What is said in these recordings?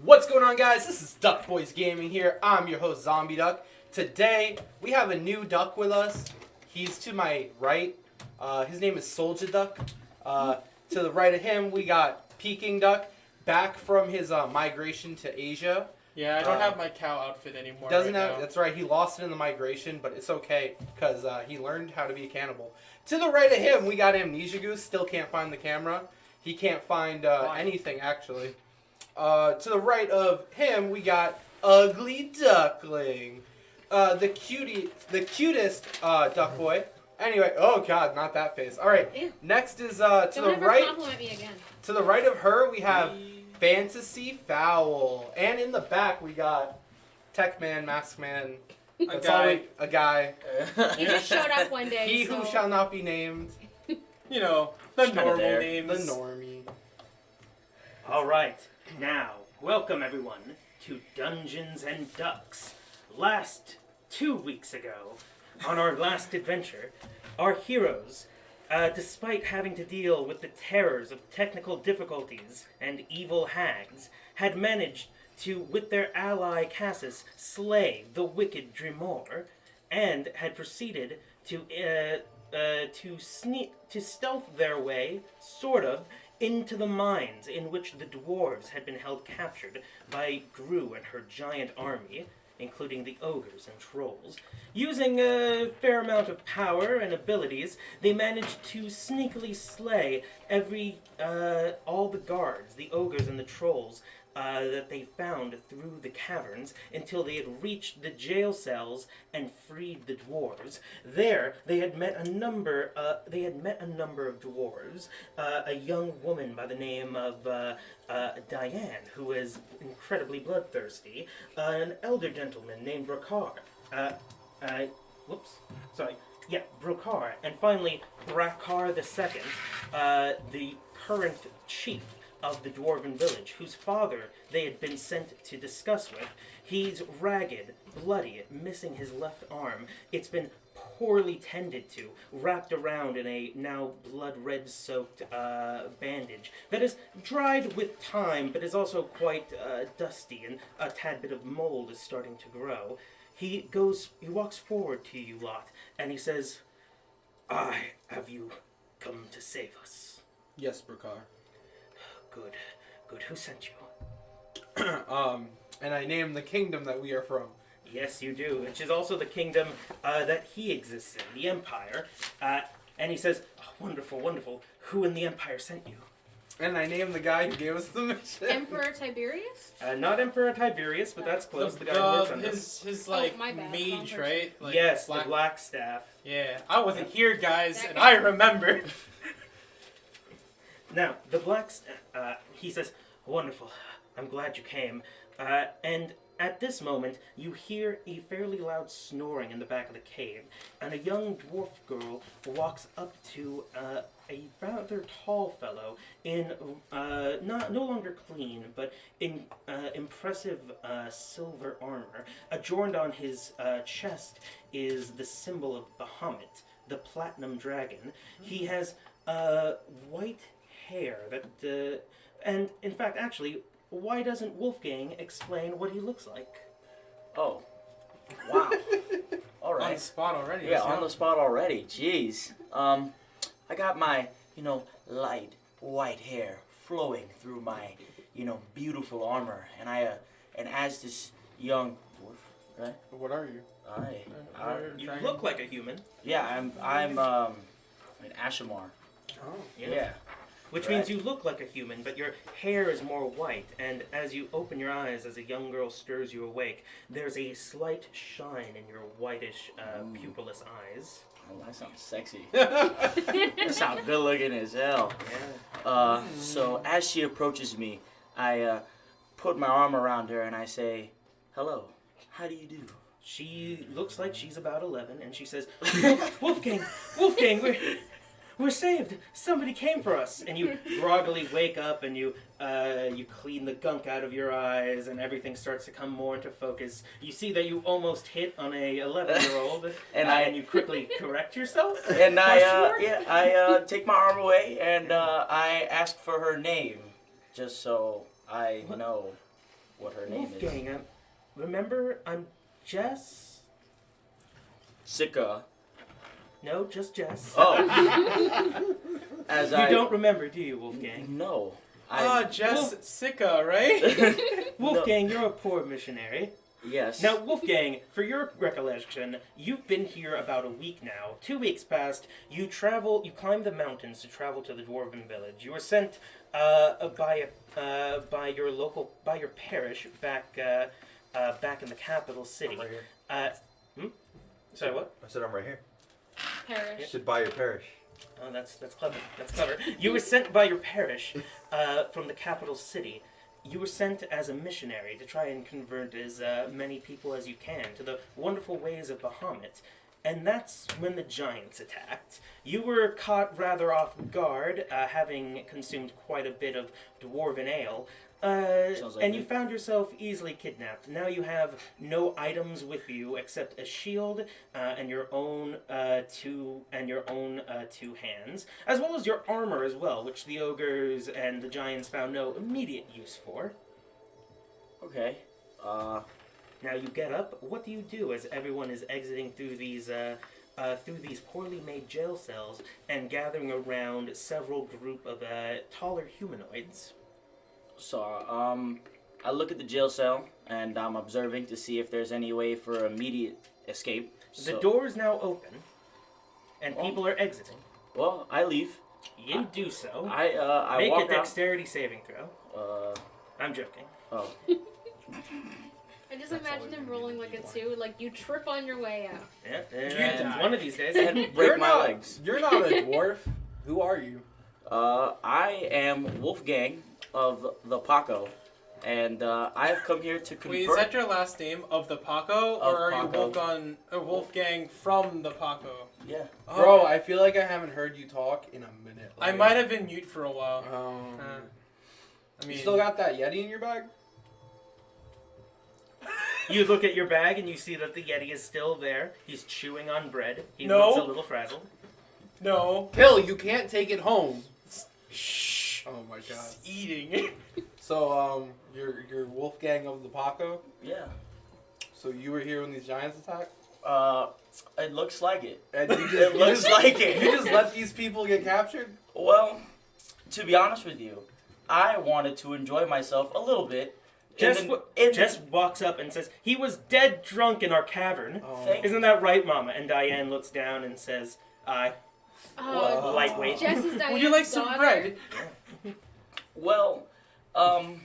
What's going on, guys? This is Duck Boys Gaming here. I'm your host, Zombie Duck. Today, we have a new duck with us. He's to my right. His name is Soldier Duck. To the right of him, we got Peking Duck, back from his migration to Asia. Yeah, I don't have my cow outfit anymore. Doesn't right have. now. That's right. He lost it in the migration, but it's okay because he learned how to be a cannibal. To the right of him, we got Amnesia Goose. Still can't find the camera. He can't find anything actually. To the right of him, we got Ugly Duckling, the cutest duck boy. Anyway, oh god, not that face. All right, Ew. next is to Don't the ever right. compliment me again. To the right of her, we have Fantasy Fowl, and in the back we got Tech Man, Mask Man. A guy. A guy. He just showed up one day. He so. who shall not be named. You know, the Kinda normal there. names. The normie. All right, now welcome everyone to Dungeons and Ducks. Last 2 weeks ago, on our last adventure, our heroes, despite having to deal with the terrors of technical difficulties and evil hags, had managed to, with their ally Cassus, slay the wicked Drimor, and had proceeded to stealth their way, sort of, into the mines in which the dwarves had been held captured by Gru and her giant army, including the ogres and trolls. Using a fair amount of power and abilities, they managed to sneakily slay all the guards, the ogres and the trolls, that they found through the caverns until they had reached the jail cells and freed the dwarves. There, they had met a number of dwarves. A young woman by the name of Diane, who was incredibly bloodthirsty. An elder gentleman named Brokar. Brokar, and finally Brakar II, the current chief of the dwarven village, whose father they had been sent to discuss with. He's ragged, bloody, missing his left arm. It's been poorly tended to, wrapped around in a now blood-red soaked bandage that is dried with time, but is also quite dusty, and a tad bit of mold is starting to grow. He walks forward to you lot, and he says, have you come to save us? Yes, Brakar. Good. Who sent you? And I name the kingdom that we are from. Yes, you do, which is also the kingdom that he exists in, the Empire. And he says, wonderful. Who in the Empire sent you? And I name the guy who gave us the mission. Emperor Tiberius? Not Emperor Tiberius, but that's close. The guy who works on his my bad. Wrong mage, person. right? Like Yes, the Black Staff. Yeah, I wasn't here, guys, That and guy. I remember. Now, the Black Staff, he says, wonderful, I'm glad you came. And at this moment, you hear a fairly loud snoring in the back of the cave, and a young dwarf girl walks up to a rather tall fellow in no longer clean, but in impressive silver armor. Adorned on his chest is the symbol of Bahamut, the platinum dragon. He has white hair that, and in fact, actually, why doesn't Wolfgang explain what he looks like? Oh, wow. All On the right. spot already. Yeah, on the spot already. Jeez. I got my, light white hair flowing through my, beautiful armor, and as this young dwarf, right? What are you? You look like a human, I'm an Ashamar. Oh. Yeah. which means you look like a human, but your hair is more white, and as you open your eyes as a young girl stirs you awake, there's a slight shine in your whitish, pupilless eyes. Oh, that sounds sexy. That sounds good looking as hell. Yeah. So as she approaches me, I put my arm around her and I say, "Hello, how do you do?" She looks like she's about 11, and she says, Wolfgang, we're saved. Somebody came for us. And you groggily wake up, and you clean the gunk out of your eyes, and everything starts to come more into focus. You see that you almost hit on a 11-year-old, and you quickly correct yourself. And Question mark? I take my arm away and I ask for her name, just so I know. what her name is. Wolfgang, remember, I'm Jess? Sika. No, just Jess. Oh. As You don't remember, do you, Wolfgang? No. Jess Sika, right? Wolfgang, you're a poor missionary. Yes. Now, Wolfgang, for your recollection, you've been here about a week now. 2 weeks past, you climbed the mountains to travel to the Dwarven village. You were sent by your parish back in the capital city. I'm right here. Sorry, what? I said I'm right here. You Parish. should buy your parish. Oh, that's clever. That's clever. You were sent by your parish from the capital city. You were sent as a missionary to try and convert as many people as you can to the wonderful ways of Bahamut. And that's when the giants attacked. You were caught rather off guard, having consumed quite a bit of dwarven ale. Sounds like And me. you found yourself easily kidnapped. Now you have no items with you except a shield and your own two hands, as well as your armor as well, which the ogres and the giants found no immediate use for. Okay. Now you get up. What do you do as everyone is exiting through these poorly made jail cells and gathering around several group of taller humanoids? So, I look at the jail cell and I'm observing to see if there's any way for immediate escape. The door is now open, and people are exiting. Well, I leave. You do so. I Make walk a dexterity saving throw. out. I'm joking. Oh. I just imagine him rolling like a 2, like you trip on your way out. Yeah, You die. one of these days. And break my legs. You're not a dwarf. Who are you? I am Wolfgang of the Paco, and I have come here to convert. Wait, is that your last name of the Paco, Of or are you Paco. Wolfgang from the Paco? Yeah. Bro, I feel like I haven't heard you talk in a minute. I might have been mute for a while. I You mean, still got that Yeti in your bag? You look at your bag and you see that the Yeti is still there. He's chewing on bread. He No. looks a little frazzled. no. Hill, you can't take it home. Shh. Oh my god. He's eating. So, you're Wolfgang of the Paco? Yeah. So you were here when these giants attacked? It looks like it. And you just, It looks like it. You just let these people get captured? Well, to be honest with you, I wanted to enjoy myself a little bit. Jess walks up and says, "He was dead drunk in our cavern. Oh. Isn't that right, Mama?" And Diane looks down and says, "Aye." Oh, Lightweight. Jess is Diane's Would you like some daughter. bread? Well, Oh,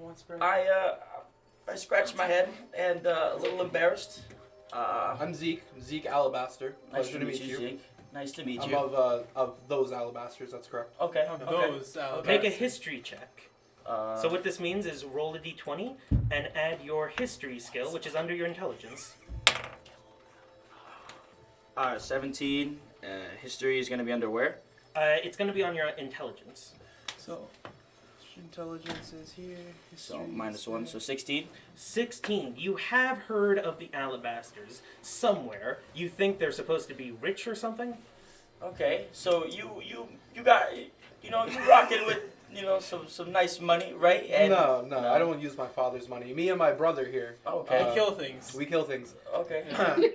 what's bread? I scratched my head and a little embarrassed. I'm Zeke. Zeke Alabaster. Nice Pleasure to meet you, Zeke. Nice to meet I'm you. of those Alabasters, that's correct. Okay. Of Okay. those. Make a history check. Uh, So what this means is roll a d20 and add your history skill, which is under your intelligence. 17. History is gonna be under where? It's going to be on your intelligence. So, intelligence is here. So -1, so 16. 16. You have heard of the Alabasters somewhere. You think they're supposed to be rich or something? Okay. So you got you rocking with some nice money, right? And No, I don't use my father's money. Me and my brother here, Okay. I kill things. we kill things. Okay.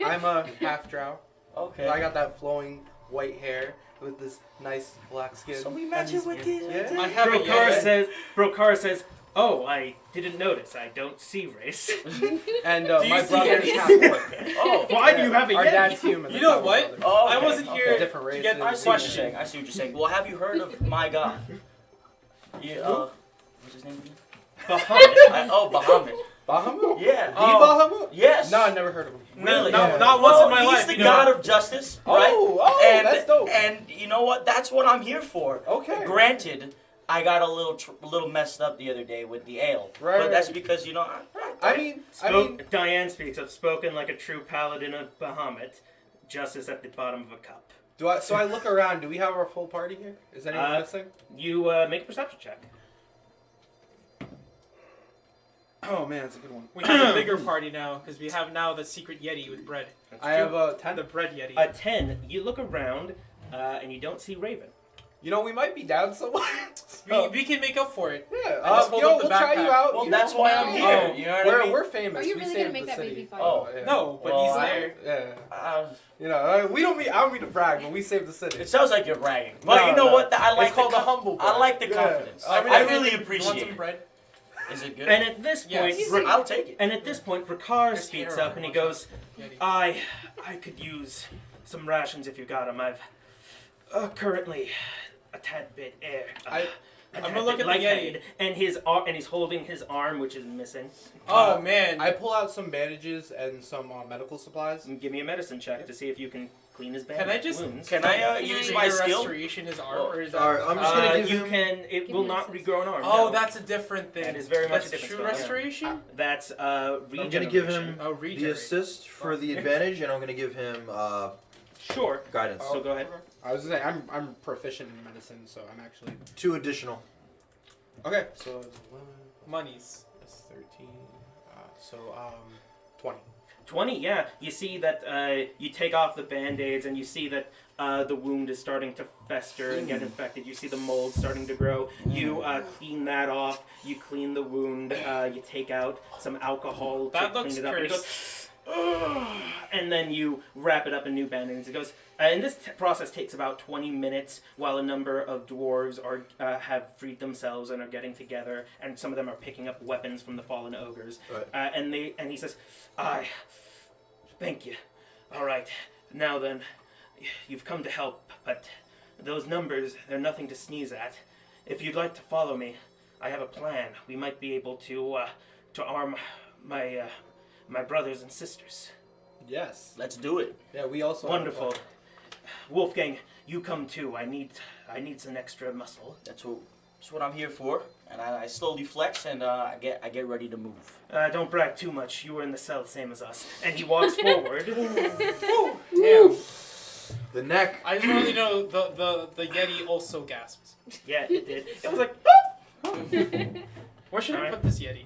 I'm a half drow. Okay. I got that flowing white hair with this nice black skin. So we match it with these. Yeah. I have a Yeti. Brokar says, "Oh, I didn't notice. I don't see race." And Do you my see brother's Yetis? half orc. Oh. Why do you have a Our Yeti? dad's human. You that's know how my what? brother- Oh, I okay, wasn't okay. here Different to races. get I the see what you're question. saying. I see what you're saying. Well, have you heard of my god? Yeah. What's his name again? Bahamut. Bahamut. Bahamut? Yeah. The Oh. Bahamut? Yes. No, I never heard of him. Really? No, Yeah. not once in my he's life. the you know. god of justice, right? Oh, and that's dope. And you know what? That's what I'm here for. Okay. Granted, I got a little messed up the other day with the ale, Right, but that's right. because I mean, Diane speaks up, spoken like a true paladin of Bahamut, justice at the bottom of a cup. so I look around. Do we have our full party here? Is anyone missing? You make a perception check. Oh man, it's a good one. We have a bigger party now because we have now the secret Yeti with bread. That's I true. have a 10. The bread Yeti. A 10. You look around, and you don't see Raven. You know, we might be down somewhere. We can make up for it. Yeah, just hold up the we'll try backpack. you out. Well, you that's know. why I'm here. Oh, You know what I mean? We're famous. Are you we really saved gonna make the that city. baby fight? Oh. yeah. No, but Well, he's I- there. Yeah. You know, we don't mean. I don't mean to brag, but we saved the city. It sounds like you're bragging, but No, you know no. what? I like It's called the the humble I brag. like the Yeah. confidence. I mean, I I really You want appreciate some it. bread? Is it good? And at this Yes. point, I'll take it. and at this point, Ricard There's speaks hair up on and he it. goes, Yeti. I could use some rations if you got them. I've currently a tad bit air. I'm gonna look at the Yeti. And he's holding his arm, which is missing. Oh man. I pull out some bandages and some medical supplies. And give me a medicine check to see if you can clean his Can I just- wounds. Can I Can use I- my Trigger skill? restoration his arm, or is that? Alright, I'm just gonna give you him- can. It Give will me not assist. regrow an arm. Oh, no. that's a different thing. That is very much That's a different true spell, yeah. restoration. That's I'm regeneration. gonna give him Oh, the regenerate. assist for the advantage, and I'm gonna give him Sure. guidance. So go ahead. I was gonna say I'm proficient in medicine, so I'm actually 2 additional. okay. So it's 11, Monies. that's 13. 20. 20, yeah. You see that you take off the band-aids and you see that the wound is starting to fester and get infected. You see the mold starting to grow. You clean that off. You clean the wound. You take out some alcohol to That clean looks it up. And, he cursed. goes, "Ugh," and then you wrap it up in new band-aids. It goes, and this process takes about 20 minutes while a number of dwarves are have freed themselves and are getting together, and some of them are picking up weapons from the fallen ogres. Right. And he says, thank you. All right, now then, you've come to help, but those numbers, they're nothing to sneeze at. If you'd like to follow me, I have a plan. We might be able to arm my brothers and sisters. Yes. Let's do it. Yeah, we also Wonderful. Wolfgang, you come too. I need some extra muscle. That's what I'm here for. And I slowly flex and I get ready to move. Don't brag too much. You were in the cell, same as us. And he walks forward. Damn. The neck. I just want to know the Yeti also gasped. Yeah, it did. It was like, Where should I Alright. put this Yeti?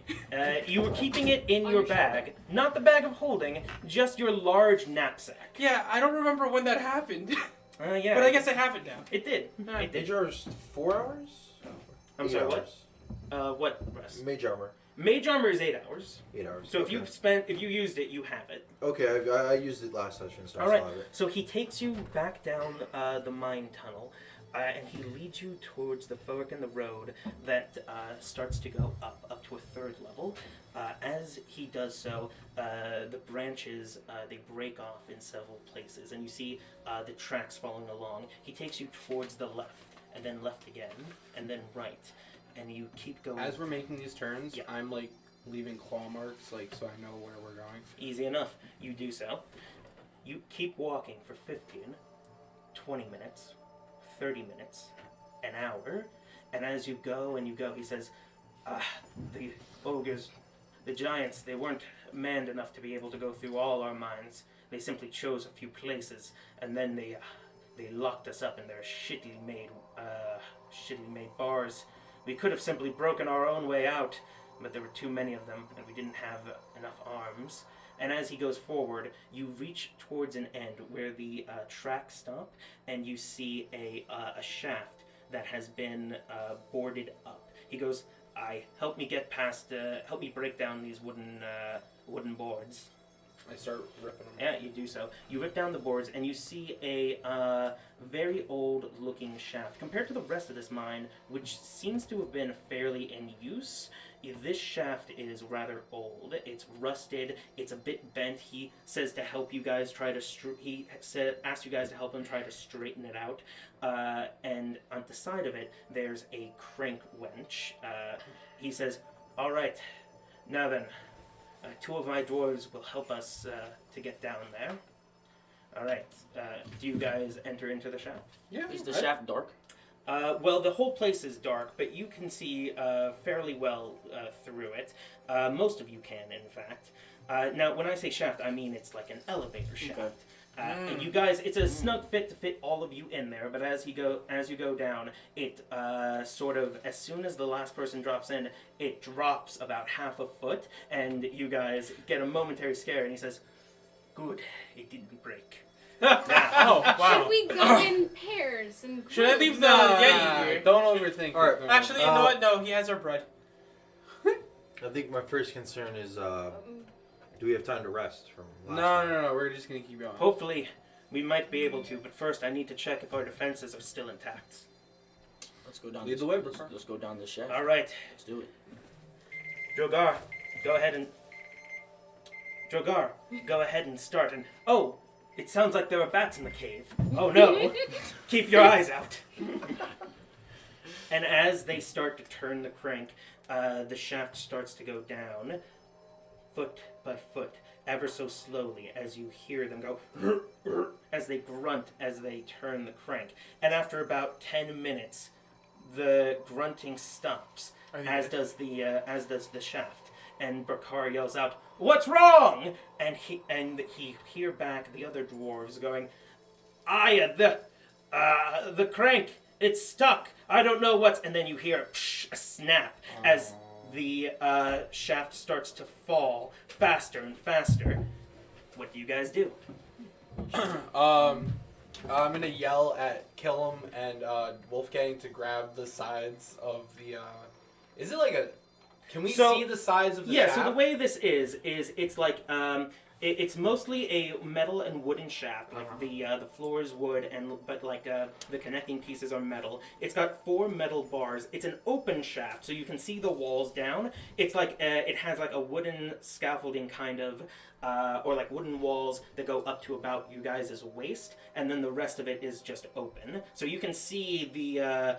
you were keeping it in On your your bag, not the bag of holding, just your large knapsack. Yeah, I don't remember when that happened, Yeah. but I guess I have it now. it did. It did. Mage armor's 4 hours? I'm 8 sorry. What? hours. What rest? Mage armor, Mage armor is 8 hours. 8 hours. So okay. if you used it, you have it. Okay, I used it last session, so I All still right. have it. So he takes you back down the mine tunnel, and he leads you towards the fork in the road that starts to go up to a 3rd level. As he does so, the branches they break off in several places, and you see the tracks following along. He takes you towards the left, and then left again, and then right, and you keep going. As we're making these turns, Yeah. I'm like leaving claw marks, like so I know where we're going. Easy enough. You do so. You keep walking for 15, 20 minutes, 30 minutes, an hour, and as you go and you go, he says, the ogres, the giants, they weren't manned enough to be able to go through all our mines. They simply chose a few places, and then they locked us up in their shittily made bars. We could have simply broken our own way out, but there were too many of them, and we didn't have enough arms. And as he goes forward, you reach towards an end where the tracks stop, and you see a shaft that has been boarded up. He goes, help me get past, help me break down these wooden boards. I start ripping them. Yeah, you do so. You rip down the boards, and you see a very old-looking shaft. Compared to the rest of this mine, which seems to have been fairly in use, this shaft is rather old. It's rusted. It's a bit bent. He says to help you guys try to. Asked you guys to help him try to straighten it out. And on the side of it, there's a crank winch. He says, "All right, now then." 2 of my dwarves will help us to get down there. All right. Do you guys enter into the shaft? Yeah. Is the shaft dark? Well, the whole place is dark, but you can see fairly well through it. Most of you can, in fact. Now, when I say shaft, I mean it's like an elevator shaft. Okay. And you guys, it's a snug fit to fit all of you in there. But as you go down, it sort of, as soon as the last person drops in, it drops about half a foot, and you guys get a momentary scare. And he says, "Good, it didn't break." Oh, wow. Should we go in pairs and Should I leave the Nah, Yeti here? don't overthink Alright. it. Actually, you know what? No, he has our bread. I think my first concern is, do we have time to rest from last night? No, we're just gonna keep going. Hopefully, we might be able to, but first I need to check if our defenses are still intact. Let's go down. Lead this, the way, let's, Bakar. let's go down the shaft. All right, Let's do it. Drogar, go ahead and start. And oh, it sounds like there are bats in the cave. Oh no, keep your eyes out. And as they start to turn the crank, the shaft starts to go down, foot by foot, ever so slowly, as you hear them go, as they grunt as they turn the crank. And after about 10 minutes, the grunting stops, Are you as good? does the shaft. And Bakar yells out, "What's wrong?" And he hear back the other dwarves going, the crank, it's stuck. I don't know what's." And then you hear a snap as the shaft starts to fall faster and faster. What do you guys do? I'm gonna yell at Killum and Wolfgang to grab the sides of the. Is it like a? Can we So- see the sides of the Yeah, shaft? so the way this is it's like it's mostly a metal and wooden shaft. Like the floor is wood, but like the connecting pieces are metal. It's got 4 metal bars. It's an open shaft, so you can see the walls down. It's like it has like a wooden scaffolding kind of, or like wooden walls that go up to about you guys' waist, and then the rest of it is just open. So you can see the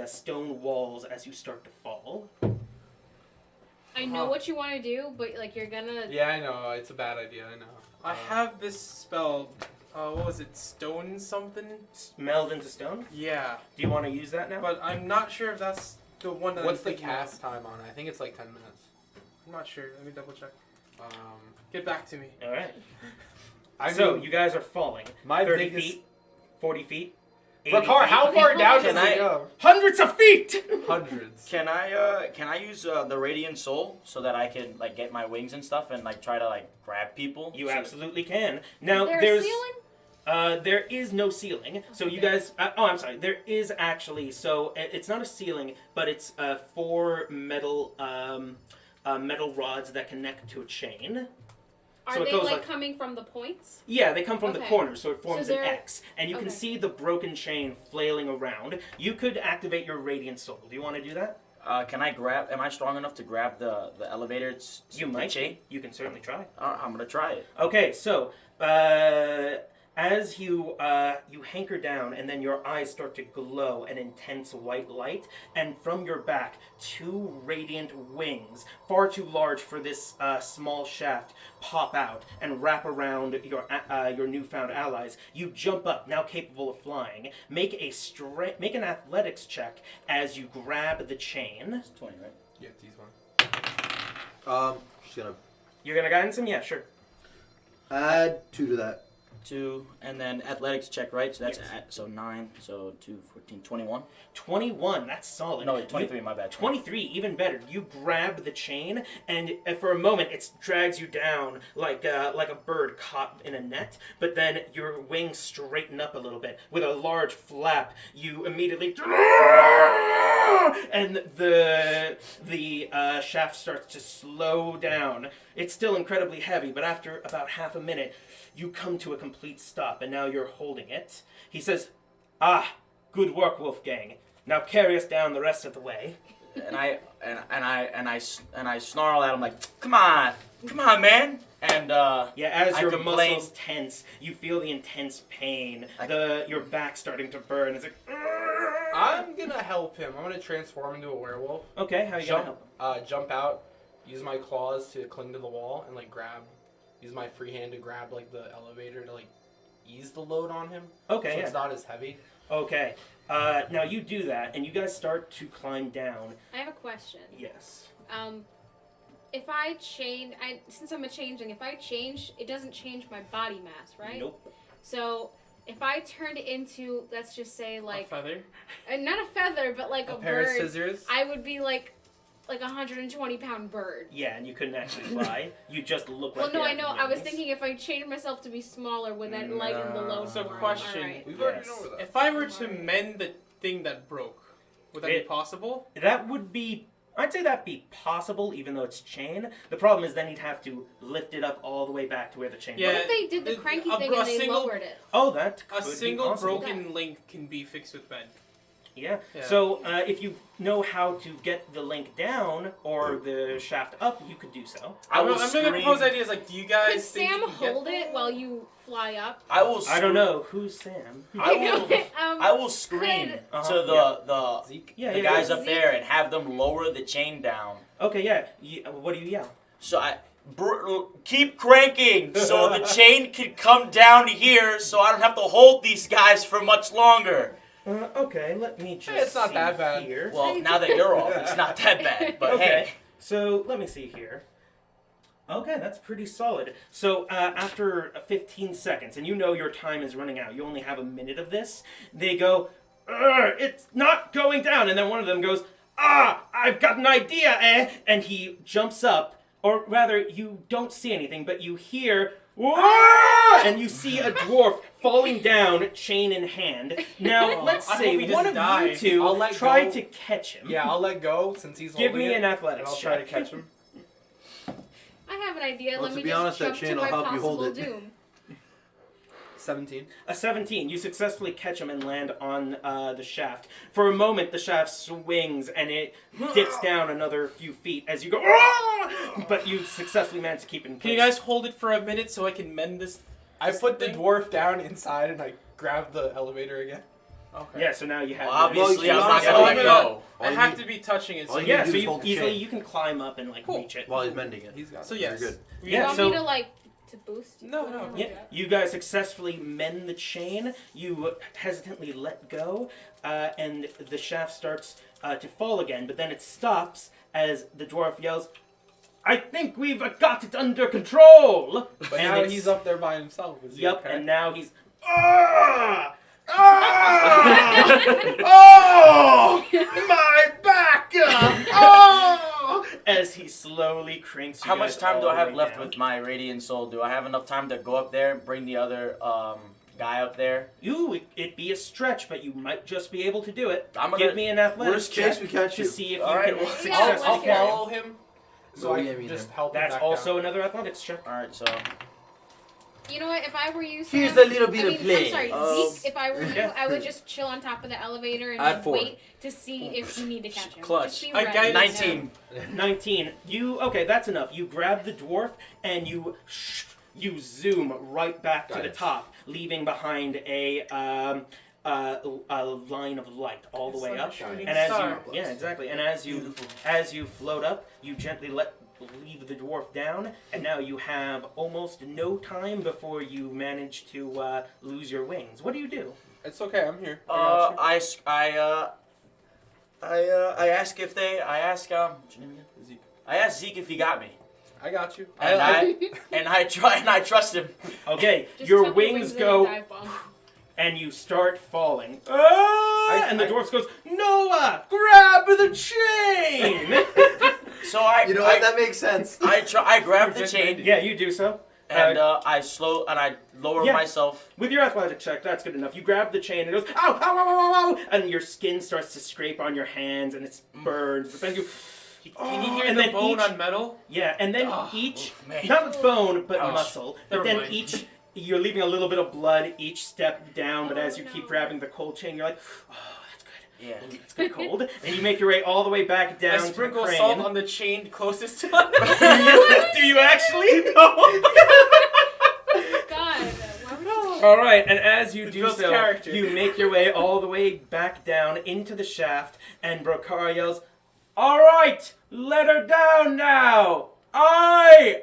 stone walls as you start to fall. I know what you want to do, but like you're gonna. Yeah, I know. It's a bad idea. I know. I have this spell. What was it? Stone something? Meld into stone. Yeah, Do you want to use that now? but I'm not sure if that's the one that What's I'm the thinking of. cast time on it? I think it's like 10 minutes. I'm not sure. Let me double check. Um, Get back to me. All right. I So mean, you guys are falling. my 30 biggest. feet, 40 feet, 80 Bakar, feet. how far down Can does it I- go? Hundreds of feet. Hundreds. Can I use the Radiant Soul so that I can like get my wings and stuff and like try to like grab people? You So- absolutely can. Now Is there there's a ceiling? there is no ceiling. So you Okay. guys. I'm sorry. There is actually. So it's not a ceiling, but it's 4 metal metal rods that connect to a chain. Are so it they goes like like- coming from the points? Yeah, they come from the Okay. corners, so it forms So an they're- X, and you can okay. see the broken chain flailing around. You could activate your Radiant Soul. Do you want to do that? Can I grab? Am I strong enough to grab the elevator? You might. You can certainly try. I'm gonna try it. Okay, so as you hanker down, and then your eyes start to glow an intense white light, and from your back, 2 radiant wings, far too large for this small shaft, pop out and wrap around your newfound allies. You jump up, now capable of flying. Make an athletics check as you grab the chain. It's 20, right? Yeah, these one. Just gonna You're gonna guidance him? Yeah, sure. add 2 to that. 2, and then athletics check, right? So that's Yes. so 9, so 2, 14, 21. 21. That's solid. No, 23. My bad. 23, even better. You grab the chain, and for a moment it drags you down like a bird caught in a net. But then your wings straighten up a little bit with a large flap. You immediately, and the shaft starts to slow down. It's still incredibly heavy, but after about half a minute, you come to a complete stop, and now you're holding it. He says, "Good work, Wolfgang. Now carry us down the rest of the way." And I snarl at him like, come on, man. And Yeah, as I your complain. muscles tense, you feel the intense pain. I- Your back starting to burn. It's like, I'm gonna help him. I'm gonna transform into a werewolf. okay, how are you gonna help him? Jump out, use my claws to cling to the wall, and like use my free hand to grab like the elevator to like ease the load on him. Okay, so yeah. it's not as heavy. Okay. Now you do that, and you guys start to climb down. I have a question. Yes. If I change, since I'm a changeling, if I change, it doesn't change my body mass, right? Nope. So if I turned it into, let's just say, A like, feather. not a feather, but like A a pair of bird, scissors. I would be like like 120-pound bird. Yeah, and you couldn't actually fly. You just look Well, like no, you I have know. I was wings. thinking if I changed myself to be smaller, would that lighten the load So for him? question. All right. We've already Yes. been over that. If I were to mend the thing that broke, would that be It- possible? That would be. I'd say that'd be possible, even though it's chain. The problem is then he'd have to lift it up all the way back to where the chain Yeah. What was. if they did the a- cranky a- thing a and they single- lowered it? Oh, that could A be single possible. broken link can be fixed with bend. Yeah. Yeah. So if you know how to get the link down or the shaft up, you could do so. I will I'm scream. gonna propose ideas like, do you guys Could think Sam you can get hold it there? while you fly up? I will. I don't know who's Sam. I will. Um, I will scream Could- Uh-huh, to the Zeke. Yeah, the yeah, guys yeah. up there and have them lower the chain down. Okay, yeah. What do you yell? So keep cranking so the chain can come down here, so I don't have to hold these guys for much longer. Okay, let me just. it's not see that bad. Here. Well, now that you're off, it's not that bad. But Okay. hey, So let me see here. Okay, that's pretty solid. So after 15 seconds, and you know your time is running out, you only have a minute of this, they go, it's not going down. And then one of them goes, I've got an idea, eh? And he jumps up, or rather, you don't see anything, but you hear, and you see a dwarf falling down, chain in hand. Now, let's I hope say he one doesn't of die. you two I'll let try go. to catch him. Yeah, I'll let go since he's Give holding me it, an athletics and I'll try to check. catch him. I have an idea. Well, Let to me be just honest, that jump chain to will my help you hold possible it. doom. 17. A 17. You successfully catch him and land on the shaft. For a moment, the shaft swings and it dips down another few feet as you go, but you successfully manage to keep it in place. Can you guys hold it for a minute so I can mend this? I this put the thing? dwarf down inside and I grab the elevator again. Okay. Yeah, so now you have. well, obviously Well, I'm not you gonna are- let go. I All you have need- to be touching it. all So you Yeah, need to so do is you hold the easily chain. you can climb up and like Cool. reach it. While he's mending it. He's got So it. yes. You're good. Do Yeah, you want so- me to like to boost? you? No, Or no. something Yeah, like that? you guys successfully mend the chain. You hesitantly let go, and the shaft starts to fall again. But then it stops as the dwarf yells, "I think we've got it under control!" But And now it's- he's up there by himself. Is he Yep, okay? and now he's. Ah! Ah! Oh! My back! Oh! As he slowly cranks. You How guys much time all do I the have way left down. with my radiant soul? Do I have enough time to go up there and bring the other guy up there? It'd be a stretch, but you might just be able to do it. I'm gonna. Give me an athletics Worst case, check we catch to you. see if All you right, can well, Yeah, I'll let's successfully. get it. follow him so I Yeah, can me just then. help him That's back also down. another athletics check. All right, so You know what? If I were you, Sam, Here's a little bit I of mean, play. I'm sorry, Um, Zeke. If I were you, Yeah. I would just chill on top of the elevator and Add just 4. wait to see if you need to catch him. Clutch. Just be I ready. guided 19. 19. Okay, that's enough. You grab the dwarf and you zoom right back to Got the it. top, leaving behind a line of light all the It's way like a up. shooting And as star. you, yeah, exactly. And as you float up, you gently leave the dwarf down, and now you have almost no time before you manage to lose your wings. What do you do? It's okay, I'm here. I got you. I ask if they. I ask what's your name again? Zeke. I ask Zeke if he got me, I got you. and I trust him. Okay, Just your tuck wings in a go, dive bomb. and you start falling. And the I- dwarf goes, Noah, grab the chain! So I You know what? That makes sense. I grab the Just chain Yeah, you do so. and I lower yeah. myself. With your athletic check, that's good enough. You grab the chain and it goes, ow, ow, ow, ow, ow, ow, and your skin starts to scrape on your hands and it's burned. But then you, Can you hear and the then bone each, on metal? yeah, and then Oh, each, man. not bone, but Ouch. muscle. But Never then mind. each, you're leaving a little bit of blood each step down, but Oh, as you keep no. grabbing the cold chain, you're like, oh, that's good. Yeah. It's good cold. And you make your way all the way back down I to the sprinkle crane. salt on the chain closest to Do you actually? No. God, why would you? All right, and as you It do builds so, character. you make your way all the way back down into the shaft, and Brokara yells, "All right, let her down now! I!"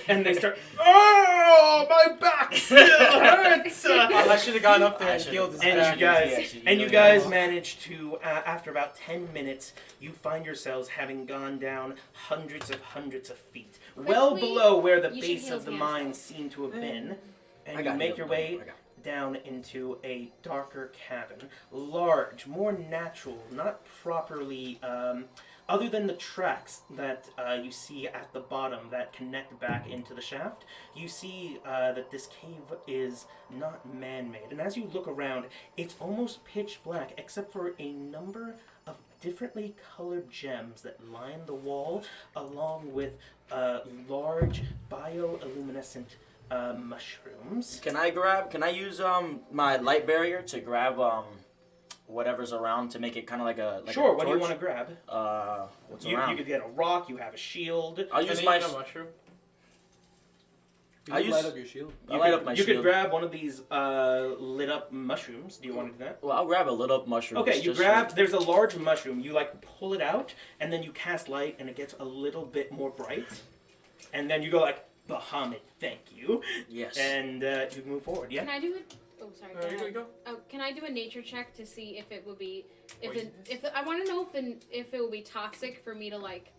And they start, "Oh, my back still hurts!" I should have gone up there I and should've- healed his And back. you guys, Yeah, actually, and you you know, guys yeah. manage to, after about 10 minutes, you find yourselves having gone down hundreds of feet, well Quickly, below where the you should base heal of the Sam's mine health. seeed to have been, and I you got make healed, your don't way worry, I got down into a darker cavern, large, more natural, not properly, other than the tracks that you see at the bottom that connect back into the shaft, you see that this cave is not man-made. And as you look around, it's almost pitch black, except for a number of differently colored gems that line the wall, along with large bioluminescent mushrooms. Can I use my light barrier to grab whatever's around to make it kind of like a Sure, a what do you torch? want to grab? What's You around? could get a rock, you have a shield. I'll Can use I my eat a mushroom? You I light use- up your shield. I'll light up my You shield. could grab one of these lit up mushrooms. Do you want to do that? Well, I'll grab a lit up mushroom. Okay, It's you just grab, there's a large mushroom, you like pull it out, and then you cast light, and it gets a little bit more bright. And then you go like, Bahamut, thank you. Yes. And you move forward, yeah? Can I do it? Oh, sorry. Go You ahead. go. Oh, can I do a nature check to see if it would be Poison. I want to know if it would be toxic for me to like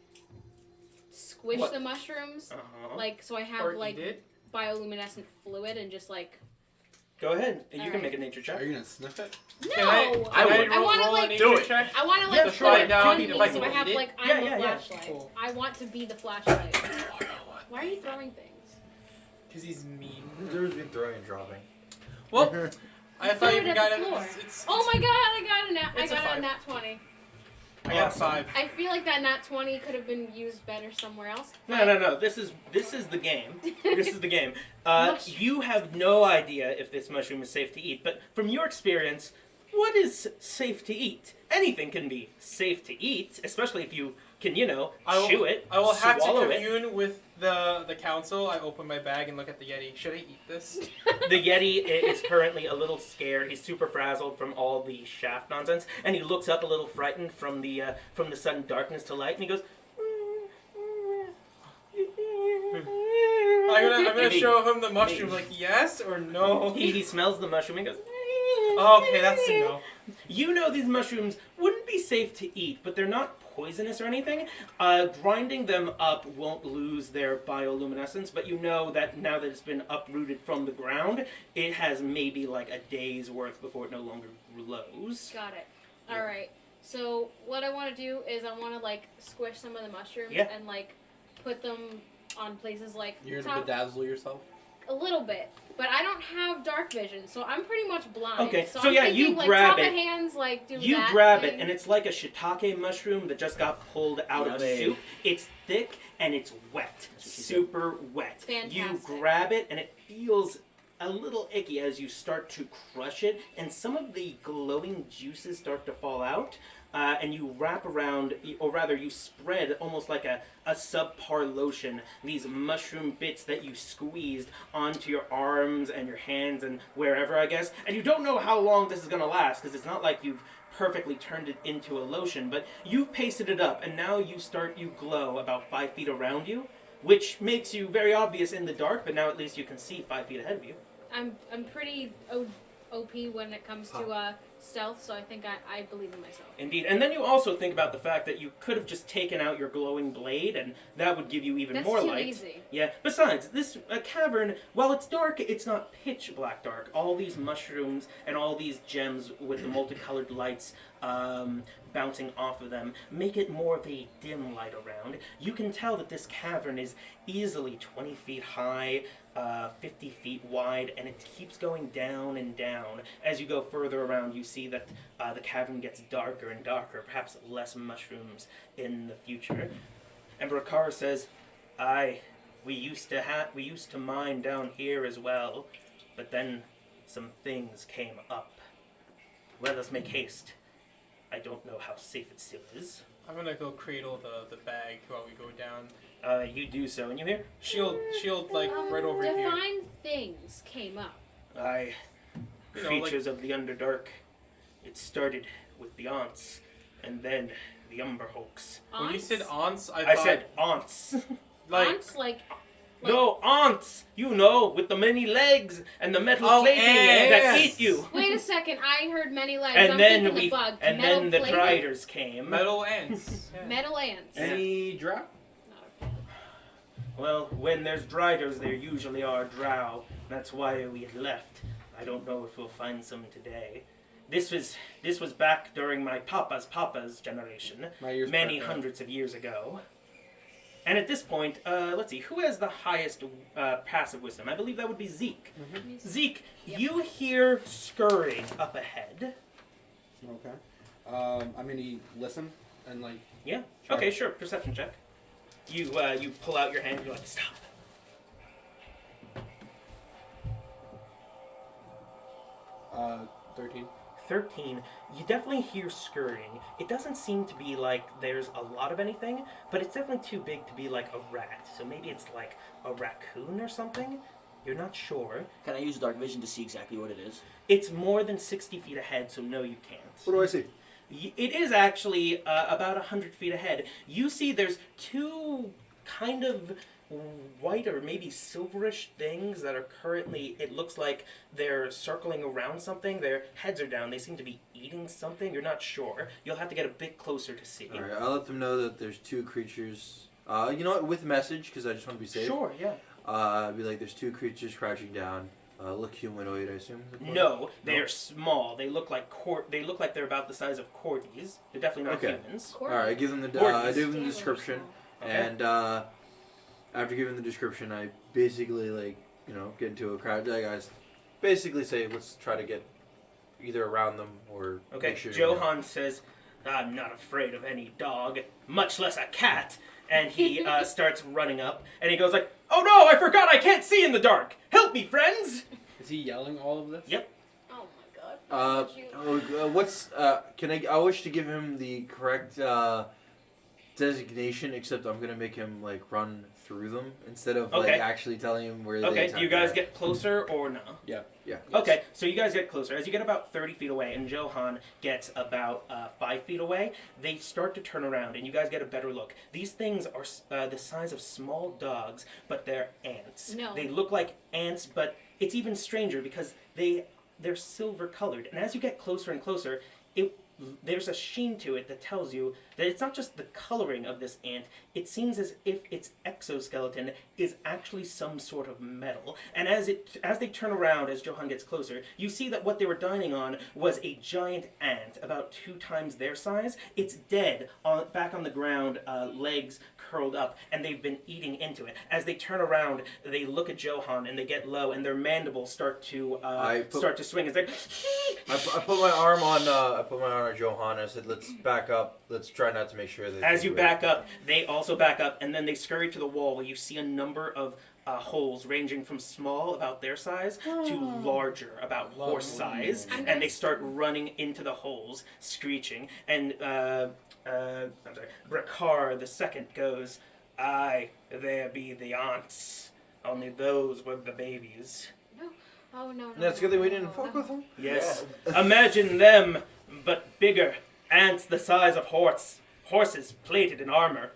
squish What? the mushrooms, Uh-huh. like so I have Or like eat it? bioluminescent fluid and just like Go ahead, you can Alright. make a nature Are check. you gonna sniff it? no. Can I would. roll wanna, a like, nature do it. check? I want to Yeah, like sure. find Find out out if so I I can have eat it. like I'm Yeah, the yeah, yeah. flashlight. Cool. I want to be the flashlight. Why are you throwing things? Because he's mean. There's been throwing and dropping. Well, I Throw thought it you at got the it. floor. It's Oh my god! I got a nat. I It's a got a 5. nat 20. I got Awesome. 5. I feel like that nat 20 could have been used better somewhere else. No. This is the game. This is the game. Mushroom. You have no idea if this mushroom is safe to eat, but from your experience, what is safe to eat? Anything can be safe to eat, especially if you can, chew it, I will have to swallow it. commune with the council. I open my bag and look at the Yeti. Should I eat this? The Yeti is currently a little scared. He's super frazzled from all the shaft nonsense, and he looks up a little frightened from the sudden darkness to light, and he goes. I'm gonna Me. show him the mushroom. Like yes or no? He smells the mushroom and goes. Okay, that's a no. You know these mushrooms wouldn't be safe to eat, but they're not poisonous or anything. Grinding them up won't lose their bioluminescence, but you know that now that it's been uprooted from the ground, it has maybe like a day's worth before it no longer glows. Got it. All right. So what I want to do is I want to like squish some of the mushrooms Yeah. and like put them on places like You're gonna bedazzle yourself. a little bit, but I don't have dark vision, so I'm pretty much blind. Okay, So so I'm yeah, thinking, you like, grab top it. of hands, like do You that grab thing. it, and it's like a shiitake mushroom that just got pulled out of Yummy. soup. It's thick and it's wet, That's what she said. super wet. Fantastic. You grab it, and it feels a little icky as you start to crush it, and some of the glowing juices start to fall out. And you wrap around, or rather, you spread almost like a subpar lotion, these mushroom bits that you squeezed onto your arms and your hands and wherever, I guess. And you don't know how long this is going to last, because it's not like you've perfectly turned it into a lotion, but you've pasted it up, and now you glow about 5 feet around you, which makes you very obvious in the dark, but now at least you can see 5 feet ahead of you. I'm pretty OP when it comes to stealth, so I think I believe in myself. Indeed. And then you also think about the fact that you could have just taken out your glowing blade, and that would give you even That's more too light. easy. Yeah. Besides, this cavern, while it's dark, it's not pitch black dark. All these mushrooms and all these gems with the multicolored lights bouncing off of them make it more of a dim light around. You can tell that this cavern is easily 20 feet high, 50 feet wide, and it keeps going down and down. As you go further around, you see that the cavern gets darker and darker, perhaps less mushrooms in the future. And Brakar says, "Aye, we used to mine down here as well, but then some things came up. Let us make haste. I don't know how safe it still is." I'm gonna go cradle the bag while we go down. You do so, and you hear, Shield like right over here. Define things came up. "Aye, You know, creatures of the Underdark. It started with the Aunts, and then the Umberhulks." When you said aunts, I thought said Aunts. like Aunts, like No, Aunts! You know, with the many legs and the metal Oh, plating that ants. eat you. wait a second, I heard many legs. And I'm then thinking the bug. and metal then the plated? Driders came. metal ants. Yeah. Metal ants. Any drop? Not a fan. Well, when there's Driders, there usually are Drow. That's why we had left. I don't know if we'll find some today. This was back during my papa's generation, My ears many perked up. hundreds of years ago. And at this point, let's see, who has the highest passive wisdom? I believe that would be Zeke. Zeke, Yep. you hear scurrying up ahead. Okay. I'm gonna listen and like. Yeah. Sure. Okay, sure. Perception check. You pull out your hand. You're like, stop. 13. 13. You definitely hear scurrying. It doesn't seem to be like there's a lot of anything, but it's definitely too big to be like a rat. So maybe it's like a raccoon or something. You're not sure. Can I use dark vision to see exactly what it is? It's more than 60 feet ahead, so no, you can't. What do I see? It is actually about 100 feet ahead. You see there's two kind of white or maybe silverish things that are currently, it looks like they're circling around something. Their heads are down. They seem to be eating something. You're not sure. You'll have to get a bit closer to see. All right, I'll let them know that there's two creatures. You know what? With message, because I just want to be safe. Sure, yeah. I'd be like, there's two creatures crouching down. Look humanoid, I assume. No, they are small. They look like They look like they're about the size of corgis. They're definitely not Okay. humans. All right, I give them the I give them the description, Okay. and after giving the description, I basically get into a crowd. Like, guys, basically say, let's try to get either around them or Okay, make sure. Johan says, I'm not afraid of any dog, much less a cat. And he starts running up, and he goes like, oh no, I forgot I can't see in the dark. Help me, friends. Is he yelling all of this? Yep. Oh my god. What's can I wish to give him the correct designation, except I'm gonna make him like run through them instead of Okay. like actually telling him where they Okay, attack do you guys at. get closer or no? Yeah. Yeah. Okay, so you guys get closer. As you get about 30 feet away, and Johan gets about 5 feet away, they start to turn around, and you guys get a better look. These things are the size of small dogs, but they're ants. No. They look like ants, but it's even stranger because they're silver colored. And as you get closer and closer, there's a sheen to it that tells you that it's not just the coloring of this ant, it seems as if its exoskeleton is actually some sort of metal. And as they turn around, as Johan gets closer, you see that what they were dining on was a giant ant, about 2 times their size. It's dead, back on the ground, legs curled up, and they've been eating into it. As they turn around, they look at Johan, and they get low, and their mandibles start to swing. It's like... I put my arm on Johan. I said, let's back up. Let's try not to make sure that. As you back up, they also back up, and then they scurry to the wall where you see a number of holes ranging from small, about their size, to larger, about horse size. And they start running into the holes, screeching. And Brakar the second goes, aye, there be the aunts. Only those were the babies. Oh no. That's good that we didn't fuck no. with them. Yes. Imagine them, but bigger. Ants the size of horses plated in armor.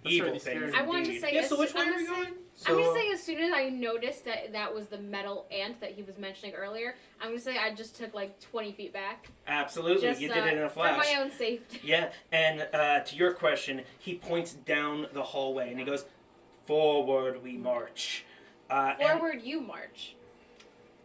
That's Evil really things. scary. I wanted to indeed. say. Yeah, so which way I'm are gonna we say- going? I'm gonna say as soon as I noticed that was the metal ant that he was mentioning earlier, I'm gonna say I just took like 20 feet back. Absolutely, Just, you did it in a flash. For my own safety. Yeah, and to your question, he points down the hallway and he goes, forward we march. And- Forward you march.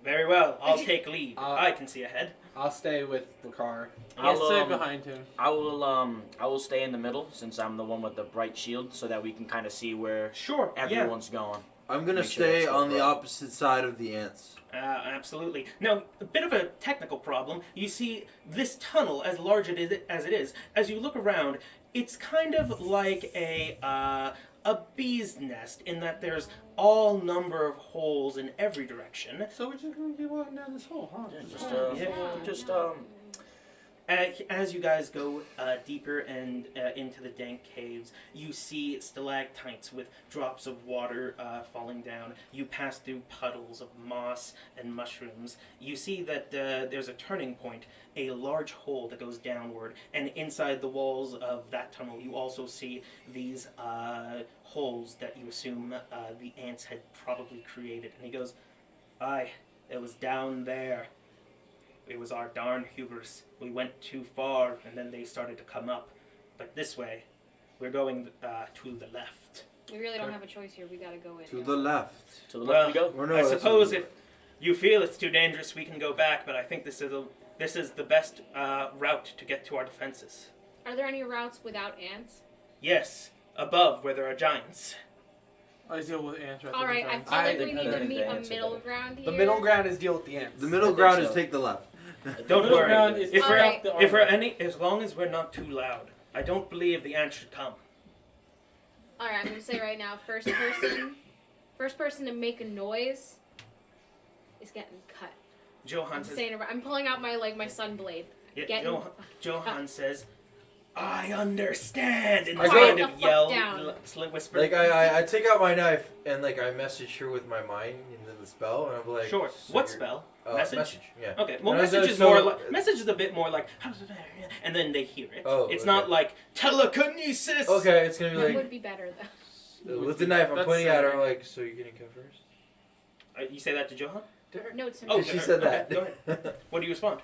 very well, I'll take lead. Uh, I can see ahead. I'll stay with the car. I'll I'll, stay um, behind him. I will stay in the middle since I'm the one with the bright shield, so that we can kind of see where Sure, yeah. everyone's going. I'm gonna Make sure stay it's on the right. opposite side of the ants. Absolutely. Now, a bit of a technical problem. You see, this tunnel, as large as it is, as you look around, it's kind of like a bee's nest in that there's all number of holes in every direction. So we're just gonna keep walking down this hole, huh? As you guys go deeper and into the dank caves, you see stalactites with drops of water falling down. You pass through puddles of moss and mushrooms. You see that there's a turning point, a large hole that goes downward, and inside the walls of that tunnel you also see these holes that you assume the ants had probably created. And he goes, aye, it was down there. It was our darn hubris. We went too far, and then they started to come up. But this way, we're going to the left. We really don't have a choice here. We gotta go in. To the left. To the left we go. Or no, I that's suppose not- if you feel it's too dangerous, we can go back, but I think this is the best route to get to our defenses. Are there any routes without ants? Yes, above where there are giants. I deal with ants. All right, I feel I like we think- need I to think meet the a ants are middle better. ground here. The middle ground is deal with the ants. The middle think ground so. is take the left. Don't Middle worry. ground is If All we're right. if we're as long as we're not too loud, I don't believe the ants should come. All right, I'm gonna say right now, first person to make a noise is getting cut. Johan I'm says, saying it. I'm pulling out my sun blade. yeah, Getting Johan says, I understand, and Quiet kind the of fuck yell, down. whisper. Like I take out my knife and like I message her with my mind into the spell, and I'm like, Sure. so What you're- spell? Message. Message? Yeah. Okay. Well, And I message said, is so- more like message is a bit more like, and then they hear it. Oh, it's okay. not like telekinesis. Okay, it's gonna be That like would be better though. with the knife. I'm That's pointing at her sad. like, so you're getting cut first. You say that to Johan? No, it's Oh, she okay, said okay, that. go What do you respond?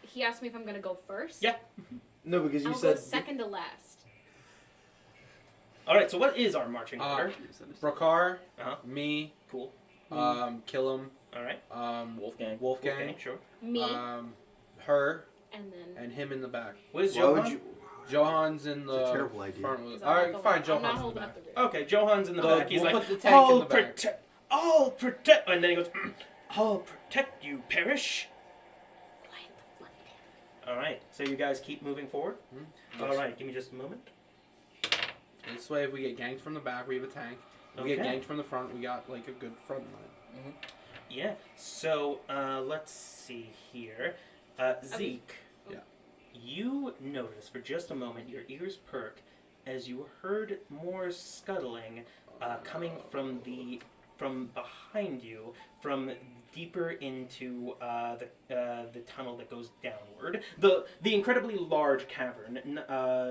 He asked me if I'm gonna go first. Yeah. No, because you I'll said go second to last. All right. So what is our marching Uh, order? Brakar, Uh-huh. me, Cool. kill him, All right. Wolfgang. Wolfgang, Okay, sure. Me her, and then. and him in the back. What is Why Johan? would you? Johan's in the It's a terrible idea. front. With, 'cause all I'm right, not fine. the- I'm not Johan's in the holding back. up the rear. Okay, Johan's in the back. He's we'll like, put the tank in I'll the back. protect. I'll protect. And then he goes, I'll protect you, Perish. Quiet the fuck down. All right. So you guys keep moving forward. Hmm? All right. Give me just a moment. This way, if we get ganked from the back, we have a tank. If we get Okay. ganked from the front, we got like a good front line. Yeah. So let's see here. Zeke. Yeah. You notice for just a moment your ears perk as you heard more scuttling coming from behind you, from deeper into the tunnel that goes downward. The incredibly large cavern,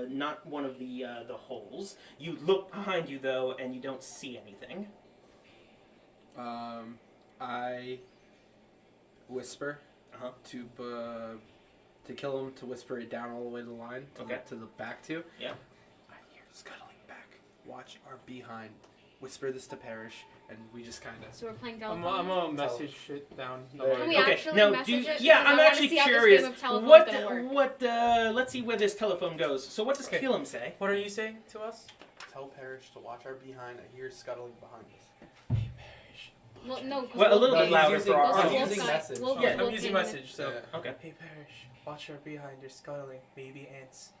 not one of the holes. You look behind you though, and you don't see anything. I whisper Uh-huh. to kill him, to whisper it down all the way to the line, Okay. to the back too. Yeah. I hear scuttling back. Watch our behind. Whisper this to Perish, and we just kind of. So we're playing I'm telephone. gonna message shit down. the There line. Can we Okay, actually now message it? yeah, Because I I'm wanna actually see how this curious. game of telephone's What gonna work. let's see where this telephone goes. So what does Okay. Killam say? What are you saying to us? Tell Perish to watch our behind. I hear scuttling behind us. Well, no. 'cause Well, a little No, bit he's louder using- for our he's Wolf audience. using guy- message. Wolf- Yeah, I'm Wolf using came in. message. So Yeah. Okay. hey Parrish, watch your behind. You're scuttling, baby ants.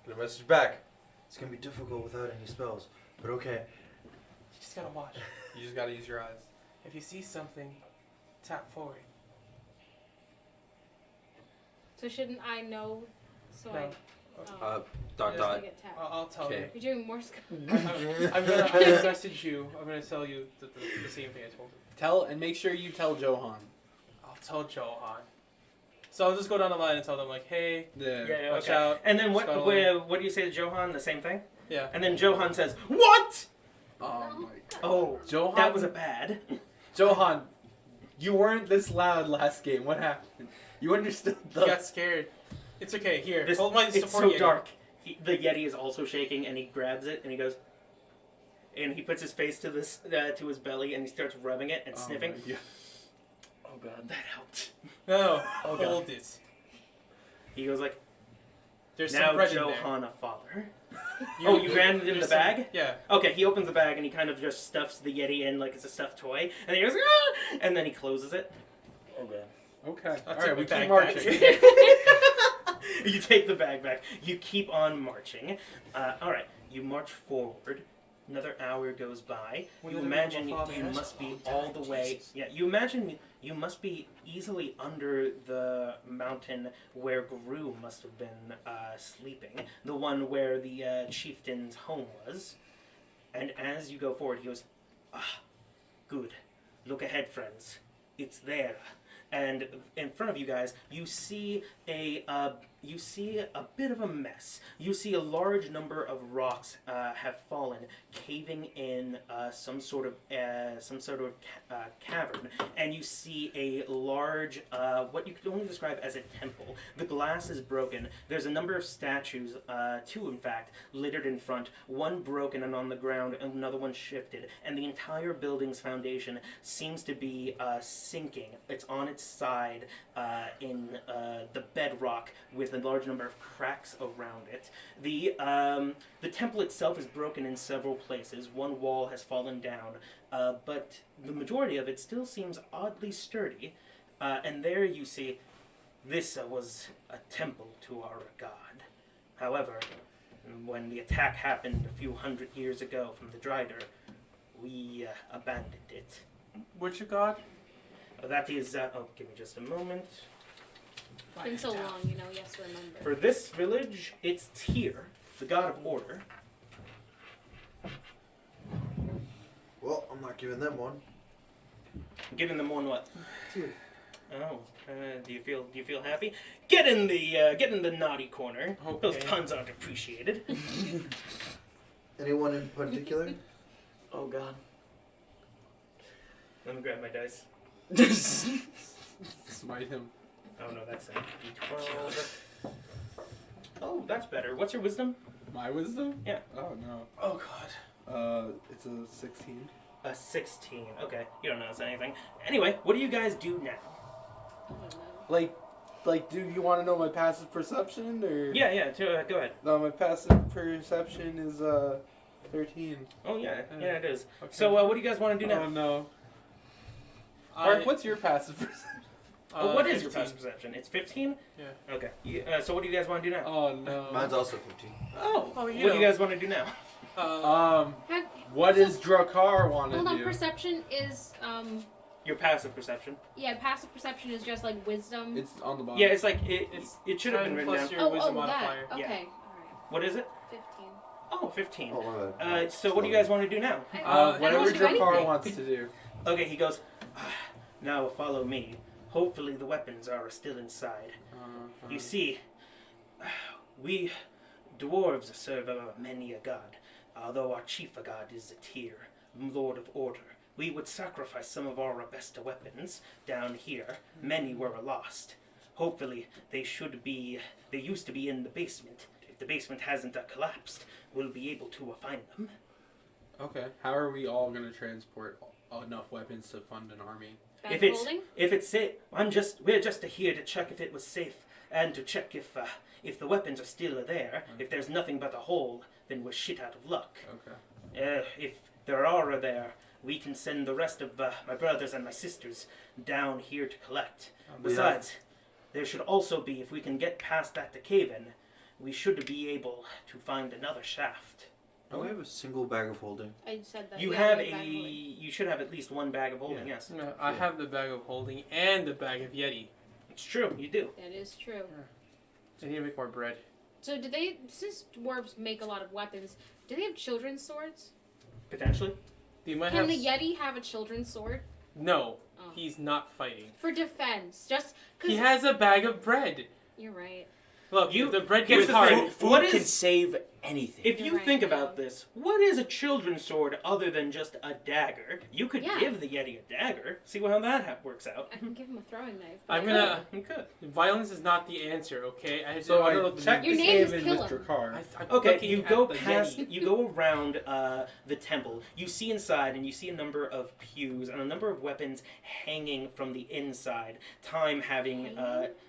Get a message back. It's gonna be difficult without any spells, but okay. You just gotta watch. You just gotta use your eyes. If you see something, tap forward. So shouldn't I know? So I. No. Oh. Dot I dot. get tapped. I'll tell Okay. You're doing more. you. I'm gonna message you. I'm gonna tell you the same thing I told him. Tell and make sure you tell Johan. I'll tell Johan. So I'll just go down the line and tell them like, hey, Yeah, watch okay. out. And then Scuttling. what do you say to Johan? The same thing? Yeah. And then Johan says, "What? Oh my. Oh, Johan. that was a bad." Johan. You weren't this loud last game. What happened? You understood He the. got scared. It's okay. Here, This, hold my it's support so Yeti. dark. The Yeti is also shaking, and he grabs it, and he goes, and he puts his face to this to his belly, and he starts rubbing it and Oh sniffing. my God. Oh god, that helped. No, Oh, God. hold it. He goes like, There's "Now some bread in there. Johan a father." Oh, you granted him the There's bag? some- Yeah. Okay, he opens the bag and he kind of just stuffs the Yeti in like it's a stuffed toy, and he goes, "Ah!" And then he closes it. Okay. Okay. I'll All take right. my We bag keep marching. back. You take the bag back. You keep on marching. All right, you march forward. Another hour goes by. We You live in imagine a you farmhouse. must be all the way. Yeah, you imagine you must be easily under the mountain where Gru must have been sleeping, the one where the chieftain's home was. And as you go forward, he goes, "Ah, good. Look ahead, friends. It's there." And in front of you guys, you see a you see a bit of a mess. You see a large number of rocks have fallen, caving in some sort of cavern, and you see a large, what you could only describe as a temple. The glass is broken. There's a number of statues, two in fact, littered in front. One broken and on the ground, and another one shifted, and the entire building's foundation seems to be sinking. It's on its side in the bedrock with a large number of cracks around it. The temple itself is broken in several places. One wall has fallen down, but the majority of it still seems oddly sturdy. And there you see, this was a temple to our god. However, when the attack happened a few hundred years ago from the Drider, we abandoned it. Which god? That is, give me just a moment. It's been so long, you know, yes, remember. For this village, it's Tyr, the god of order. Well, I'm not giving them one. Giving them one what? Tyr. Oh, do you feel happy? Get in the naughty corner. Those Okay. puns aren't appreciated. Anyone in particular? Oh God. Let me grab my dice. Smite him. Oh no, that's a D12. Oh, that's better. What's your wisdom? My wisdom? Yeah. Oh no. Oh god. It's a 16. A 16. Okay, you don't notice anything. Anyway, what do you guys do now? I don't know. Like, do you want to know my passive perception or? Yeah, go ahead. No, my passive perception is 13. Oh yeah, it is. Okay. So, what do you guys want to do now? Oh no. Mark, what's your passive perception? What is your 15. passive perception? It's 15? Yeah. Okay. So what do you guys want to do now? Oh no. Mine's also 15. Oh. Oh, What do you guys want to do now? Have, What So- does Drakkar want to hold on, do? perception is, Your passive perception. yeah, passive perception is just like wisdom. It's on the bottom. Yeah, it's like it It's should have been 10 written plus down. your wisdom modifier. that. Okay, Yeah. alright. What is it? 15. Oh, 15. Oh, my bad. So what do you guys want to do now? I don't Whatever do Drakkar anything. wants to do. Okay, he goes, now follow me. Hopefully the weapons are still inside. You see, we dwarves serve many a god, although our chief god is a Tyr, Lord of Order. We would sacrifice some of our best weapons down here. Many were lost. Hopefully they used to be in the basement. If the basement hasn't collapsed, we'll be able to find them. Okay. How are we all gonna transport enough weapons to fund an army? Bag If it's holding? if it's safe, we're just here to check if it was safe and to check if the weapons are still there. If there's nothing but a hole, then we're shit out of luck. Okay. If there are there, we can send the rest of my brothers and my sisters down here to collect. Besides, there should also be, if we can get past that to cave-in, we should be able to find another shaft. Do we have a single bag of holding? I said that. You yeah, have we bag holding. you should have at least one bag of holding. Yeah. Yes, No, I have the bag of holding and the bag of Yeti. it's true. You do. That is true. I need to make more bread. So do they, since dwarves make a lot of weapons, do they have children's swords? Potentially. They might Can have. the Yeti have a children's sword? No, Oh. he's not fighting. For defense, just He because. has a bag of bread. You're right. Look, You- if the bread here's gets the hard. thing. Food What can is- save anything. If you You're right, think yeah. about this, what is a children's sword other than just a dagger? You could Yeah. give the Yeti a dagger. See how that works out. I can give him a throwing knife. but I'm I gonna- You could. Violence is not the answer, okay? I So wanna I look check Your the name is cave in Kill with him. Drakkar. I'm Okay, looking you at go the past, Yeti. you go around the temple. You see inside, and you see a number of pews and a number of weapons hanging from the inside. Time having,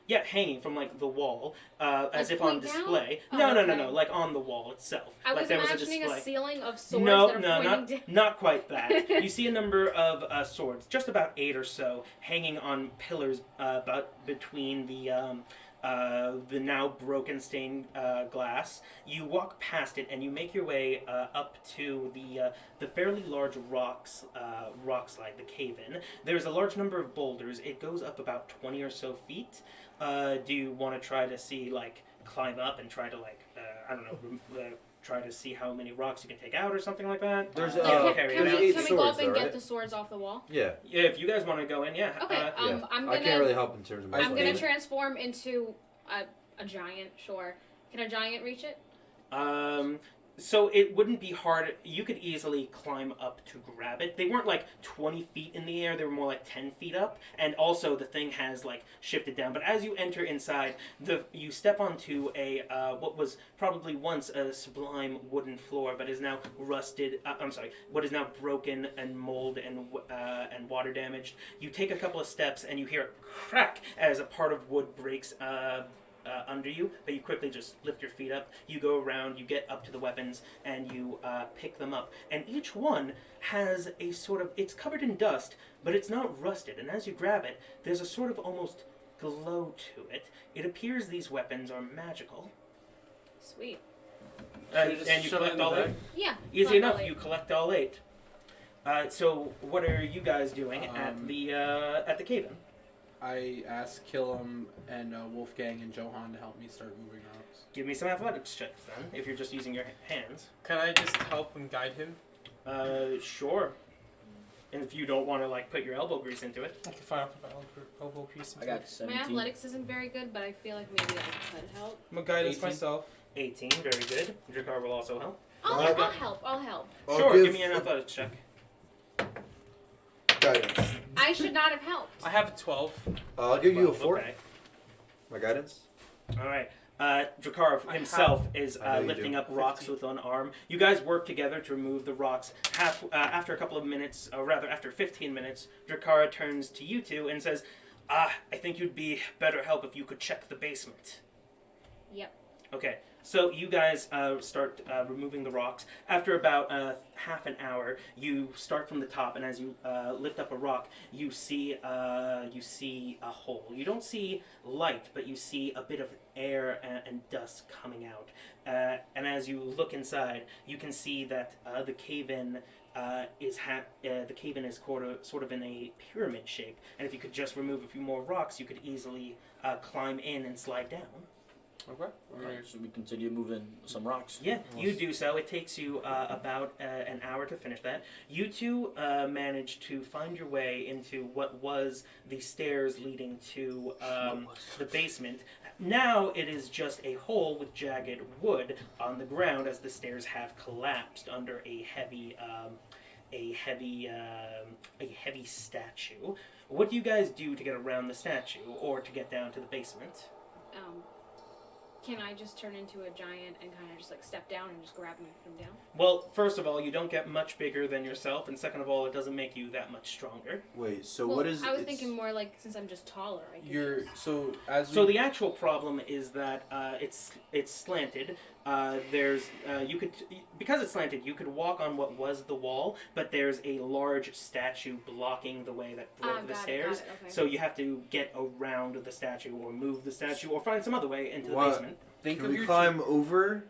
hanging from like the wall, as Like if on point down? display. Oh, No, okay. like on the wall itself. I like was there was a imagining display. a ceiling of swords No, that are no, pointing down. not quite that. You see a number of swords, just about 8 or so, hanging on pillars about between the now broken stained glass. You walk past it and you make your way up to the fairly large rock slide, the cave-in. There's a large number of boulders. It goes up about 20 or so feet. Do you want to try to see, like, climb up and try to, like, I don't know, try to see how many rocks you can take out or something like that? There's, Like, Uh, carry can it out. we, 8 can we go swords up and though, get right? the swords off the wall? Yeah. Yeah, if you guys want to go in, yeah. Okay, yeah. I'm I gonna can't really help in terms of my I'm gonna fighting. transform into a giant, sure. Can a giant reach it? So it wouldn't be hard. You could easily climb up to grab it. They weren't like 20 feet in the air. They were more like 10 feet up. And also the thing has like shifted down. But as you enter inside, you step onto a what was probably once a sublime wooden floor, but is now rusted. What is now broken and mold and water damaged. You take a couple of steps and you hear a crack as a part of wood breaks. Under you, but you quickly just lift your feet up. You go around, you get up to the weapons, and you pick them up. And each one has a sort of, it's covered in dust, but it's not rusted. And as you grab it, there's a sort of almost glow to it. It appears these weapons are magical. Sweet. Should we just And you shove it collect in the all bag? eight? Yeah. Easy collect enough, all eight. you collect all 8. So what are you guys doing at the cave-in? I asked Killam and Wolfgang and Johan to help me start moving rocks. Give me some athletics checks then, if you're just using your hands. Can I just help and guide him? Sure. And if you don't want to like put your elbow grease into it. I can fire up my elbow piece. I got My 17. athletics isn't very good, but I feel like maybe I could help. I'm a guidance 18. myself. 18, very good. Drakar will also help. I'll help. I'll help. I'll Sure, give me an a athletics check. guidance. I should not have helped. I have a 12. I'll give you a 4. Okay. My guidance. Alright. Drakar I himself is I know you lifting do. up rocks with one arm. You guys work together to remove the rocks. After a couple of minutes, or rather after 15 minutes, Drakar turns to you two and says, I think you'd be better help if you could check the basement. Yep. Okay, so you guys start removing the rocks. After about half an hour, you start from the top, and as you lift up a rock, you see a hole. You don't see light, but you see a bit of air and dust coming out. And as you look inside, you can see that the cave-in is sort of in a pyramid shape. And if you could just remove a few more rocks, you could easily climb in and slide down. Okay. Alright, so we continue moving some rocks. Yeah, you do so. It takes you about an hour to finish that. You two manage to find your way into what was the stairs leading to the basement. Now it is just a hole with jagged wood on the ground as the stairs have collapsed under a heavy statue. What do you guys do to get around the statue or to get down to the basement? Can I just turn into a giant and kind of just like step down and just grab him from down? Well, first of all, you don't get much bigger than yourself, and second of all, it doesn't make you that much stronger. Wait, so Well, what is? I was it's- thinking more like since I'm just taller. I could You're just- so as we, So the actual problem is that it's slanted. Because it's slanted, you could walk on what was the wall, but there's a large statue blocking the way that broke the got stairs. it, okay. So you have to get around the statue, or move the statue, or find some other way into the What? basement. think Can of we your climb over?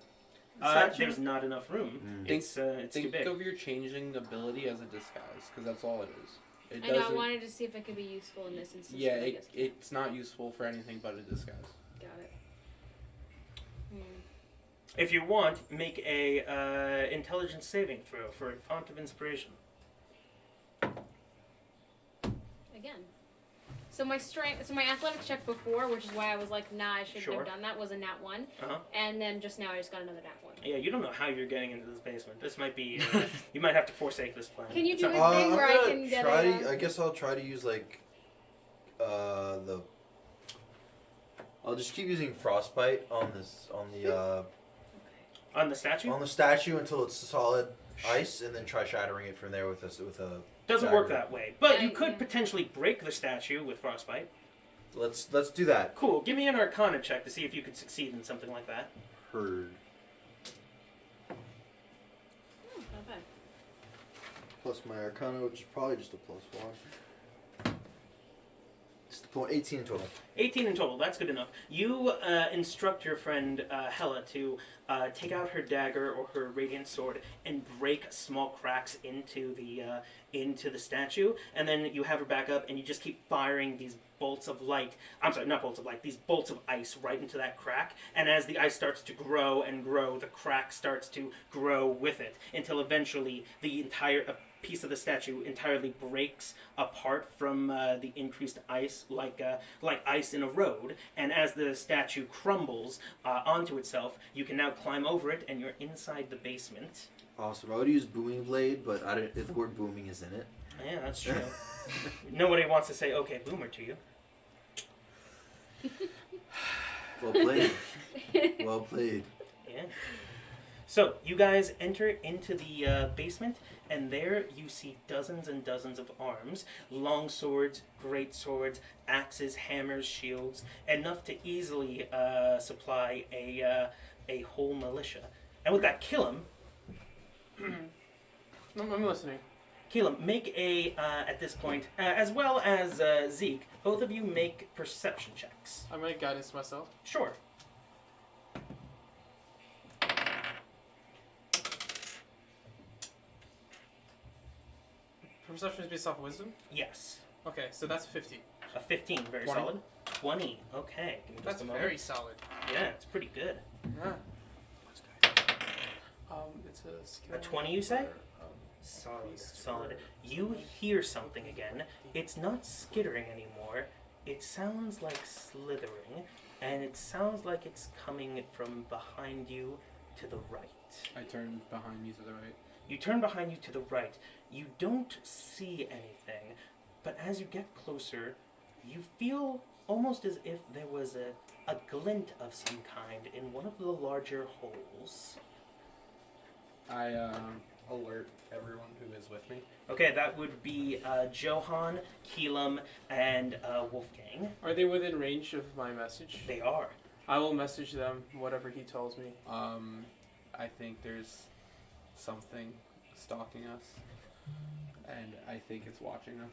the statue? There's not enough room. Think- It's too think big. of your changing ability as a disguise because that's all it is. It I know. I doesn't. wanted to see if it could be useful in this instance. Yeah, but I guess it's not useful for anything but a disguise. got it. If you want, make a intelligence saving throw for a font of inspiration. Again. So my athletics check before, which is why I was like, nah, I shouldn't Sure. have done that, was a nat 1. Uh-huh. And then just now I just got another nat 1. Yeah, you don't know how you're getting into this basement. This might be. You might have to forsake this plan. Can you do Sorry. it? thing I'm where I gonna can get try. a, I guess I'll try to use like the. I'll just keep using frostbite on On the statue? the statue until it's solid ice, and then try shattering it from there with a. Doesn't work dagger. that way. But you Yeah, could yeah. potentially break the statue with frostbite. Let's do that. Cool. Give me an Arcana check to see if you could succeed in something like that. Heard. Oh, not bad. Plus my Arcana, which is probably just a +1. It's the point 18 total. 18 in total. That's good enough. You instruct your friend Hella to take out her dagger or her radiant sword and break small cracks into the statue, and then you have her back up, and you just keep firing these bolts of light. I'm sorry, not bolts of light. These bolts of ice right into that crack, and as the ice starts to grow and grow, the crack starts to grow with it until eventually the entire piece of the statue entirely breaks apart from the increased ice, like ice in a road. And as the statue crumbles onto itself, you can now climb over it, and you're inside the basement. Awesome. I would use booming blade, but I don't, if the word booming is in it. Yeah, that's true. Nobody wants to say "Okay, boomer" to you. Well played. Well played. Yeah. So you guys enter into the basement, and there you see dozens and dozens of arms, long swords, great swords, axes, hammers, shields, enough to easily supply a whole militia. And with that, Killam, I'm listening. Killam, make a at this point, as well as Zeke, both of you make perception checks. I'm gonna guidance myself. Sure. Perception is based off wisdom. Yes. Okay, so that's 50. A 15, very 20. solid. 20. Okay. Give me just That's a moment. very solid. Yeah, it's pretty good. Yeah. It's a skill. A 20, you say? for, Solid, Beast solid. or- You hear something again. It's not skittering anymore. It sounds like slithering, and it sounds like it's coming from behind you to the right. I turn behind me to the right. You turn behind you to the right. You don't see anything, but as you get closer, you feel almost as if there was a glint of some kind in one of the larger holes. I alert everyone who is with me. Okay, that would be Johan, Keelam, and Wolfgang. Are they within range of my message? They are. I will message them whatever he tells me. I think there's something stalking us, and I think it's watching us,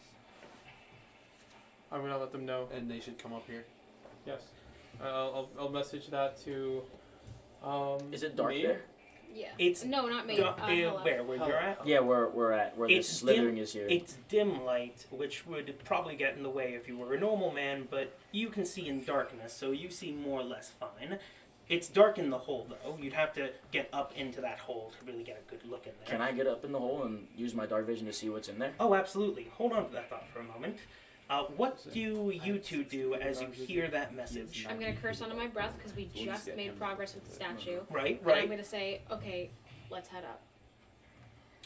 I'm gonna let them know. and they should come up here. Yes. I'll message that to. Is it dark me? there? Yeah. It's No, not me. Where Hello. you're at? Yeah, we're at where the It's slithering dim- is here. It's dim light, which would probably get in the way if you were a normal man, but you can see in darkness, so you see more or less fine. It's dark in the hole, though. You'd have to get up into that hole to really get a good look in there. Can I get up in the hole and use my dark vision to see what's in there? Oh, absolutely. Hold on to that thought for a moment. What do you two do as you hear that message? I'm gonna curse under my breath because we just made progress with the statue. Right, And I'm right. gonna say, okay, let's head up.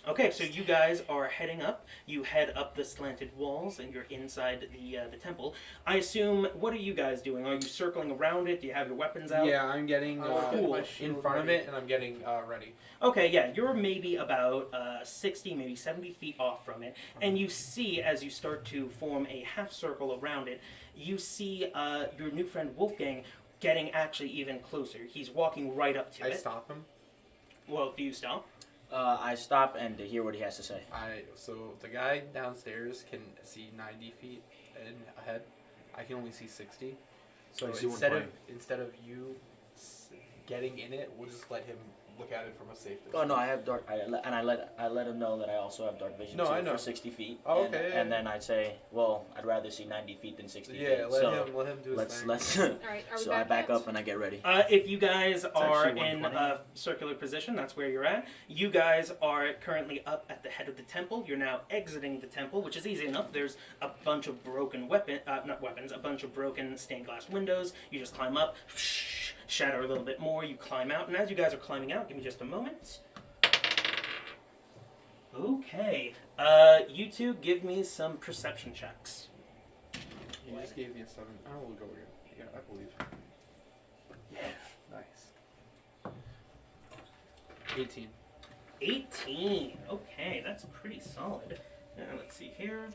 Okay, so you guys are heading up. You head up the slanted walls, and you're inside the temple. I assume. What are you guys doing? Are you circling around it? Do you have your weapons out? Yeah, I'm getting I'll get my in shield front of ready. it, and I'm getting ready. Okay, yeah, you're maybe about 60, maybe 70 feet off from it, and you see as you start to form a half circle around it, you see your new friend Wolfgang getting actually even closer. He's walking right up to I it. stop him. Well, do you stop? I stop and to hear what he has to say. So the guy downstairs can see 90 feet ahead. I can only see 60. So I see instead of you getting in it, we'll just let him look at it from a safe distance. Oh no, I have dark. I let him know that I also have dark vision No, too, I know. for 60 feet. Oh, and, okay, yeah, and yeah. then I'd say, well, I'd rather see 90 feet than 60 feet. Yeah, let so him do his let's thing. let's. All right, are we So I back yet? up and I get ready. If you guys are actually in 120. a circular position, that's where you're at. You guys are currently up at the head of the temple. You're now exiting the temple, which is easy enough. There's a bunch of broken a bunch of broken stained glass windows. You just climb up, shatter a little bit more. You climb out, and as you guys are climbing out, give me just a moment. Okay, you two give me some perception checks. He just gave me a 7. I will go here. Yeah, I believe. Yeah, nice. 18. 18. Okay, that's pretty solid. Let's see here.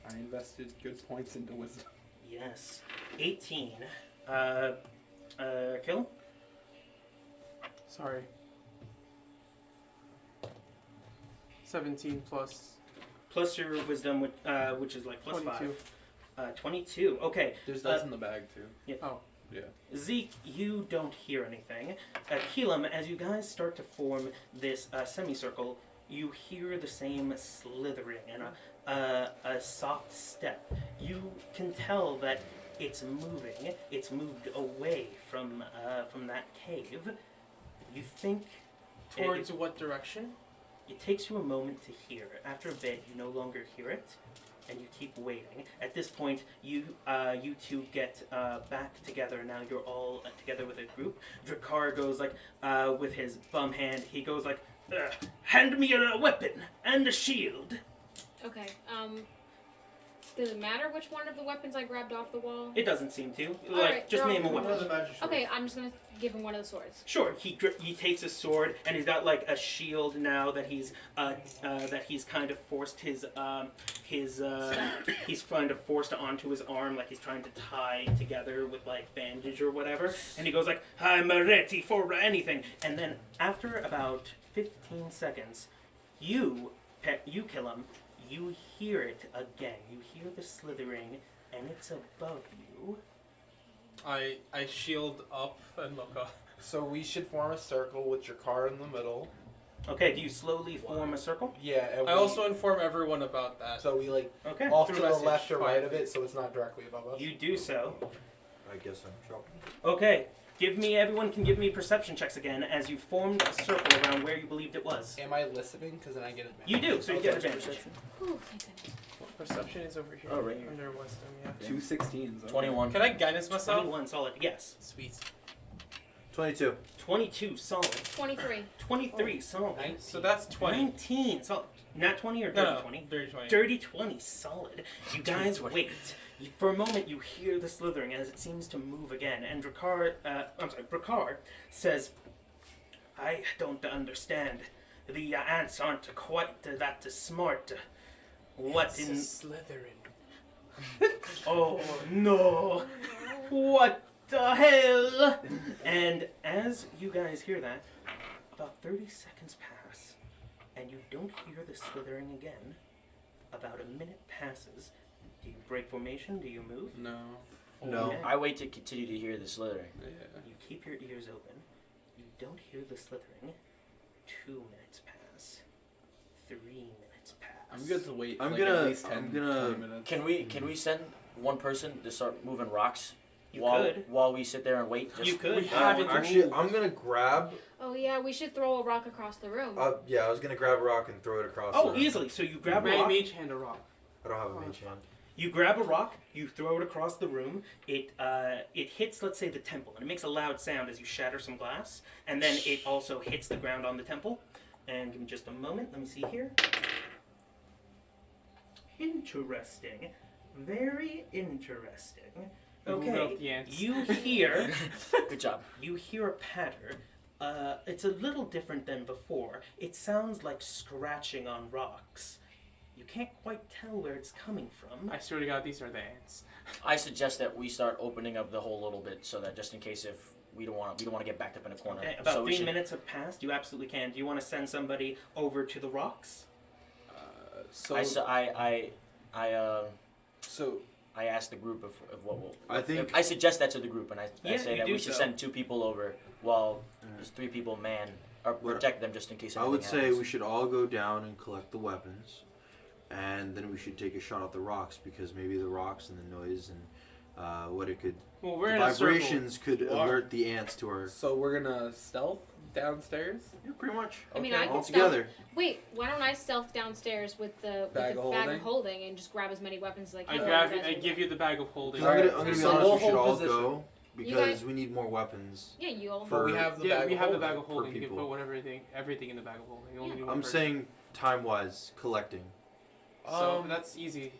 I invested good points into wisdom. Yes. 18. Kill? Sorry. 17 plus Plus your wisdom, which is like plus 22. 5. 22. Okay. There's dice in the bag, too. Zeke, you don't hear anything. Keelam, as you guys start to form this semicircle, you hear the same slithering and a soft step. You can tell that it's moving. It's moved away from that cave. You think towards what direction? It takes you a moment to hear. After a bit, you no longer hear it, and you keep waiting. At this point, you two get back together. Now you're all together with a group. Drakkar goes like, with his bum hand, he goes like, hand me a weapon and a shield. Okay. Does it matter which one of the weapons I grabbed off the wall? It doesn't seem to. Alright, Just they're name a all- weapon. Okay, I'm just gonna give him one of the swords. Sure, he takes a sword and he's got like a shield now that he's kind of forced he's kind of forced onto his arm, like he's trying to tie together with like bandage or whatever. And he goes like, "I'm ready for anything." And then after about 15 seconds, you kill him. You hear it again. You hear the slithering, and it's above you. I shield up and look up. So we should form a circle with Drakkar in the middle. Okay, do you slowly form a circle? Yeah. And I also inform everyone about that. So we like Okay. off Through to the message, left or right of quietly. it, so it's not directly above us. You do so. I guess I'm shocked. Okay, everyone can give me perception checks again as you formed a circle around where you believed it was. Am I listening? Because then I get advantage. You do, so you get Okay. advantage. Ooh, thank goodness. Perception is over here. Oh, right here. Under wisdom, yeah. 2 16s. 21. Can I guidance myself? 21 solid, yes. Sweet. 22. 22 solid. 23. 23 solid. Nice. So that's 20. 19 solid. Not 20 or No, dirty no, 20? dirty 20. Dirty 20 solid. You guys wait. For a moment, you hear the slithering as it seems to move again, and Drakkar says, "I don't understand. The ants aren't quite that smart. What It's in? Slytherin. Oh no! What the hell?" And as you guys hear that, about 30 seconds pass, and you don't hear the slithering again. About a minute passes. Do you break formation? Do you move? No. No. Okay. I wait to continue to hear the slithering. Yeah. You keep your ears open. You don't hear the slithering. 2 minutes pass. 3 minutes pass. I'm good to wait. I'm like, gonna- At least 10, I'm gonna- 20 minutes. Can we send one person to start moving rocks You while could. while we sit there and wait? You could. We haven't Actually, moved. I'm gonna grab. Oh yeah, we should throw a rock across the room. Yeah, I was gonna grab a rock and throw it across. Oh, the- easily. So you grab a Ray rock. Mage hand a rock. I don't have a mage hand. You grab a rock, you throw it across the room. It hits, let's say, the temple, and it makes a loud sound as you shatter some glass. And then it also hits the ground on the temple. And give me just a moment. Let me see here. Interesting. Very interesting. Move Okay. out the ants. You hear. Good job. You hear a patter. It's a little different than before. It sounds like scratching on rocks. You can't quite tell where it's coming from. I swear to God, these are the ants. I suggest that we start opening up the hole a little bit so that just in case if we don't want to get backed up in a corner. Okay, about so we 3 should- minutes have passed. You absolutely can. Do you want to send somebody over to the rocks? So, I asked the group of what will. I think- I suggest that to the group, and I Yeah, say you that do we should so. send 2 people over while there's 3 people man or What- protect them just in case. I would anything say happens. we should all go down and collect the weapons, and then we should take a shot at the rocks because maybe the rocks and the noise and what it could, Well, we're the in a circle. vibrations could Why? alert the ants to our. so we're gonna stealth downstairs. Yeah, pretty much. I mean, Okay. I All could together. Wait, why don't I stealth downstairs with the Bag of bag holding? of holding and just grab as many weapons as I I can? grab You it. guys I will- give you the bag of holding. 'Cause I'm gonna Alright, be so honest. we'll We should hold all position. go because we need more weapons. Yeah, you all. For- But we have the Yeah, bag we of have the holding. bag of holding. You can people. put everything in the bag of holding. You only need one I'm person. saying time-wise, collecting. So that's easy.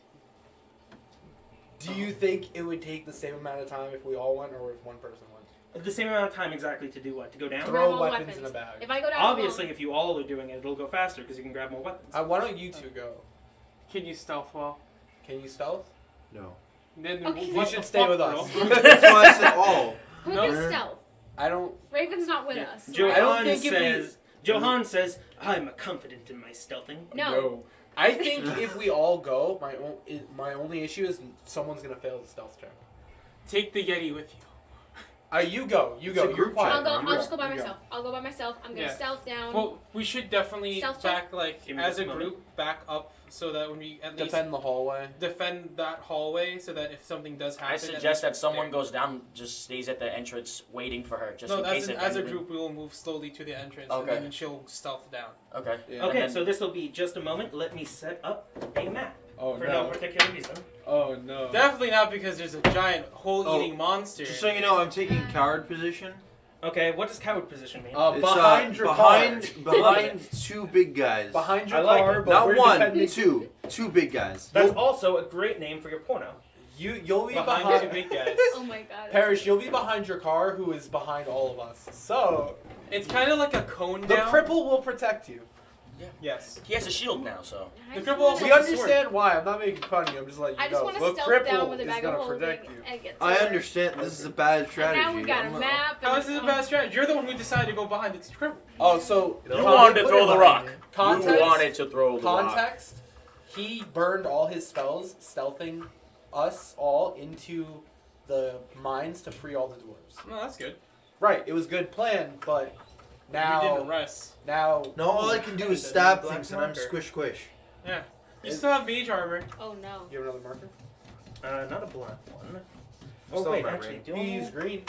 Do you think it would take the same amount of time if we all went or if one person went? The same amount of time exactly to do what? To go down? Grab Throw all weapons weapons. in a bag. If I go down Obviously, alone, if you all are doing it, it'll go faster because you can grab more weapons. Why don't you 2 go? Can you stealth well? Can you stealth? No. Then Okay. what You should the stay fuck, with bro? us. That's why I said all. who No. can stealth? I don't. Raven's not with Yeah. us. right? don't Johan think if we- says. Johan says, "I'm confident in my stealthing." No. I think if we all go, my only issue is someone's gonna fail the stealth check. Take the Yeti with you. You go. It's a You're group quiet. chat. I'll You just go by You myself. I'll go by myself. I'm gonna Yeah. stealth down. Well, we should definitely Stealth check? back, like, Give me as just a a group, back up so that when we at least Defend the hallway. defend that hallway so that if something does happen, I at suggest least that we're someone there. goes down, just stays at the entrance waiting for her, just No, in case if as a anything- group, we will move slowly to the entrance, Okay. and then she'll stealth down. Okay. Yeah. Okay, then- so this will be just a moment. Let me set up a map Oh for no no. particular reason. Oh no. Definitely not because there's a giant hole-eating monster. Just so you know, I'm taking coward position. Okay, what does coward position mean? It's, Behind your behind car. behind two big guys. Behind your I like car, it. but Not we're one, defending. two big guys. That's also a great name for your porno. You'll be behind behind. two big guys. Oh my god. Parrish, you'll be behind your car, who is behind all of us. So It's kind of like a cone the down. cripple will protect you. Yes. He has a shield now, so. The cripple also We has a sword. understand why. I'm not making fun of you. I'm just letting you I just know. want to The stealth cripple down with a is bag gonna of holding protect you. and get to I her. understand this is a bad And strategy. now we got a I'm- map. How and is this a it's- bad strategy? You're the one who decided to go behind its cripple. Oh, so You wanted to throw the rock. You Context. wanted to throw the rock. Context. He burned all his spells, stealthing us all into the mines to free all the dwarves. No, that's good. Right. It was good plan, but You now didn't rest. now No, all I can do is There's stab no black things and I'm marker. squish. Yeah. You still have mage armor. Oh no. you have another marker. Not a black one. I'm Oh still wait, in my actually, ring. do You I? use green.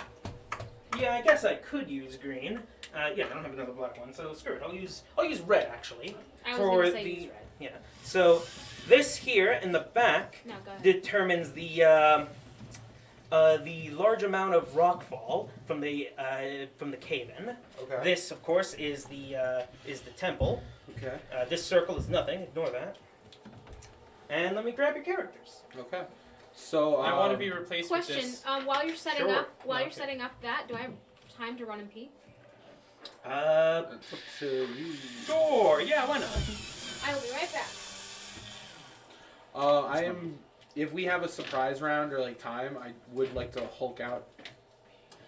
Yeah, I guess I could use green. Yeah, I don't have another black one, so screw it. I'll use red actually. I was For gonna say the- use red. Yeah. So this here in the back No, go ahead. determines the large amount of rockfall from the cave-in. Okay. This, of course, is the temple. Okay. This circle is nothing. Ignore that. And let me grab your characters. Okay. So I want to be replaced with Question. this. While you're setting Sure. up, while No, you're okay. setting up that, do I have time to run and pee? It's up to you. Sure. Yeah, why not? I will be right back. I am. If we have a surprise round or like time, I would like to Hulk out.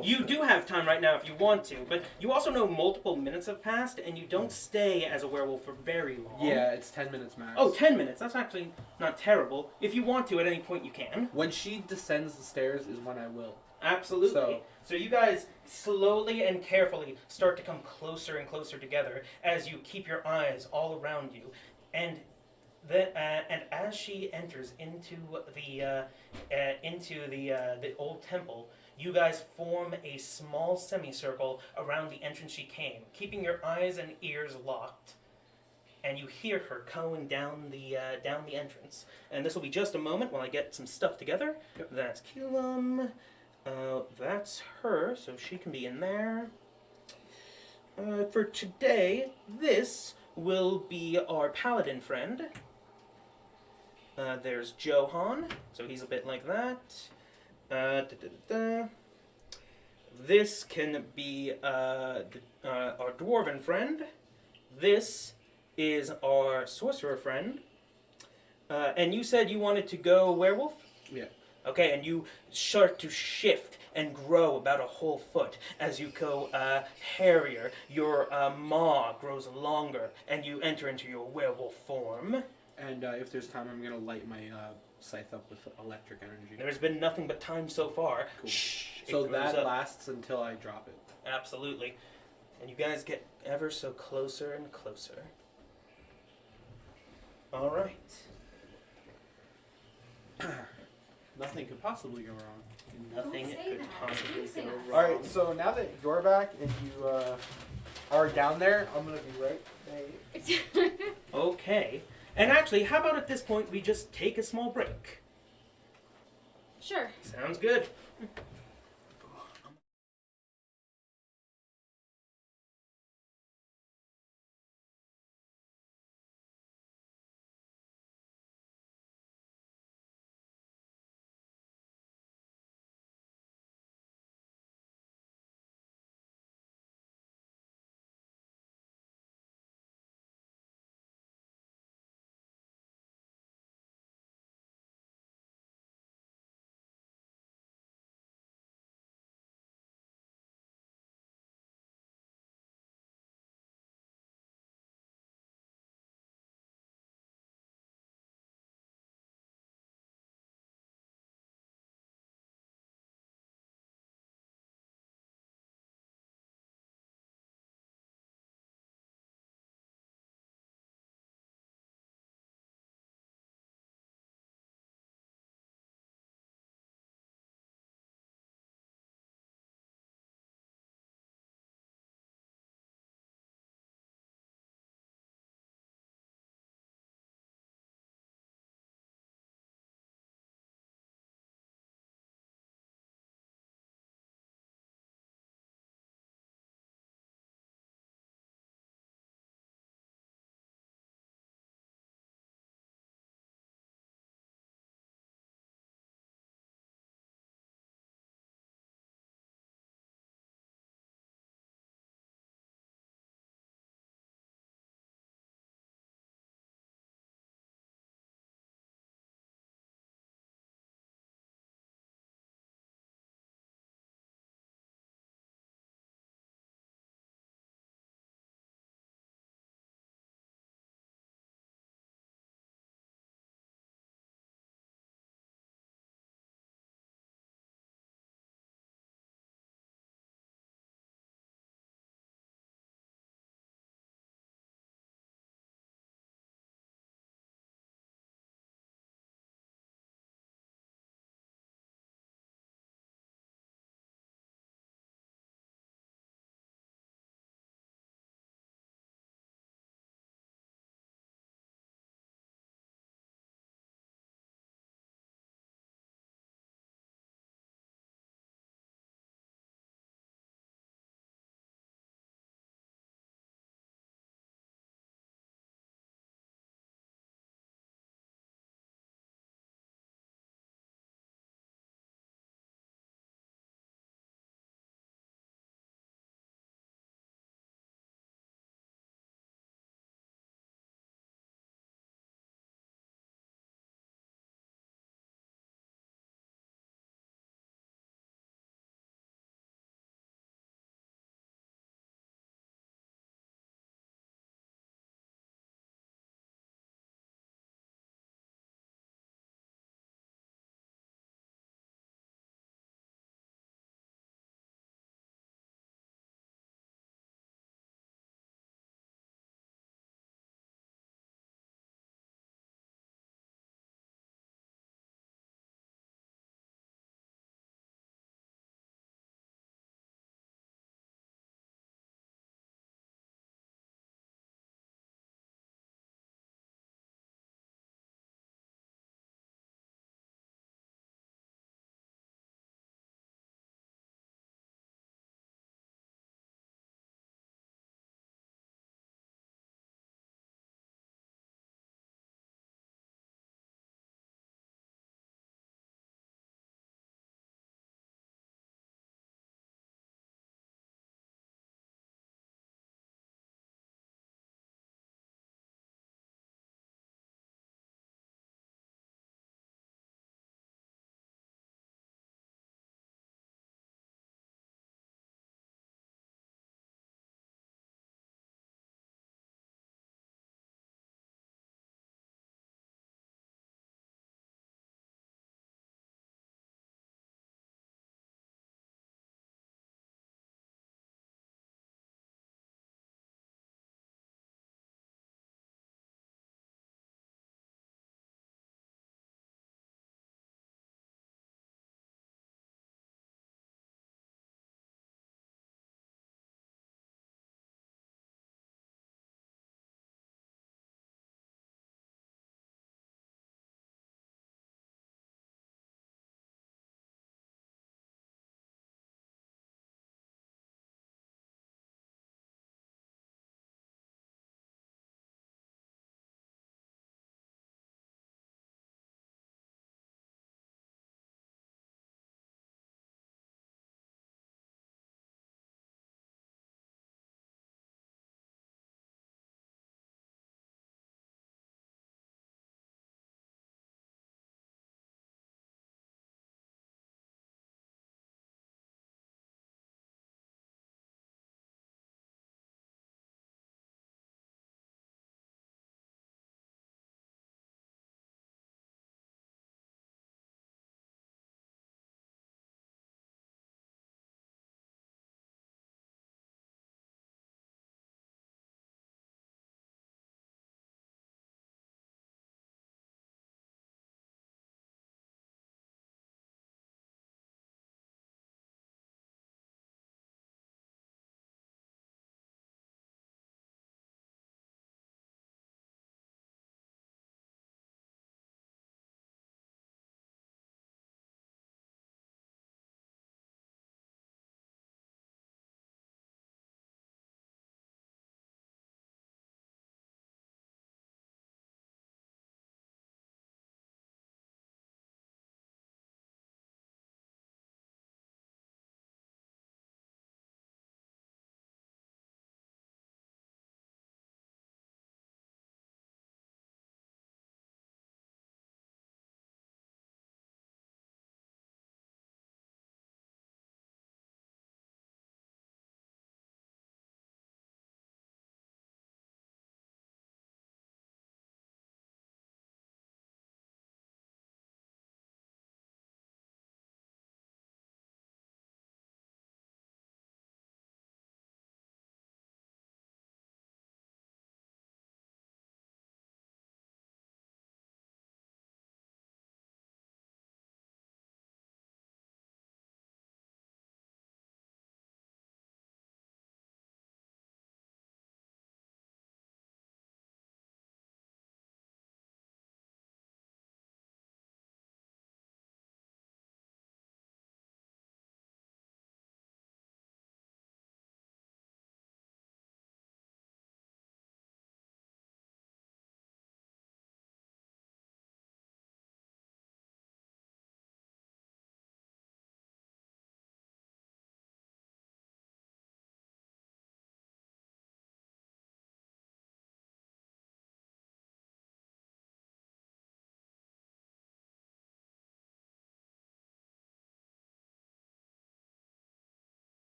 You do have time right now if you want to, but you also know multiple minutes have passed, and you don't stay as a werewolf for very long. Yeah, it's 10 minutes max. Oh, 10 minutes. That's actually not terrible. If you want to, at any point you can. When she descends the stairs is when I will. Absolutely. So you guys slowly and carefully start to come closer and closer together as you keep your eyes all around you, and and as she enters into the old temple, you guys form a small semicircle around the entrance she came, keeping your eyes and ears locked. And you hear her going down the entrance. And this will be just a moment while I get some stuff together. Yep. That's Keelam. That's her, so she can be in there. For today, this will be our paladin friend. There's Johan, so he's a bit like that. This can be our dwarven friend. This is our sorcerer friend. And you said you wanted to go werewolf? Yeah. Okay, and you start to shift and grow about a whole foot as you go hairier. Your maw grows longer, and you enter into your werewolf form. And if there's time, I'm gonna light my scythe up with electric energy. There's been nothing but time so far. Cool. Shh, it So grows that up. lasts until I drop it. Absolutely. And you guys get ever so closer and closer. All right. Nothing could possibly go wrong. Nothing say could that. possibly Don't say go that. wrong. All right. So now that you're back and you are down there, I'm gonna be right. Okay. And actually, how about at this point we just take a small break? Sure. Sounds good.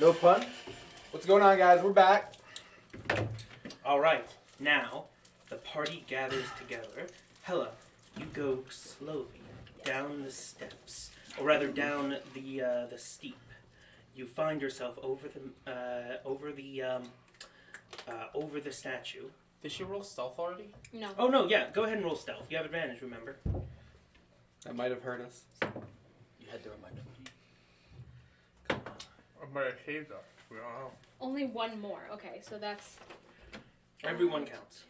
No pun? What's going on, guys? We're back. All right, now the party gathers together. Hella, you go slowly down the steps, or rather down the steep. You find yourself over the statue. Did she roll stealth already? No. Oh no, yeah, go ahead and roll stealth. You have advantage, remember? That might have hurt us. You had to remind me. But I saved us. We don't know. Only one more. Okay, so that's. Everyone counts.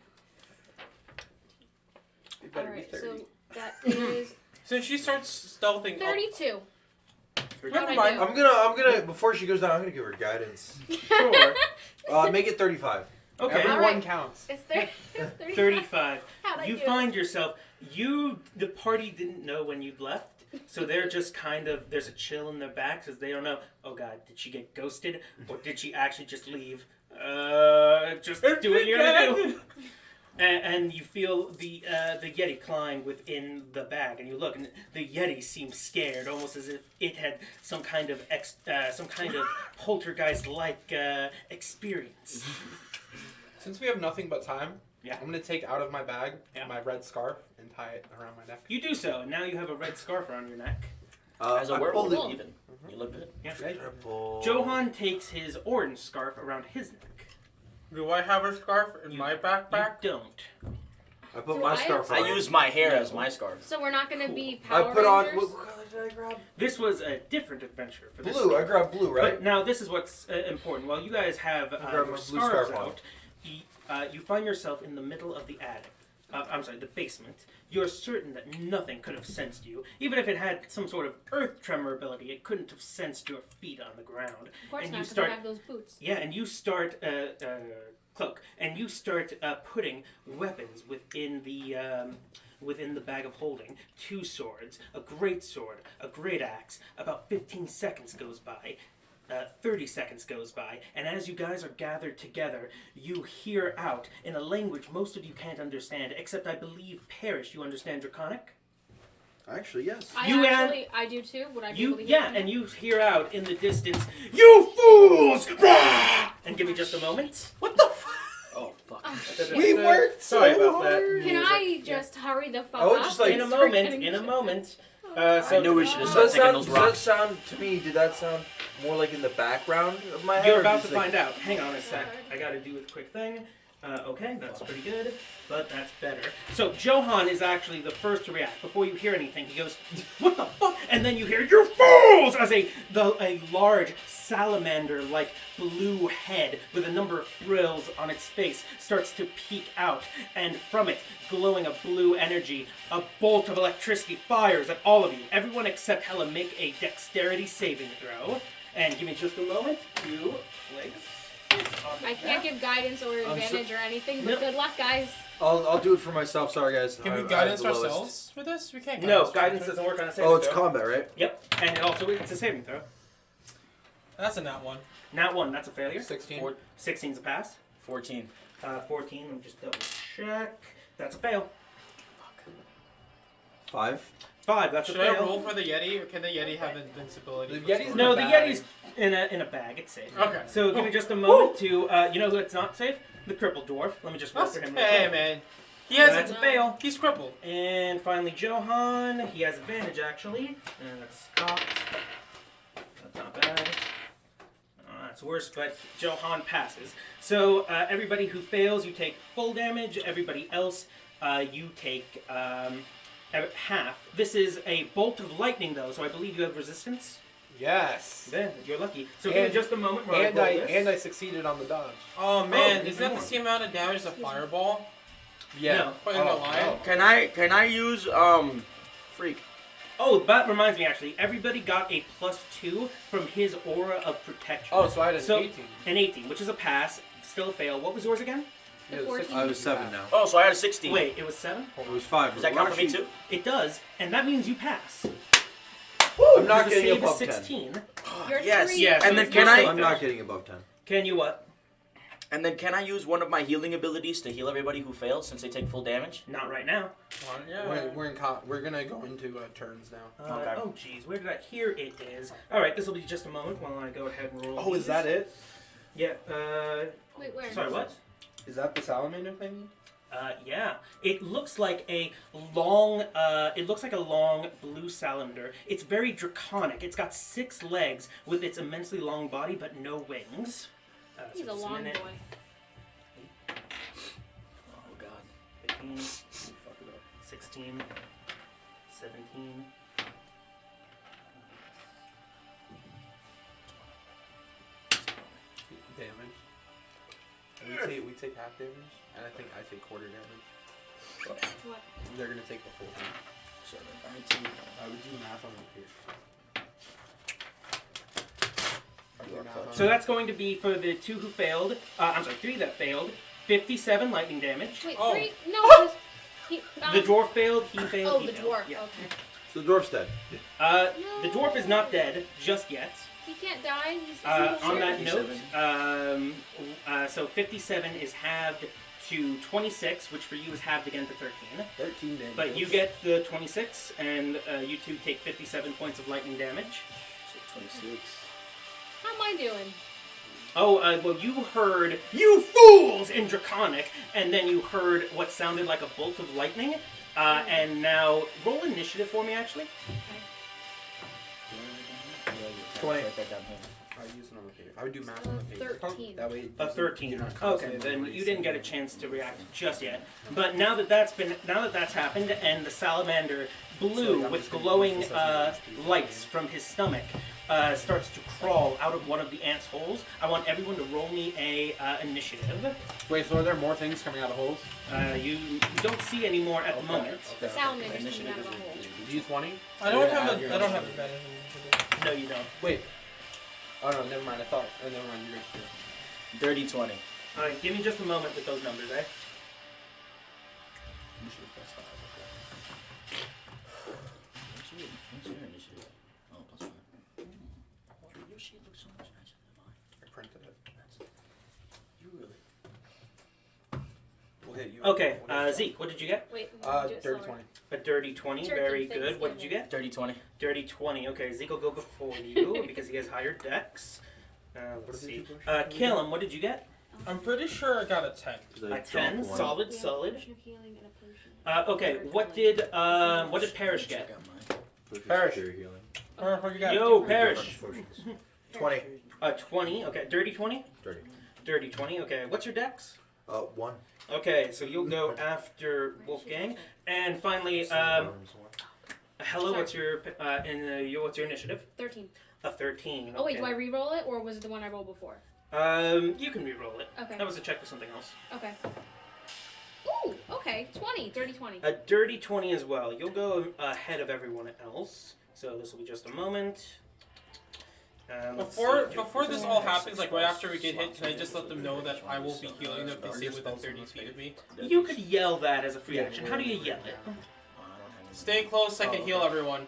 It better Alright, be 30. so that is Since she starts stealthing up, 32. never How'd I mind. do? I'm gonna before she goes down, I'm gonna give her guidance. Sure. Make it 35. Okay. All Everyone right. counts. It's 30. 35. 35. How'd I You do? find yourself, the party didn't know when you'd left, so they're just kind of, there's a chill in their backs because they don't know, oh god, did she get ghosted? Or did she actually just leave? Just do what you're gonna do. And you feel the Yeti climb within the bag, and you look, and the Yeti seems scared, almost as if it had some kind of poltergeist-like experience. Since we have nothing but time, Yeah. I'm gonna take out of my bag Yeah. my red scarf and tie it around my neck. You do so, and now you have a red scarf around your neck. As a I werewolf, pulled it. even. You look good. Yeah. Triple. Johan takes his orange scarf around his neck. Do I have a scarf in my backpack? You don't. I put Do my I scarf I on. use my hair as my scarf. So we're not gonna be I Power put on. Rangers? What color did I grab? This was a different adventure for this. Blue. I story. grabbed blue, right? But now this is what's important. While you guys have I grabbed your my blue scarves scarf on. out, you find yourself in the middle of the attic. The basement. You're certain that nothing could have sensed you. Even if it had some sort of earth tremor ability, it couldn't have sensed your feet on the ground. Of course and not, you because start- I have those boots. Yeah, and you start cloak, and you start putting weapons within the bag of holding. 2 swords, a great sword, a great axe. About 15 seconds goes by. 30 seconds goes by, and as you guys are gathered together, you hear out in a language most of you can't understand, except I believe Parrish, you understand Draconic? Actually, yes. I do too. Would I be able to hear them? And you hear out in the distance, "You fools!" Rah! And give me just a moment. Oh, fuck. Oh, shit. We worked so Sorry about that. hard. Can I just hurry the fuck I would up? just like- In a Start moment, getting in a shit moment. done? So I knew we should have Does started that taking sound? those Does that rocks. sound to me? Did that sound more like in the background of my head? You're or about just to like- find out. Hang on a sec. I gotta do a quick thing. Okay, that's pretty good, but that's better. So Johan is actually the first to react. Before you hear anything, he goes, "What the fuck?" And then you hear, "You fools!" as a large salamander-like blue head with a number of frills on its face starts to peek out, and from it, glowing a blue energy, a bolt of electricity fires at all of you. Everyone except Hella make a dexterity saving throw. And give me just a moment to place this on the I can't map. give guidance or so- advantage or anything, but Nope. good luck, guys. I'll do it for myself. Sorry, guys. Can I- we I'm guidance the lowest. ourselves for this? We can't. No, guidance doesn't work on a saving Oh, it's throw. combat, right? Yep, and it's a saving throw. That's a nat one. Nat 1, that's a failure. 16. 16's a pass. 14. 14, let me just double check. That's a fail. 5. 5, that's Should a I fail. roll for the Yeti, or can the Yeti have invincibility? The for Yeti's sword? No, the bag. Yeti's in a bag. It's safe. Okay. So give me just a moment to, you know who it's not safe? The crippled dwarf. Let me just roll That's, for him real hey quick. man, he has That's a, a fail. he's crippled. And finally, Johan. He has advantage, actually. And that's cocked. That's not bad. That's worse, but Johan passes. So everybody who fails, you take full damage. Everybody else, you take half. This is a bolt of lightning, though, so I believe you have resistance. Yes. Then you're lucky. So give me And- just a moment while And I roll this. I succeeded on the dodge. Oh man, Oh, isn't that the more. same amount of damage as a fireball? Yeah. No. Put in the line? Can I use freak? Oh, that reminds me, actually. Everybody got a +2 from his aura of protection. Oh, so I had an So- 18. An 18, which is a pass. Still a fail. What was yours again? The Yeah, 14. I was 7 now. Oh, so I had a 16. Wait, it was 7? It was 5. Does that count for me too? It does, and that means you pass. I'm not Because the getting save is above 10. 16. You're Yes. 3. Yes. And then it's can still I- a I'm fail. not getting above 10. Can you what? And then can I use one of my healing abilities to heal everybody who fails since they take full damage? Not right now. We're gonna go into turns now. Okay. Oh, jeez. Where did I... Here it is. All right, this will be just a moment while I go ahead and roll Oh, is these. that it? Yeah, Wait, where? Sorry, what? Is that the salamander thing? Yeah. It looks like a long, blue salamander. It's very draconic. It's got 6 legs with its immensely long body, but no wings. He's So a just long minute. boy. Oh god. 15, 16, 17. Damage. We take half damage, and I think I take quarter damage. What? They're gonna take the full thing. 7, 19. I would do math on the here. So that's going to be for the 2 who failed. 3 that failed. 57 lightning damage. Wait, Oh. 3? No, because he. The dwarf failed. He failed. Oh, he the failed. dwarf. Yeah. Okay. So the dwarf's dead. The dwarf is not dead just yet. He can't die. He's On that sure. note, so 57 is halved to 26, which for you is halved again to 13. 13 damage. But you get the 26, and you 2 take 57 points of lightning damage. So 26. How am I doing? Oh, well, you heard, "You fools!" in Draconic, and then you heard what sounded like a bolt of lightning. And now, roll initiative for me, actually. 20. Write that down here. I use it on the page. I would do math on the page. 13. That way. A 13. you're not causing Okay, them then to you race didn't get a chance to react just yet. But now that that's happened, and the salamander, blue with glowing lights from his stomach, starts to crawl out of one of the ants' holes. I want everyone to roll me a initiative. Wait, so are there more things coming out of holes? You don't see any more at the moment. The salamanders coming out of a hole. D20? I don't have advantage. No, you don't. Wait. Oh no, never mind. I thought. Oh, never mind. You're right. Dirty 20. All right, give me just a moment with those numbers, eh? You should have pressed 5. What's your initiative? Oh, +5. Your sheet looks so much nicer than mine. I printed it. You really. We'll hit you. Okay, What is that? Zeke, what did you get? Wait, do it Dirty slower. 20. A dirty 20, Turkey very good. What did you Thanksgiving. get? Dirty 20. Dirty 20. Okay, Zeke will go before you because he has higher dex. Let's see. Calum, what did you get? I'm pretty sure I got a 10. A 10, solid, Yeah, solid. potion of healing and a potion. Okay, what did Parrish I get? got mine. Perish. Healing. What you got? Yo, Parrish. 20. 20. Okay, dirty 20. Dirty. Dirty 20. Okay, what's your dex? 1. Okay, so you'll go after Wolfgang, and finally, hello. What's your what's your initiative? 13. A 13. Oh wait, do I okay. re-roll it or was it the one I rolled before? You can re-roll it. Okay. That was a check for something else. Okay. Ooh, okay. 20. Dirty 20. A dirty 20 as well. You'll go ahead of everyone else. So this will be just a moment. Let's see. Before this all happens, like right after we get hit, can I just let them know that I will be healing them if they stay within 30 feet of me? You could yell that as a free action. How do you yell it? Oh, I don't have any. Stay close, I can heal everyone.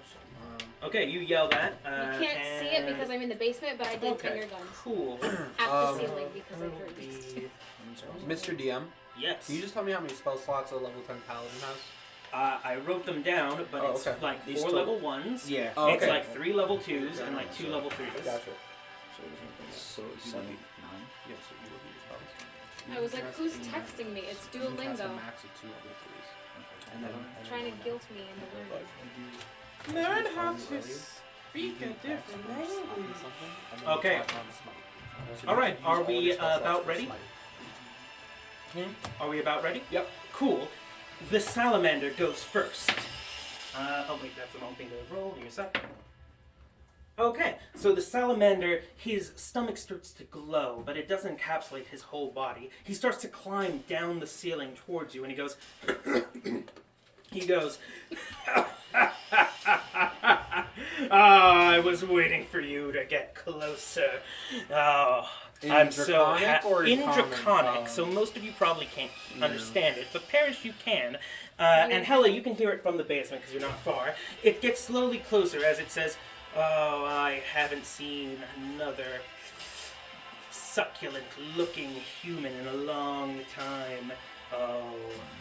Okay, you yell that. You can't see it because I'm in the basement, but I did Okay. finger guns Cool. at the ceiling because I Will heard these. be- Mr. DM, Yes. can you just tell me how many spell slots a level 10 paladin has? I wrote them down, but Oh, it's okay. like These 4 total. level 1s. Yeah. Oh, It's okay. like 3 level 2s and like 2 level 3s. Gotcha. So 7, 9. Yeah, so you will be your spells. I was like, who's texting me? It's You cast a Duolingo. max of 2 level 3s. And then Trying to guilt me into learning. Learn how to speak a different language. Okay. Alright, are we about ready? Are we about ready? Yep. Cool. The salamander goes first. Oh wait, that's the wrong thing to roll. Give me a sec. Okay, so the salamander, his stomach starts to glow, but it doesn't encapsulate his whole body. He starts to climb down the ceiling towards you, and he goes... he goes... I was waiting for you to get closer. Oh, In I'm so Draconic or in in common? Draconic, so most of you probably can't understand it, but Parrish you can. And Hella, you can hear it from the basement because you're not far. It gets slowly closer as it says, "Oh, I haven't seen another succulent-looking human in a long time. Oh,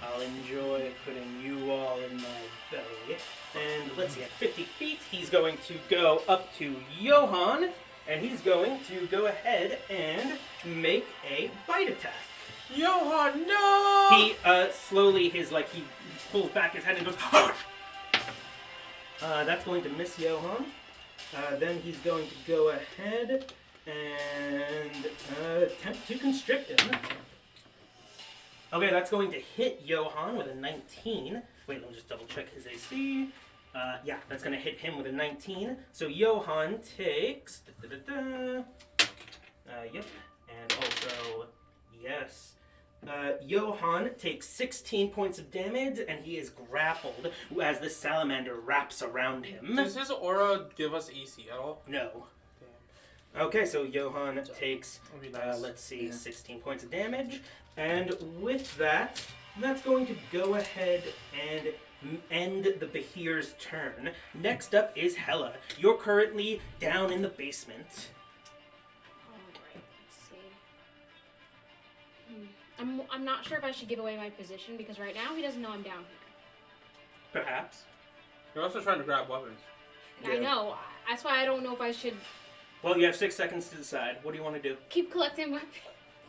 I'll enjoy putting you all in my belly. And let's see, at 50 feet, he's going to go up to Johan, and he's going to go ahead and make a bite attack. Johan, no! He slowly, he pulls back his head and goes, that's going to miss Johan. Then he's going to go ahead and attempt to constrict him. Okay, that's going to hit Johan with a 19. Wait, let me just double check his AC. Yeah, that's going to hit him with a 19. So Johan takes... yep, and also, yes. Johan takes 16 points of damage, and he is grappled as the salamander wraps around him. Does his aura give us AC at all? No. Okay, so Johan takes, That'd be nice. let's see, 16 points of damage. And with that, that's going to go ahead and end the Behir's turn. Next up is Hella. You're currently down in the basement. Alright, let's see. I'm not sure if I should give away my position because right now he doesn't know I'm down here. Perhaps. You're also trying to grab weapons. I know. That's why I don't know if I should Well, you have 6 seconds to decide. What do you want to do? keep collecting weapons.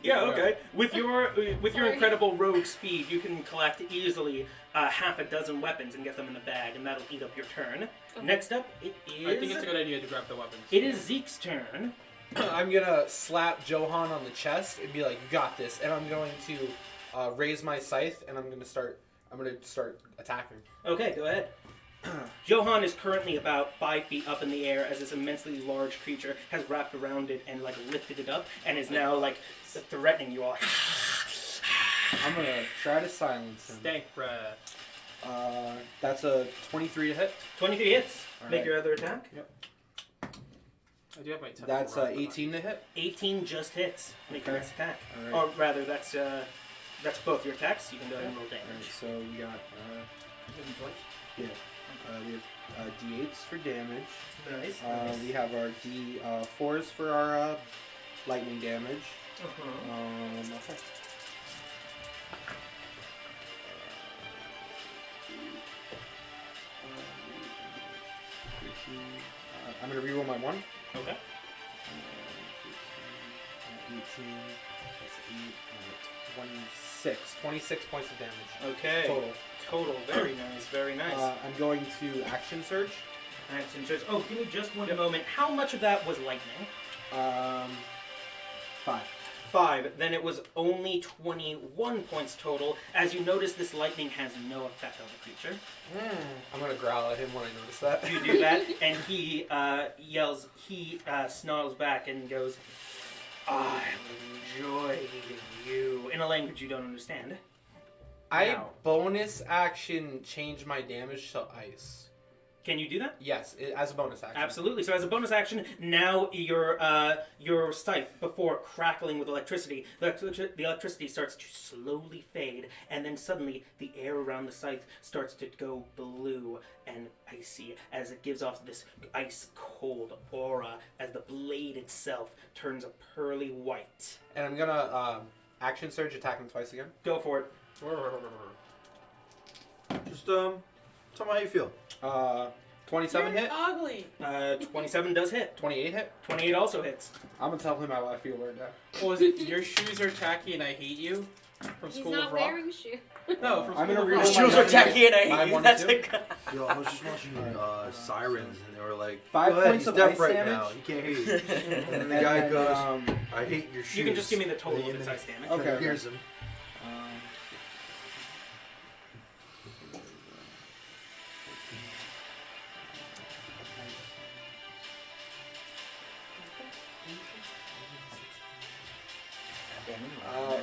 Yeah, okay. With your Sorry. incredible rogue speed, you can collect easily half a dozen weapons and get them in the bag, and that'll eat up your turn. Okay. Next up, it is... I think it's a good idea to grab the weapons. It is Zeke's turn. I'm gonna slap Johan on the chest and be like, "You got this," and I'm going to raise my scythe and I'm gonna start attacking. Okay, go ahead. Johan is currently about 5 feet up in the air as this immensely large creature has wrapped around it and lifted it up and is now threatening you all. I'm gonna try to silence him. Stank breath. That's a 23 to hit. 23 hits. All Make right. your other attack. I do have my temple That's rod, but 18 to hit. 18 just hits. Make your Okay. next attack. All right. Or rather, that's both your attacks. You can go ahead and roll All right, damage. so we got Hit him twice. we have D8s for damage. Nice. We have our D4s for our lightning damage. Uh-huh. Okay. I'm gonna reroll my 1. Okay. 18 plus 8, 26 points of damage Okay. total. Very nice. Very nice. I'm going to action surge. Action surge. Oh, give me just one moment. How much of that was lightning? 5. 5. Then it was only 21 points total. As you notice, this lightning has no effect on the creature. I'm gonna growl at him when I notice that. You do that, and he yells. He snarls back and goes, "I'll enjoy eating you," in a language you don't understand. I Now. bonus action change my damage to ice. Can you do that? Yes, as a bonus action. Absolutely. So as a bonus action, now your scythe, before crackling with electricity, the electricity starts to slowly fade, and then suddenly the air around the scythe starts to go blue and icy as it gives off this ice-cold aura as the blade itself turns a pearly white. And I'm gonna action surge, attack him twice again. Go for it. Just tell me how you feel. 27 hit. Ugly. 27 does hit. 28 hit. 28 also hits. I'm gonna tell him how I feel right now. Oh, is it your shoes are tacky and I hate you? From He's School not of Rock? wearing shoes. No, from I'm School gonna of read Rock. all my Shoes are damage. tacky and I My hate you. one That's and a Yo, I was just watching Sirens, and they were like, 5 "Go ahead, points he's of deaf ice right damage? now. He can't hear you." And then the And guy then, goes, "I hate your shoes." You can just give me the total And of its then ice damage. he Okay. hears him.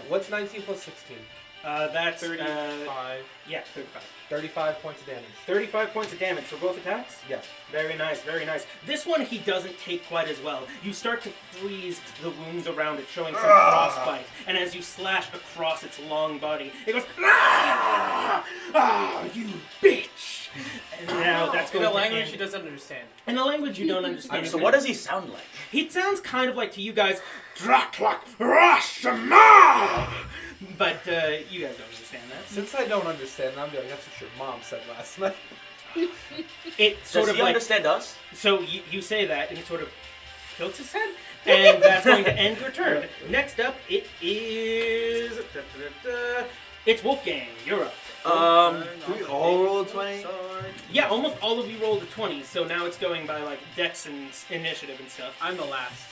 What's 19 plus 16? That's 35. yeah, 35. 35 points of damage. 35 points of damage for both attacks? Yeah. Very nice, very nice. This one he doesn't take quite as well. You start to freeze the wounds around it, showing some frostbite. And as you slash across its long body, it goes, "Ah! Ah, you bitch!" And now that's In going a to language end. he doesn't understand. In a language you don't understand. So what does he sound like? He sounds kind of like to you guys, Draklak Rashama! But you guys don't understand that. Since I don't understand, I'm like, that's what your mom said last night. It's Does sort of he like, understand us? so you say that, and he sort of tilts his head, and that's going to end your turn. Next up, it is... It's Wolfgang. You're up. Do we all roll a 20? Yeah, almost all of you rolled a 20, so now it's going by, like, dex and initiative and stuff. I'm the last.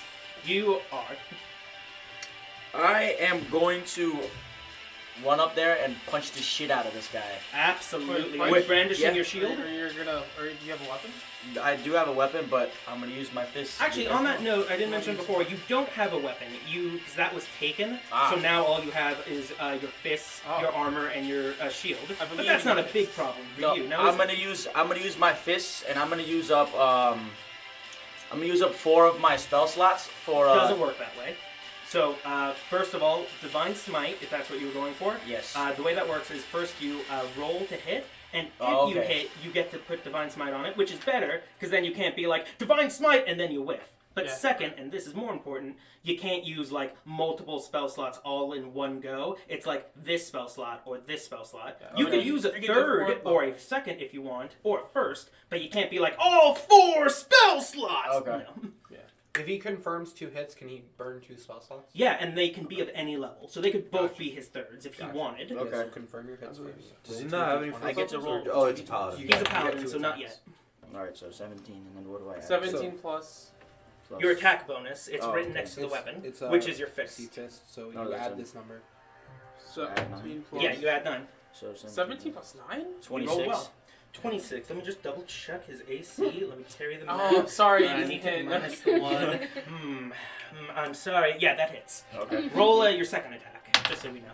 You are. I am going to run up there and punch the shit out of this guy. Absolutely. Wait, Are you brandishing yeah. your shield? Or do you have a weapon? I do have a weapon, but I'm gonna use my fist. Actually, on that note, I didn't mention before, you don't have a weapon. Because that was taken, Ah. so now all you have is your fists, Oh. your armor, and your shield. I've been But that's using not a my big fists. problem for No, you. Now, I'm gonna use my fists, and I'm gonna use up 4 of my spell slots for. doesn't work that way. So, first of all, Divine Smite, if that's what you were going for. Yes. The way that works is first you roll to hit, and if Oh, you okay. hit, you get to put Divine Smite on it, which is better, because then you can't be like, Divine Smite, and then you whiff. But Yeah. second, and this is more important, you can't use like multiple spell slots all in one go. It's like this spell slot or this spell slot. Yeah. You Okay. could use a You could do third four, or a second if you want, or a first, but you can't be like, all 4 spell slots! Okay. No. If he confirms 2 hits, can he burn 2 spell slots? Yeah, and they can be of any level, so they could both Gotcha. be his thirds if he Gotcha. wanted. Okay. Yeah, so confirm your hits first. Does he not have any I get to roll. Oh, it's a paladin. He's a paladin, so not yet. All right, so 17, and then what do I add? 17 plus. Plus- Your attack bonus, it's Oh, written okay. next to the weapon, It's, which is your fist. fist, so Oh, you that's add it. this number. 17 plus. Yeah, you add 9. So 17 plus 9? You 26. roll well. 26. Let me just double check his AC. Let me carry the Oh, math. sorry. I You need didn't to hit. minus the 1. I'm sorry. Yeah, that hits. Okay. Roll your second attack, just so we know.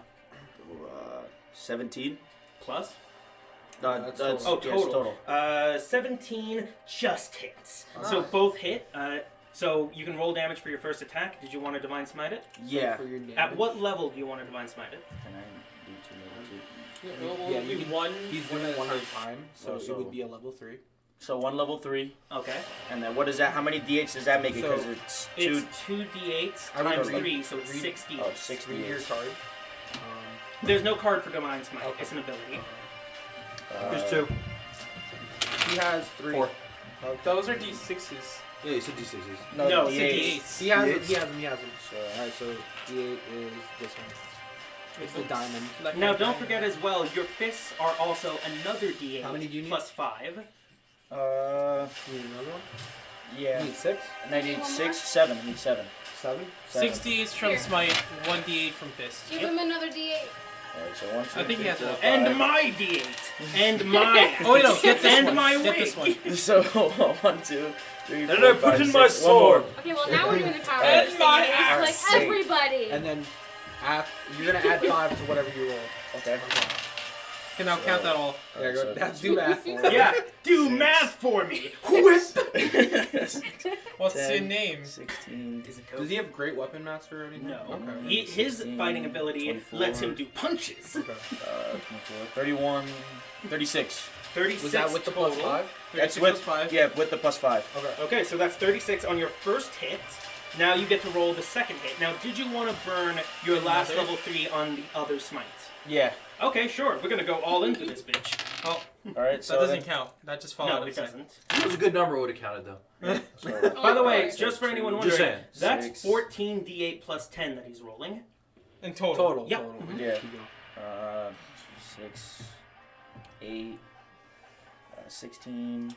17. Plus? That's That's total. Oh, yes, total. 17 just hits. So both hit. So you can roll damage for your first attack. Did you want to Divine Smite it? Yeah. For your damage. At what level do you want to Divine Smite it? Can I do 2 level 2? We'll Yeah, do you can- one. He's one doing at it a one time. at a time, so Oh, it so- would be a level 3. So 1 level 3, Okay. and then what is that? How many d8s does that make it? So- Because it's 2. It's 2d8s I would times read- 3, so it's read- 6 d8s. Oh, it's 6 Read your d8s. card. There's no card for Divine Smite. Okay. It's an ability. There's 2. He has 3. 4. Those are D6s. Yeah, you said D6s. No, it's a d8s. He has D8s? him. He has him. He has him. So, Alright, so D8 is this one. It's the diamond. Like Now, a don't diamond. forget as well, your fists are also another d8 How many do you need? plus 5. You need another one? yeah. You need 6? And I need 6, 7. I need 7. 7? 6 D8s from Here. Smite, 1 D8 from Fist. Give him another D8. Alright, so 1, 2, I think he 3, has 4, enough. 5. And my d8. And my. Oh, wait, no, get this and one. my Get this wig. one. So 1, 2, 3, 4, And I 5, put in 6. my One sword. more. Okay, well now we're doing the power And thing. my It's ass. like Sick. everybody. And then you're going to add 5 to whatever you roll. Okay. Okay, now count that all. Yeah, Alright, go. so That's do math. Yeah, do Six. math for me. Whip. 'What's 10. your name? 16. Is it Does he have great weapon master or anything? No. Okay. His 16, fighting ability 24. lets him do punches. Okay. 24, 31, 36. 36 Was that with the plus total. 5? That's 36 with plus 5. Yeah, with the plus 5. Okay. Okay, so that's 36 on your first hit. Now you get to roll the second hit. Now, did you want to burn your last Another? level 3 on the other smites? Yeah. Okay, sure. We're gonna go all into this bitch. Oh, All right. So that doesn't count. That just falls out No, of it the doesn't. It was a good number, would have counted though. So, By the way, Alright. just for anyone Just wondering, saying. that's 6. 14 d8 plus 10 that he's rolling. In total. Total. Yep. Total. Mhm. Yeah. Keep going. 6, 8, 16,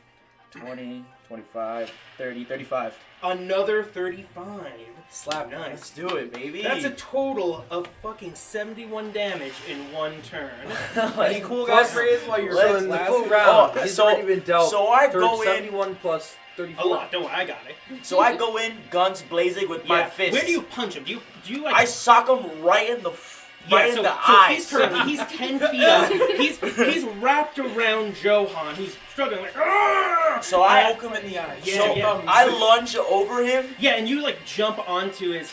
20, 25, 30, 35. Another 35. Slap. Nice. Let's do it, baby. That's a total of fucking 71 damage in one turn. Any cool guys phrase while you're So in the last- full round, Oh, he's so- already been dealt. so I go in- 71 plus 34. A lot. Don't worry, I got it. So I go in, guns blazing with my fist. Where do you punch him? Do you like? I sock him right in the right in the eyes. He's 10 feet up. He's wrapped around Johan, who's struggling like. "Argh!" So I Poke him in the eye. Yeah, so yeah. I lunge over him, Yeah, and you like jump onto his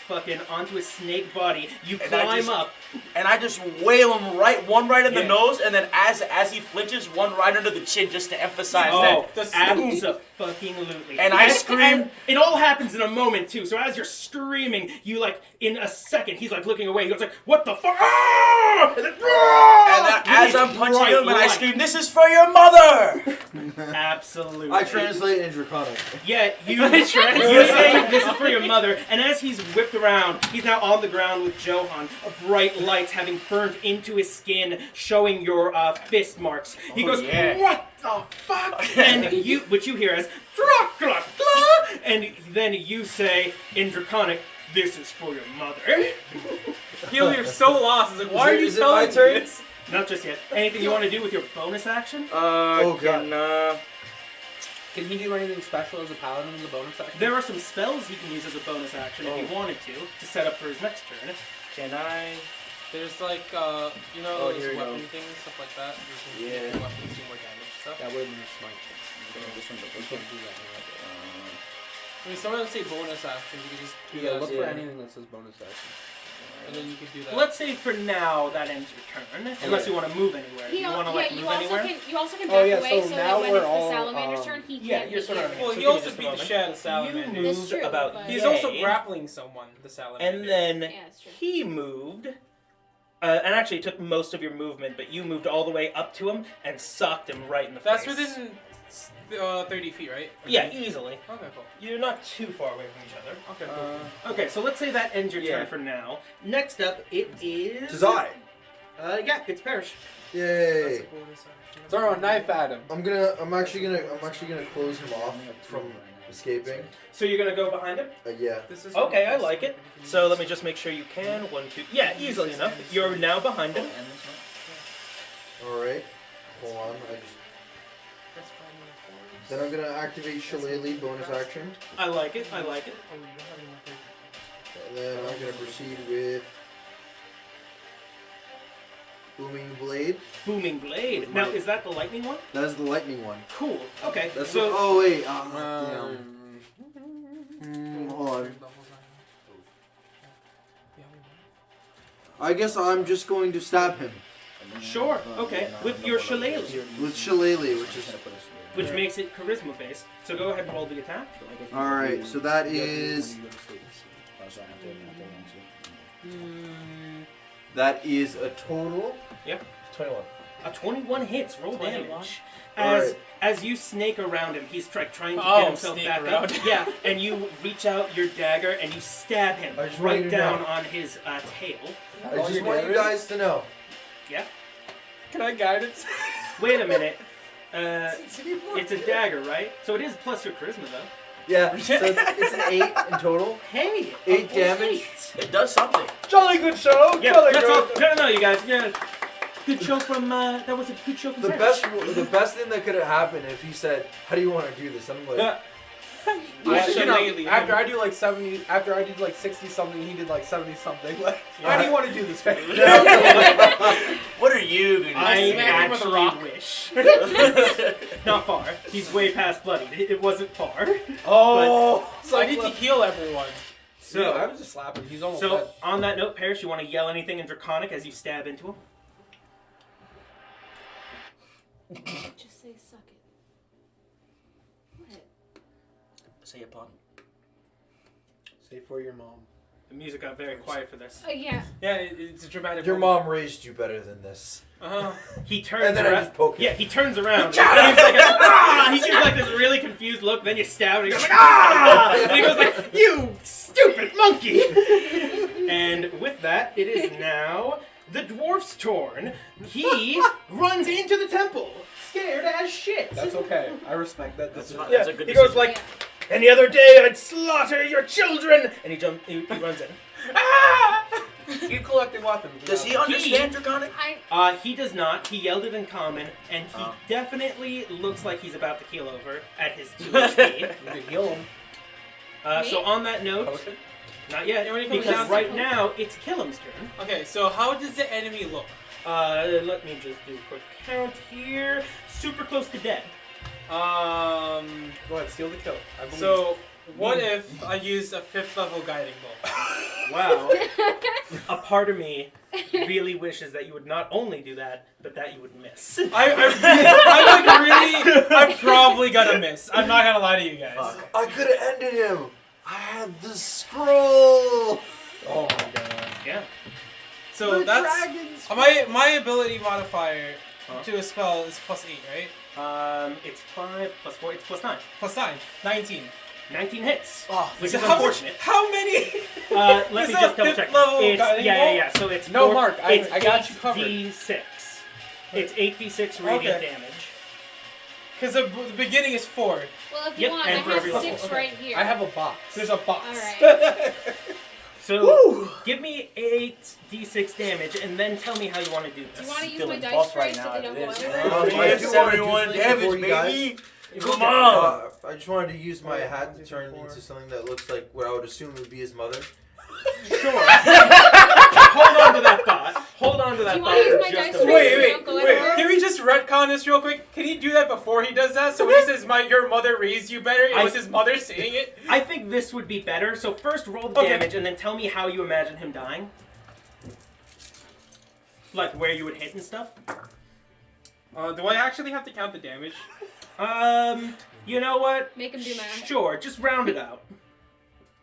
snake body. You And I climb just- up. and I just wail him one right in the Yeah. nose, and then as he flinches, one right under the chin, just to emphasize Oh, The absolutely. And I scream- and it all happens in a moment too. So as you're screaming, you like in a second, he's like looking away. He goes like, "What the fuck?" Ah! And then, And then, as I'm punching him, and I scream, "This is for your mother!" Absolutely. I translate in Draconic. Yeah, you say this is for your mother, and as he's whipped around, he's now on the ground with Johan, bright lights having burned into his skin, showing your fist marks. He goes, yeah. "What the fuck?" And what you hear is, "Dracula," and then you say in Draconic, "This is for your mother." Heel, you're so lost. It's like, why are you Is it my telling me turn? this? Not just yet. Anything you want to do with your bonus action? Oh, God. Can he do anything special as a paladin as a bonus action? There are some spells he can use as a bonus action if he wanted to set up for his next turn. Can I? There's like, you know, Oh, those here we go. weapon things, stuff like that. You can Yeah. make your weapons do more damage stuff. That would have been smite. This one's You can't do that. I mean, some of them say bonus action. You can just do Yeah, that, look for Yeah. anything that says bonus action. and then you can do that. Let's say for now that ends your turn, unless you want to move anywhere. He You al- want to yeah, like you move also anywhere? can you also can Oh, back yeah, away so so now that when we're it's the all, salamander's turn, he yeah, can't you're hit sort of- you. well, So he give me also just a beat the moment. shit out of You Salamander. That's moved true, about but- He's yay, also grappling someone, the Salamander. and then Yeah, that's true. he moved. And actually took most of your movement, but you moved all the way up to him and socked him right in the That's face. within 30 feet, right? Yeah, easily. Okay, cool. You're not too far away from each other. Okay, cool. Okay, so let's say that ends your Yeah. turn for now. Next up, it is. Tis I. Yeah, it's Parrish. Yay. That's a bonus action. Throw a knife at him. I'm actually gonna close him off from escaping. So you're gonna go behind him? Yeah. This is Okay, I like it. So let me just make sure you can. 1, 2. Yeah, easily enough. You're now behind him. All right. Hold on. Then I'm gonna activate Shillelagh bonus action, I like it. I like it. and then I'm gonna proceed with Booming Blade. Booming blade. With Now, my- is that the lightning one? That is the lightning one. Cool. Okay. That's so what, oh wait. Hold on. I guess I'm just going to stab him sure. Okay. With your shillelagh, with Shillelagh, which makes it charisma based. So go ahead and roll the attack. all right. So that is a total. 21. A 21 hits. Roll 21? damage. Alright. As you snake around him, he's trying to Oh, get himself snake back around. up. Yeah, and you reach out your dagger and you stab him I just right want you to down know. on his tail. I just want you guys to know. Yeah. Can I guide it? Wait a minute. It's a dagger, right? So it is plus your charisma, though. Yeah. So it's an 8 in total. Hey, 8 damage. It does something. Jolly good show. Yeah, Jolly that's all. good. No, you guys. Yeah, good show from. That was a good show from. The Parrish. best thing that could have happened if he said, "How do you want to do this?" I'm like, After I do like 70, after I did like 60 something, he did like 70 something. Like, how do you want to do this, man? What are you gonna do? I smack him with a actually rock. wish. Not far. He's way past bloody. It wasn't far. Oh, So I need to heal everyone. So I So, was just slapping. He's almost so dead. on that note, Parrish, you want to yell anything in Draconic as you stab into him? Just say suck it. What? Say a pun. Say for your mom. The music got very quiet for this. Yeah. Yeah, it's a dramatic. "Your mom raised you better than this." He turns And then I around. just poke him. Yeah, he turns around. He gives like this really confused look. Then you stab him. And he goes like, ah! And he goes like, "You stupid monkey!" And with that, it is now the dwarf's turn. He runs into the temple, scared as shit. That's okay. I respect that. That's That's fine. Yeah, That's a good he goes decision. like, "Any other day, I'd slaughter your children." And he runs in. He collected weapons. Does he understand Draconic? He does not. He yelled it in common, and he definitely looks like he's about to keel over at his 2 HP. You could heal him. So on that note, Potion? Not yet, It only comes because down to- right now it's Killam's turn. Okay, so how does the enemy look? Let me just do a quick count here. Super close to dead. Go ahead, steal the kill. I believe. So what if I use a 5th level guiding bolt? Wow. A part of me really wishes that you would not only do that, but that you would miss. I'm probably gonna miss. I'm not gonna lie to you guys. Fuck. I could have ended him. I had the scroll. Oh my god. Yeah. So The that's dragons. my ability modifier to a spell is +8, right? It's 5 plus 4, it's plus 9. +9, 19. 19 hits. Oh, Which So is how unfortunate. How many? Let Is me that just double 5th check. level It's, guiding yeah. bolt? So it's No, four, Mark, it's I got you covered. 8d6. It's 8d6 radiant Okay. damage. Because the beginning is 4. Well, if you Yep, want, I and for have every level. 6 Okay. right here. I have a box. There's a box. Alright. So give me 8d6 damage, and then tell me how you want to do Do this. you want to use Feeling my dice buff tray right so now they don't go after this. everywhere? I Yeah, do 71 wanna do something damage, for you guys. baby. Come Come on. on. I just wanted to use my hat to turn into something that looks like what I would assume would be his mother. Sure. Hold on to that thought. Hold on to Do that you thought want to use for my just dice a tray moment. so they don't go everywhere? Can we just retcon this real quick? Can he do that before he does that? So when he says your mother raised you better, it was his mother saying it? I think this would be better. So first roll the Okay. damage, and then tell me how you imagine him dying. Like where you would hit and stuff. Do I actually have to count the damage? You know what? Make him do math. Sure, just round it out.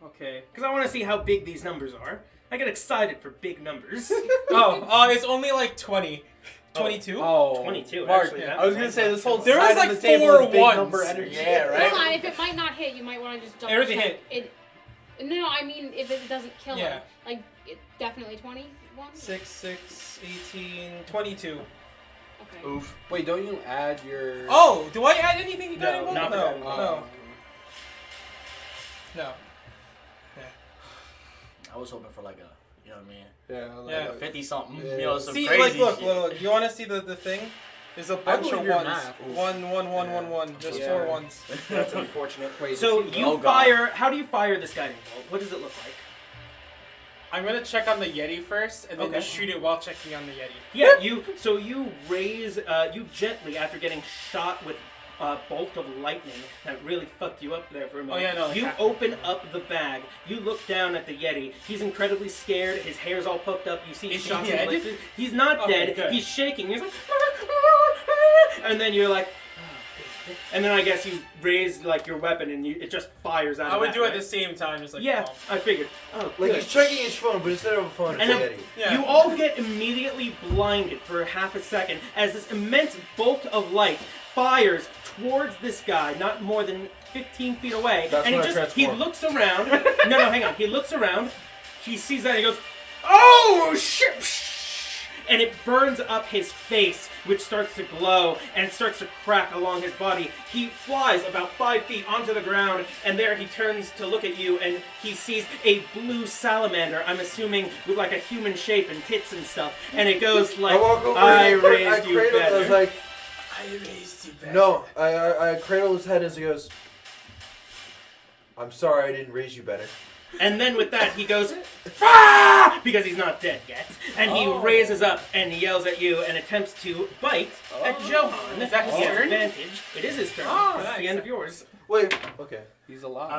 Okay. Because I want to see how big these numbers are. I get excited for big numbers. It's only like 20. 22? Oh, 22, Mark, actually, I was gonna say this whole There side was of like the table 4 is big ones. number energy. Yeah, right? Hold on, if it might not hit, you might want to just double Everything check. It. No, I mean if it doesn't kill Yeah. him. Like, it definitely 21? 6, 6, 18, 22. Okay. Oof. Wait, don't you add your? Oh, do I add anything to No, guiding bolt? not the No, guiding bolt. no, no. I was hoping for like a, you know what I mean? Yeah. Yeah. Like a 50 something. Yeah. You know, some See, crazy like, look, shit. look, you want to see the thing? There's a bunch believe of your ones. math. 1, 1, 1, 1, 1. There's Yeah. 4 ones. That's unfortunate. Wait, So does he- you Oh, God. fire. How do you fire this guiding bolt? What does it look like? I'm gonna check on the Yeti first, and then Okay. just shoot it while checking on the Yeti. Yeah, you raise you gently after getting shot with a bolt of lightning that really fucked you up there for a minute. Oh, yeah, no, like You half- open up the bag. You look down at the Yeti. He's incredibly scared. His hair's all puffed up. You see Is he shots dead? of electric. He's not Okay, dead. good. He's shaking. He's like, and then you're like, oh, good. And then I guess you raise like your weapon and it just fires out. I of would that, do it at right? the same time, just like Yeah, oh. I figured. Oh, Like good. he's checking his phone, but instead of a phone, it's And a then- Yeti. Yeah. You all get immediately blinded for half a second as this immense bolt of light fires towards this guy, not more than 15 feet away. That's and when I he transform. looks around. No, hang on. He looks around. He sees that and he goes, "Oh shit!" And it burns up his face, which starts to glow and it starts to crack along his body. He flies about 5 feet onto the ground, and there he turns to look at you, and he sees a blue salamander. I'm assuming with like a human shape and tits and stuff. And it goes I like, walk over "I and raised you cradle, I was better." like, I raised you back. no, I cradle his head as he goes, I'm sorry I didn't raise you better. And then with that, he goes, "Ah!" because he's not dead yet. And he Oh. raises up and yells at you and attempts to bite at Johan. Is that his He has turn? advantage. It is his turn. Oh, That's nice. the end of yours. Wait, okay. He's alive.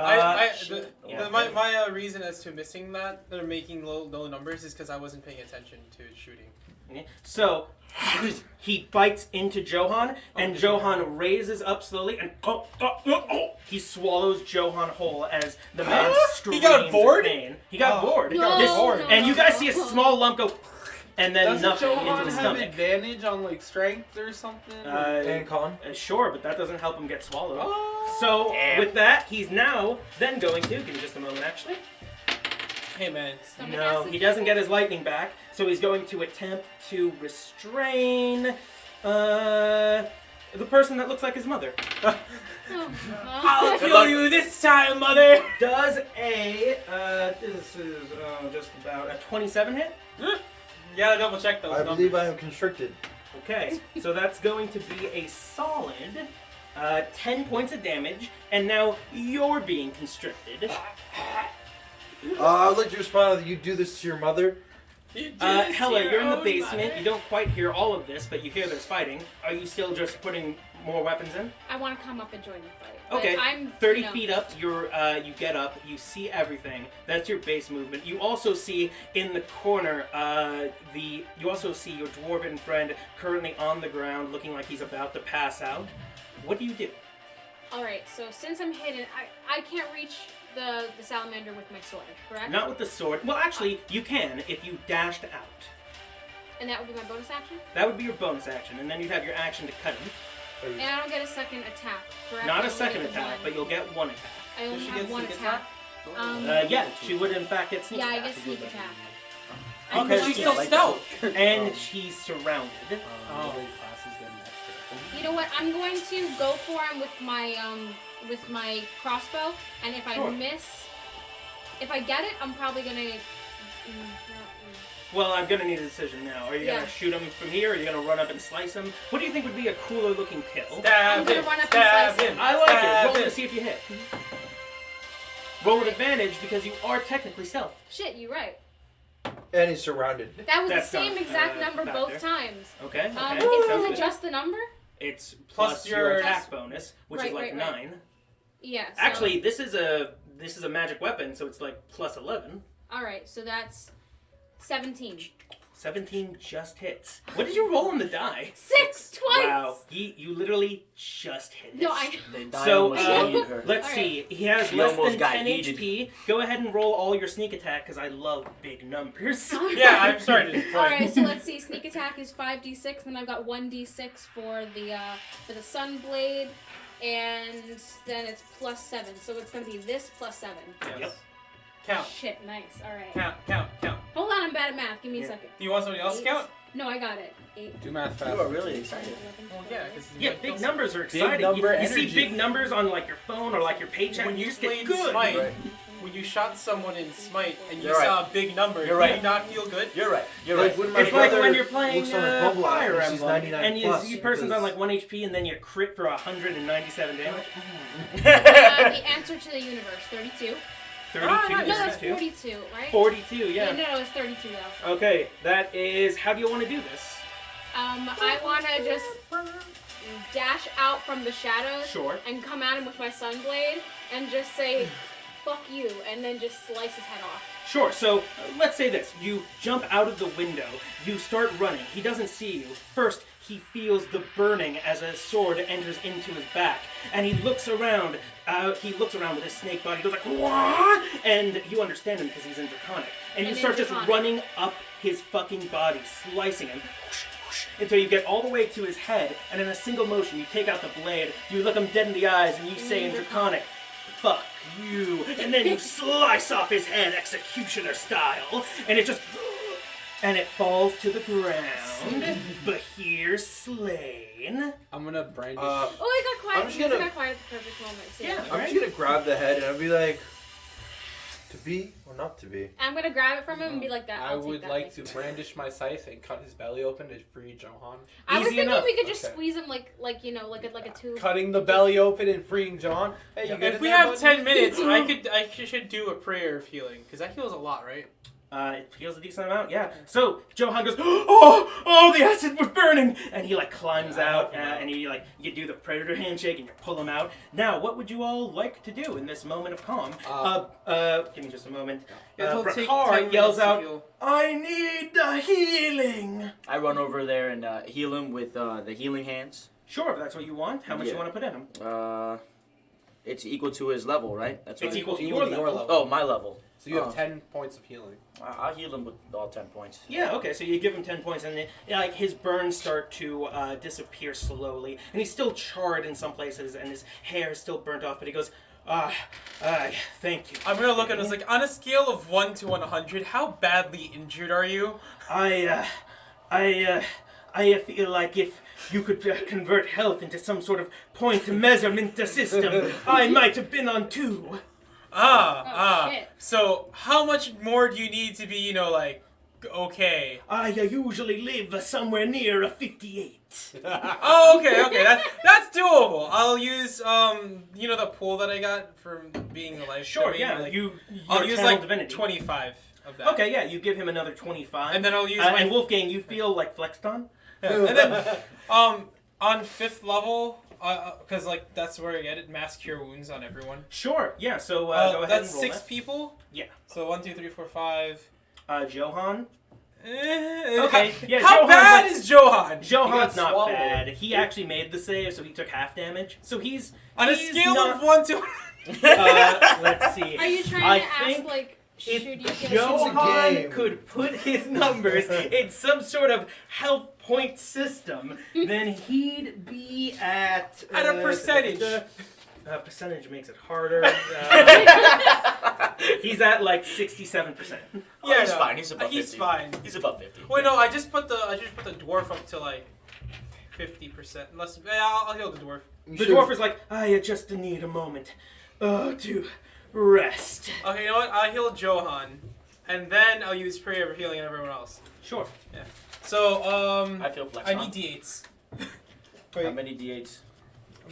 Yeah. My reason as to missing that, they're making low numbers, is because I wasn't paying attention to shooting. So he bites into Johan, and Johan raises up slowly, and he swallows Johan whole as the man screams. He got bored? in pain. He got Oh. bored. He got This- bored. and you guys see a small lump go, and then Doesn't nothing Johan into the have stomach. advantage on like strength or something? And con? Sure, but that doesn't help him get swallowed. Oh. So Damn. with that, he's now then going to give me just a moment actually. Hey man, Stomach No, acid? he doesn't get his lightning back, so he's going to attempt to restrain the person that looks like his mother. Oh, I'll Good kill luck. you this time, mother. Does a this is just about a 27 hit? Yeah, double check those I numbers. believe I am constricted. Okay, so that's going to be a solid 10 points of damage, and now you're being constricted. I would like to respond that you do this to your mother. Hella, you're in the basement. You don't quite hear all of this, but you hear there's fighting. Are you still just putting more weapons in? I want to come up and join the fight. But Okay, I'm 30 feet up, you get up, you see everything. That's your base movement. You also see in the corner, you also see your dwarven friend currently on the ground looking like he's about to pass out. What do you do? Alright, so since I'm hidden, I can't reach the salamander with my sword, correct? Not with the sword. Well, actually, you can if you dashed out. And that would be my bonus action? That would be your bonus action, and then you'd have your action to cut him. And I don't get a second attack, correct? Not I a only second get attack, one. but you'll get one attack. I only Does she have get one sneak attack. Yeah, she would in fact get sneak Yeah, I attack. get sneak attack. Okay, She's yeah, still like stealth. And she's surrounded. Oh. Classes getting extra. You know what? I'm going to go for him with my crossbow, and if Sure. I miss, if I get it, I'm probably gonna. Well, I'm gonna need a decision now. Are you Yeah. gonna shoot him from here, or are you gonna run up and slice him? What do you think would be a cooler looking kill? I'm Stab gonna him. run up and Stab slice him. I like it. Stab Roll him. to see if you hit. Roll with advantage because you are technically stealth. Shit, you're right. And he's surrounded. That was That's the same not, exact number factor. both times. Okay. Okay. Is Sounds it good. just the number? It's Plus plus your your- attack bonus, which is Right, like right, right. 9. Yeah. So, Actually, this is a magic weapon, so it's like plus 11. All right, so that's 17. 17 just hits. What did you roll on the die? 6 twice. Wow, you literally just hit it. No, I. The die So, almost ate her. let's All see. He has She less almost than got 10 yeeted. HP. Go ahead and roll all your sneak attack because I love big numbers. Yeah, I'm sorry to disappoint. All right, so let's see. Sneak attack is 5d6, and I've got 1d6 for the sun blade, and then it's plus 7. So it's gonna be this plus 7. Yes. Yep. Count. Shit, nice. All right. Count. Hold on, I'm bad at math. Give me a Yeah. second. Do you want somebody else to count? No, I got it. 8. Do math You fast. are really excited. Well, yeah, because Yeah, big numbers are exciting. number you see energy. big numbers on like your phone or like your paycheck, when and you you just get played good. Smite, Right. when you shot someone in Smite and you You're right. saw a big number, You're did right. you not feel good? You're right. You're Like right. when my It's like brother when you're playing looks on his mobile app Fire and sees Emblem, 99 and plus, you person's on because- like 1 HP, and then you crit for 197 damage. The answer to the universe, 32. 32 No, is that's 2. 42, right? 42, yeah. No, it's 32 though. Okay, that is. How do you want to do this? I want to just dash out from the shadows Sure. and come at him with my sunblade and just say, "Fuck you," and then just slice his head off. Sure, so let's say this. You jump out of the window, you start running. He doesn't see you. First, he feels the burning as a sword enters into his back, and he looks around. He looks around with his snake body. He goes like, "What?" And you understand him because he's in Draconic. And you And in start just Draconic. running up his fucking body, slicing him. Until you get all the way to his head, and in a single motion, you take out the blade, you look him dead in the eyes, and you say in Draconic, "Fuck you," and then you slice off his head executioner style, and it just, and it falls to the ground. Bahir slain. I'm gonna brandish. Oh, I got quiet. I'm just because gonna- I got quiet at the perfect moment. Too. Yeah. I'm just gonna grab the head and I'll be like, to be or not to be. I'm gonna grab it from him and be like that. I I'll take would that like thing. to brandish my scythe and cut his belly open to free Johan. I was Easy thinking enough. we could just Okay. squeeze him like a tube. Cutting the belly open and freeing Johan. Hey, you good If in we there, have bud? 10 minutes, I should do a prayer of healing because that heals a lot, right? It heals a decent amount, yeah. So Johan goes, oh, the acid was burning, and he like climbs out, and you do the predator handshake, and you pull him out. Now, what would you all like to do in this moment of calm? Give me just a moment. It'll take 10 Bracard yells minutes to out, heal. "I need the healing." I run over there and heal him with the healing hands. Sure, if that's what you want. How much Yeah. you want to put in him? It's equal to his level, right? That's It's right. equal to Equal your to level. Oh, my level. So you have Oh. 10 points of healing. I'll heal him with all 10 points. Yeah, okay, so you give him 10 points, and like his burns start to disappear slowly, and he's still charred in some places, and his hair is still burnt off, but he goes, thank you. I'm gonna look at us like, on a scale of 1 to 100, how badly injured are you? I feel like if you could convert health into some sort of point measurement system, I might have been on 2. Oh, shit. So how much more do you need to be, like, Okay. I usually live somewhere near a 58. Oh, okay. That's doable. I'll use the pool that I got from being the live Sure, streaming, yeah. like, You I'll use like divinity. 25 of that. Okay, yeah, you give him another 25. And then I'll use my and Wolfgang, you feel like flexed on? Yeah. And then on 5th level, because like that's where I get it, mass cure wounds on everyone. Sure, yeah, so go ahead That's and roll 6 that. people. Yeah. So 1, 2, 3, 4, 5. Johan? Okay. Okay, yeah, How Johan's bad like- is Johan? Johan's not swallowed. bad. He actually made the save, so he took half damage. So he's On a he's scale not, of 1 to let's see. Are you trying I to ask think like should you get Johan game. could put his numbers in some sort of health point system, then he'd be at a percentage. Percentage makes it harder. He's at like 67%. Oh, he's fine. He's above He's 50. fine. He's above 50. Wait, no, I just put the dwarf up to like 50%. Unless I'll heal the dwarf. The dwarf is like, I just need a moment to rest. Okay, you know what? I'll heal Johan, and then I'll use prayer for healing everyone else. Sure. So I feel flex I on. need d8s. How many d8s?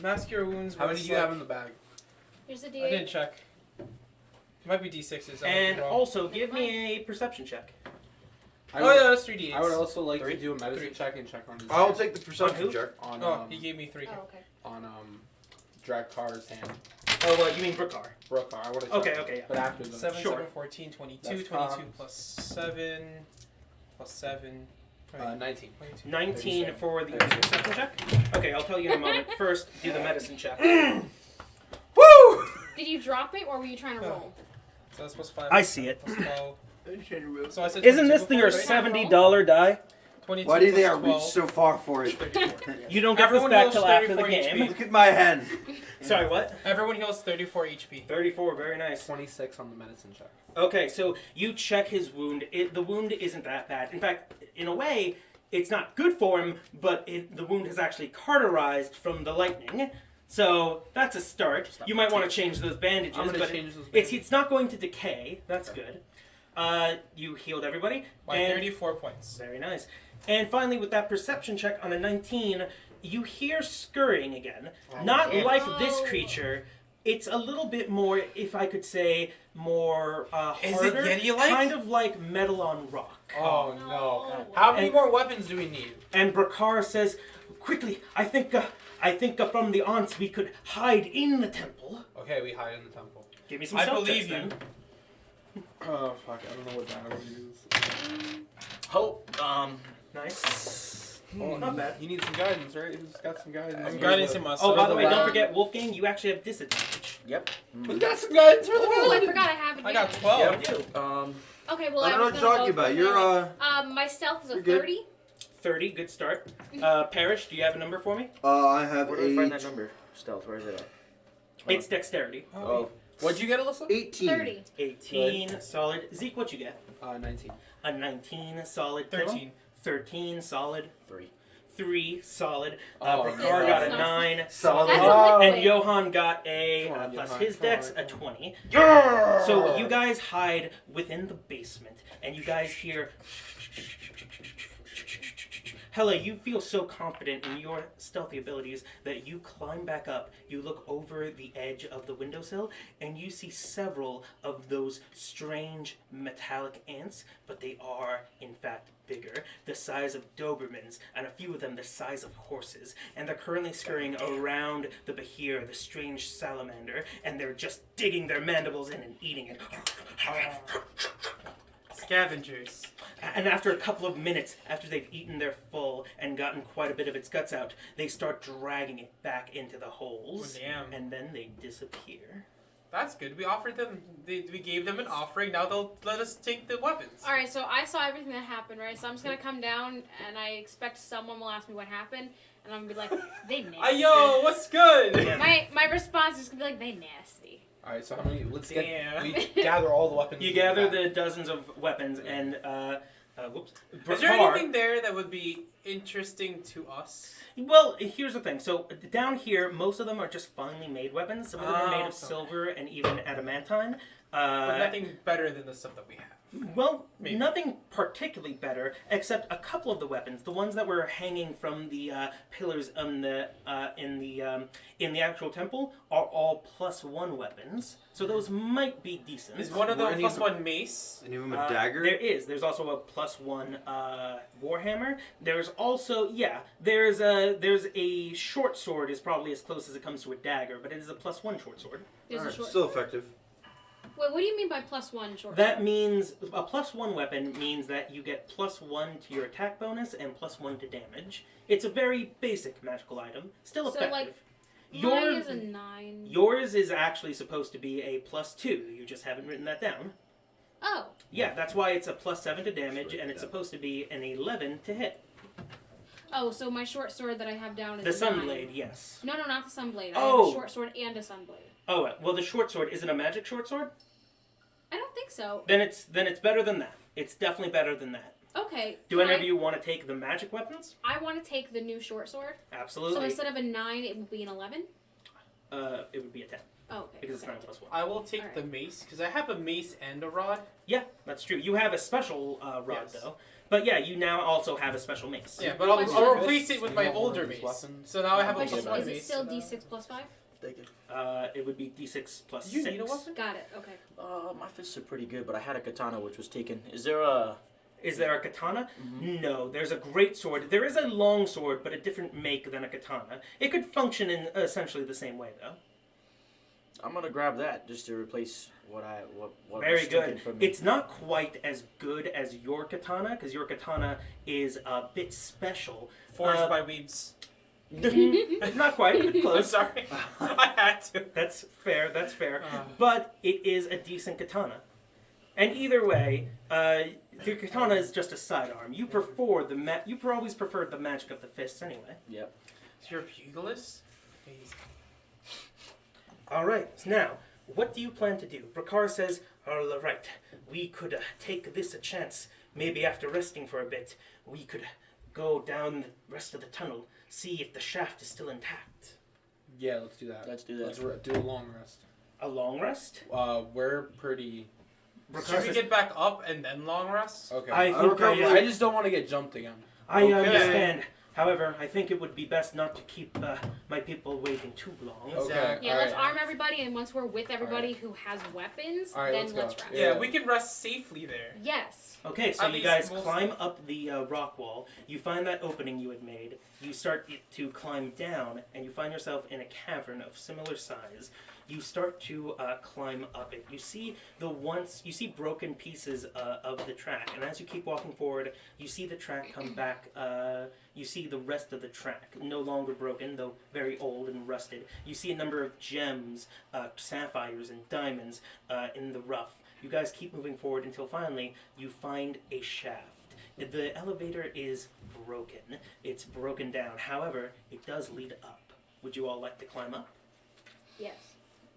Mass cure wounds. How many do you have in the bag? Here's the I didn't D8. check. It might be d6s. And also, give me a perception check. Oh yeah, that's 3d8s. I would also like Three? to do a medicine Three. check and check on his I'll hand. take the On perception who? check. on Oh, he gave me 3. Oh, okay. on Drakkar's hand. Oh, you mean Brookar. Brookar, I would have Okay, okay, yeah. But after the 7, Sure. 7, 14, 22, That's 22 fine. plus 7, plus 7. 19. 22. 19 for the perception check. Okay, I'll tell you in a moment. First, do the medicine check. Woo! Did you drop it or were you trying to roll? So that's plus 5. I see it. Plus 12. So I said Isn't 22 this before, your right? $70 die? 22 Why do you plus think I 12, reached so far for it? 34. You don't get Everyone this back heals till after the 34 game. HP. Look at my hand. Sorry, what? Everyone heals 34 HP. 34, very nice. 26 on the medicine check. Okay, so you check his wound. The wound isn't that bad. In fact, in a way, it's not good for him, but the wound has actually cauterized from the lightning. So that's a start. You might want to change those bandages, I'm gonna but change those it's not going to decay. That's good. You healed everybody. By and 34 points. Very nice. And finally, with that perception check on a 19, you hear scurrying again. Not damn. like this Oh. creature. It's a little bit more, if I could say, more Is it harder. Yeti-like? Kind of like metal on rock. Oh No. no. How many And- more weapons do we need? And Brakar says, quickly, I think from the aunts we could hide in the temple. Okay, we hide in the temple. Give me some I stealth believe checks, you. then. Oh fuck, I don't know what that I would use. Hope. Nice. Oh, not bad. You need some guidance, right? Who's got some guidance? I'm guidance in my Oh, by the way, the don't back. forget, Wolfgang, you actually have disadvantage. Yep. Who's got some guidance for the Oh, I villain? forgot I have it. I got here. 12. Yeah, you. Okay, well I don't know what was you're gonna talking go about. for You're that. My stealth is a you're good. 30. 30, good start. Parrish, do you have a number for me? I have Where do we find that number? Stealth. Where is it at? It's dexterity. Oh. What'd you get, Alyssa? 18. 30. 18, solid. Zeke, what you get? 19. A 19, solid. 13. 13, solid. 3. 3, solid. Oh, Brakar no. got a That's 9, Solid. That's Oh. a liquid. and Johan got a, Come on, plus Johan, his come dex, on, a come 20. Yeah! So you guys hide within the basement, and you guys hear... Hella, you feel so confident in your stealthy abilities that you climb back up, you look over the edge of the windowsill, and you see several of those strange metallic ants, but they are, in fact, bigger, the size of Dobermans, and a few of them the size of horses, and they're currently scurrying around the Behir, the strange salamander, and they're just digging their mandibles in and eating it. Scavengers. And after a couple of minutes, after they've eaten their full and gotten quite a bit of its guts out, they start dragging it back into the holes, Oh, damn. and then they disappear. That's good. We offered them. We gave them an offering. Now they'll let us take the weapons. Alright, so I saw everything that happened, right? So I'm just gonna come down and I expect someone will ask me what happened, and I'm gonna be like, they nasty. Yo, what's good? My response is gonna be like, they nasty. Alright, so how many? Let's Damn. we gather all the weapons. You we gather got. the dozens of weapons, and whoops. Is there Brakar- anything there that would be interesting to us? Well, here's the thing. So down here, most of them are just finely made weapons. Some of them are made of okay. silver and even adamantine. But nothing better than the stuff that we have. Well, Maybe. nothing particularly better, except a couple of the weapons. The ones that were hanging from the pillars in the actual temple are all +1 weapons. So those might be decent. Is one of Were them any plus of- one mace? Any of them a dagger? There is. There's also a +1 warhammer. There's also there's a short sword is probably as close as it comes to a dagger, but it is a +1 short sword. There's Alright, a short. still effective. Wait, what do you mean by +1 short? That means a +1 weapon means that you get +1 to your attack bonus and +1 to damage. It's a very basic magical item, still So, effective. like, Your- Mine is a 9. Yours is actually supposed to be a +2. You just haven't written that down. Oh. Yeah, that's why it's a +7 to damage, and it's supposed to be an 11 to hit. Oh, so my short sword that I have down is The a 9. Sunblade, yes. No, not the Sunblade. I have Oh. a short sword and a Sunblade. Oh, well, the short sword isn't a magic short sword. I don't think so. Then it's better than that. It's definitely better than that. Okay. Do can any of I- you want to take the magic weapons? I want to take the new short sword. So Absolutely. instead of a 9, it will be an 11? It would be a 10 Oh, okay. because it's okay. 9 + 1. I will take Alright. the mace because I have a mace and a rod. Yeah, that's true. You have a special rod Yes. though, but yeah, you now also have a special mace. Yeah, but How much I'll is replace this? it with You my want one of older these mace. weapons? So now I have a But plus is, one is it mace. still D6 + 5? Take it. It would be D6 + You 6. need a weapon? Got it. Okay. My fists are pretty good, but I had a katana which was taken. Is there a? Is there a katana? Mhm. No, there's a great sword. There is a long sword, but a different make than a katana. It could function in essentially the same way though. I'm gonna grab that just to replace what Very was taken good. from me. It's not quite as good as your katana, because your katana is a bit special. Forged by weebs. Not quite, I'm close. sorry. I had to. That's fair, that's fair. Ah. But it is a decent katana. And either way, the katana is just a sidearm. You prefer you always preferred the magic of the fists anyway. Yep. So you're a pugilist? Amazing. Alright, now, what do you plan to do? Brakar says, alright, we could take this a chance. Maybe after resting for a bit, we could go down the rest of the tunnel, see if the shaft is still intact. Yeah, let's do that. Let's do that. Let's do a long rest. A long rest? We're pretty. Brakar Should we says, get back up and then long rest? Okay. I think I just don't want to get jumped again. I Okay. understand. However, I think it would be best not to keep my people waiting too long. Okay. Exactly. Yeah, let's alright. arm everybody, and once we're with everybody who has weapons, Alright, then let's let's go. rest. Yeah, Yeah. we can rest safely there. Yes. Okay, so At you least guys most- climb up the rock wall. You find that opening you had made. You start to climb down, and you find yourself in a cavern of similar size. You start to climb up it. You see broken pieces of the track, and as you keep walking forward, you see the track come back. You see the rest of the track, no longer broken, though very old and rusted. You see a number of gems, sapphires, and diamonds in the rough. You guys keep moving forward until finally you find a shaft. The elevator is broken. It's broken down. However, it does lead up. Would you all like to climb up? Yes.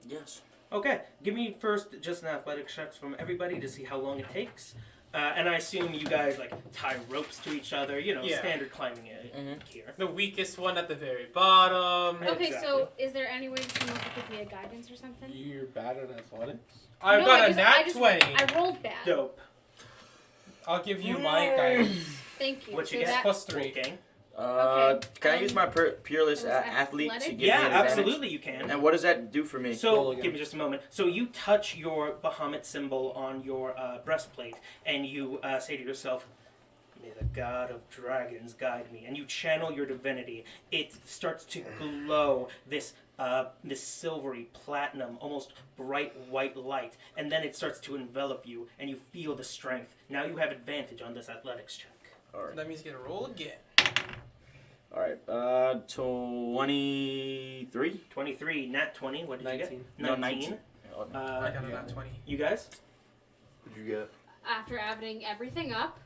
Yes. Okay, give me first just an athletics check from everybody to see how long it takes. And I assume you guys like tie ropes to each other, Yeah. standard climbing Mhm. gear. The weakest one at the very bottom. Okay, Exactly. so is there any way someone could give me a guidance or something? You're bad at athletics. I've No, got I a just- nat I just- 20. I rolled bad. Dope. I'll give you my guidance. Thank you. What you so get? that, Plus 3. Okay. Okay, Can I use my peerless it was athlete to athletic? give Yeah, me an advantage? absolutely you can. And what does that do for me? Roll So, again. give me just a moment. So you touch your Bahamut symbol on your breastplate, and you say to yourself, "May the god of dragons guide me." And you channel your divinity. It starts to glow this silvery platinum, almost bright white light, and then it starts to envelop you, and you feel the strength. Now you have advantage on this athletics check. Alright. That means you get a roll again. Alright. 23? 23, nat 20. What did you 19. get? No, 19. I got a Yeah. nat 20. You guys? What'd you get? after adding everything up,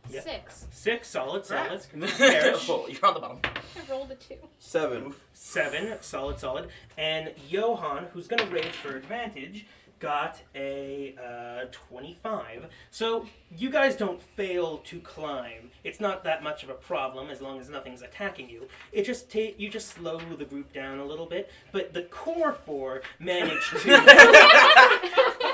Yeah. 6. 6, solid. Congrats. Perish. Oh, you're on the bottom. I rolled a 2. 7. 7, solid. And Johan, who's going to rage for advantage, got a 25. So you guys don't fail to climb. It's not that much of a problem as long as nothing's attacking you. It just you just slow the group down a little bit. But the core four managed to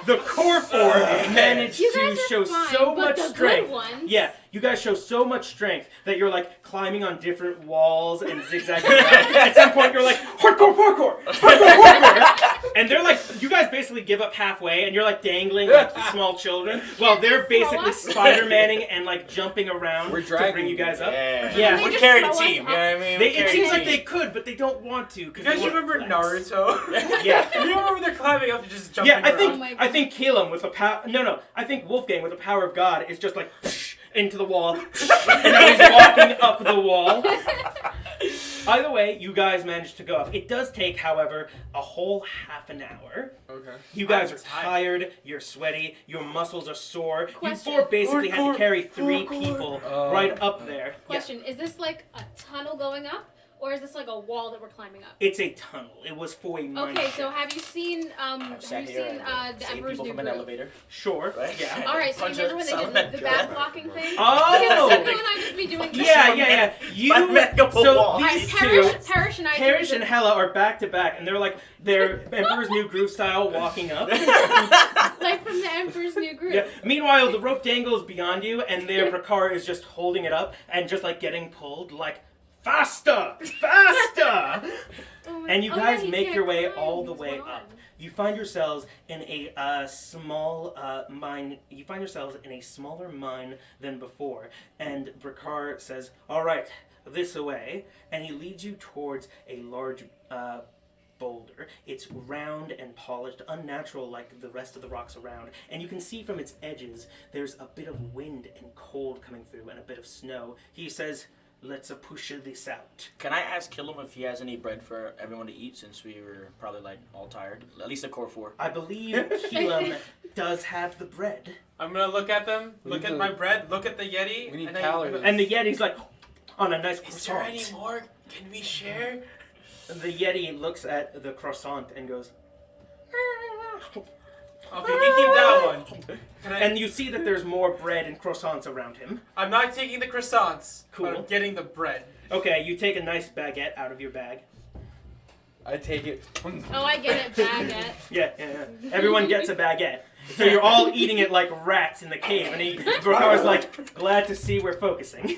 the core four managed You to guys are show fine, so but much the strength. good ones. Yeah, you guys show so much strength that you're like climbing on different walls and zigzagging around. At some point, you're like hardcore parkour, hardcore parkour, and they're like, you guys basically give up halfway, and you're like dangling like small children, while they're they throw basically us? Spider-Manning and like jumping around We're to dragging bring you guys up. Yeah. Yeah. They We just carried a throw us team. You up. know what I mean? They, We it carried seems a like team. they could, but they don't want to. You guys remember flex. Naruto? Yeah. You remember when they're climbing up and just jumping Yeah, I think Oh my I think Calum with the power. No, I think Wolfgang with the power of God is just like into the wall, and now he's walking up the wall. Either way, you guys managed to go up. It does take, however, a whole half an hour. Okay. You guys I'm are tired. You're sweaty. Your muscles are sore. Question. You four basically had to Hardcore, carry 3 hardcore. people Oh. right up there. Yeah. Question: Is this like a tunnel going up, or is this like a wall that we're climbing up? It's a tunnel. It was for a mine Okay, shaft. so have you seen I've have sat you here seen and the saved Emperor's people New from an Groove? elevator. Sure. Right? Yeah. All right, so you Punch remember when they someone did the that back good. blocking thing? Oh! Can Siko and I just be doing this? Yeah. You. Spider-Man couple So walls. Alright, these two. Parrish and I. Parrish do and Hella are back to back, and they're like they're Emperor's New Groove style walking up. like from the Emperor's New Groove. Yeah. Meanwhile, the rope dangles beyond you, and their Brakar is just holding it up and just like getting pulled, like faster, faster. Oh my- And you oh, guys yeah, he make can't your way climb, all the he's way one up. on. You find yourselves in a small mine. You find yourselves in a smaller mine than before. And Brakar says, "All right, this away," and he leads you towards a large boulder. It's round and polished, unnatural like the rest of the rocks around. And you can see from its edges, there's a bit of wind and cold coming through, and a bit of snow. He says, "Let's push this out." Can I ask Killam if he has any bread for everyone to eat since we were probably like all tired? At least the core 4. I believe Keelan does have the bread. I'm gonna look at them, look We at need my to- bread, look at the Yeti, we need and then calories. And the Yeti's like, on a nice Is there croissant. any more? Can we share? The Yeti looks at the croissant and goes, Okay, you keep that one. Can I, and you see that there's more bread and croissants around him. I'm not taking the croissants. Cool. But I'm getting the bread. Okay, you take a nice baguette out of your bag. I take it. Oh, I get it. Baguette. Yeah. Everyone gets a baguette. So you're all eating it like rats in the cave, and Brakar's like, glad to see we're focusing.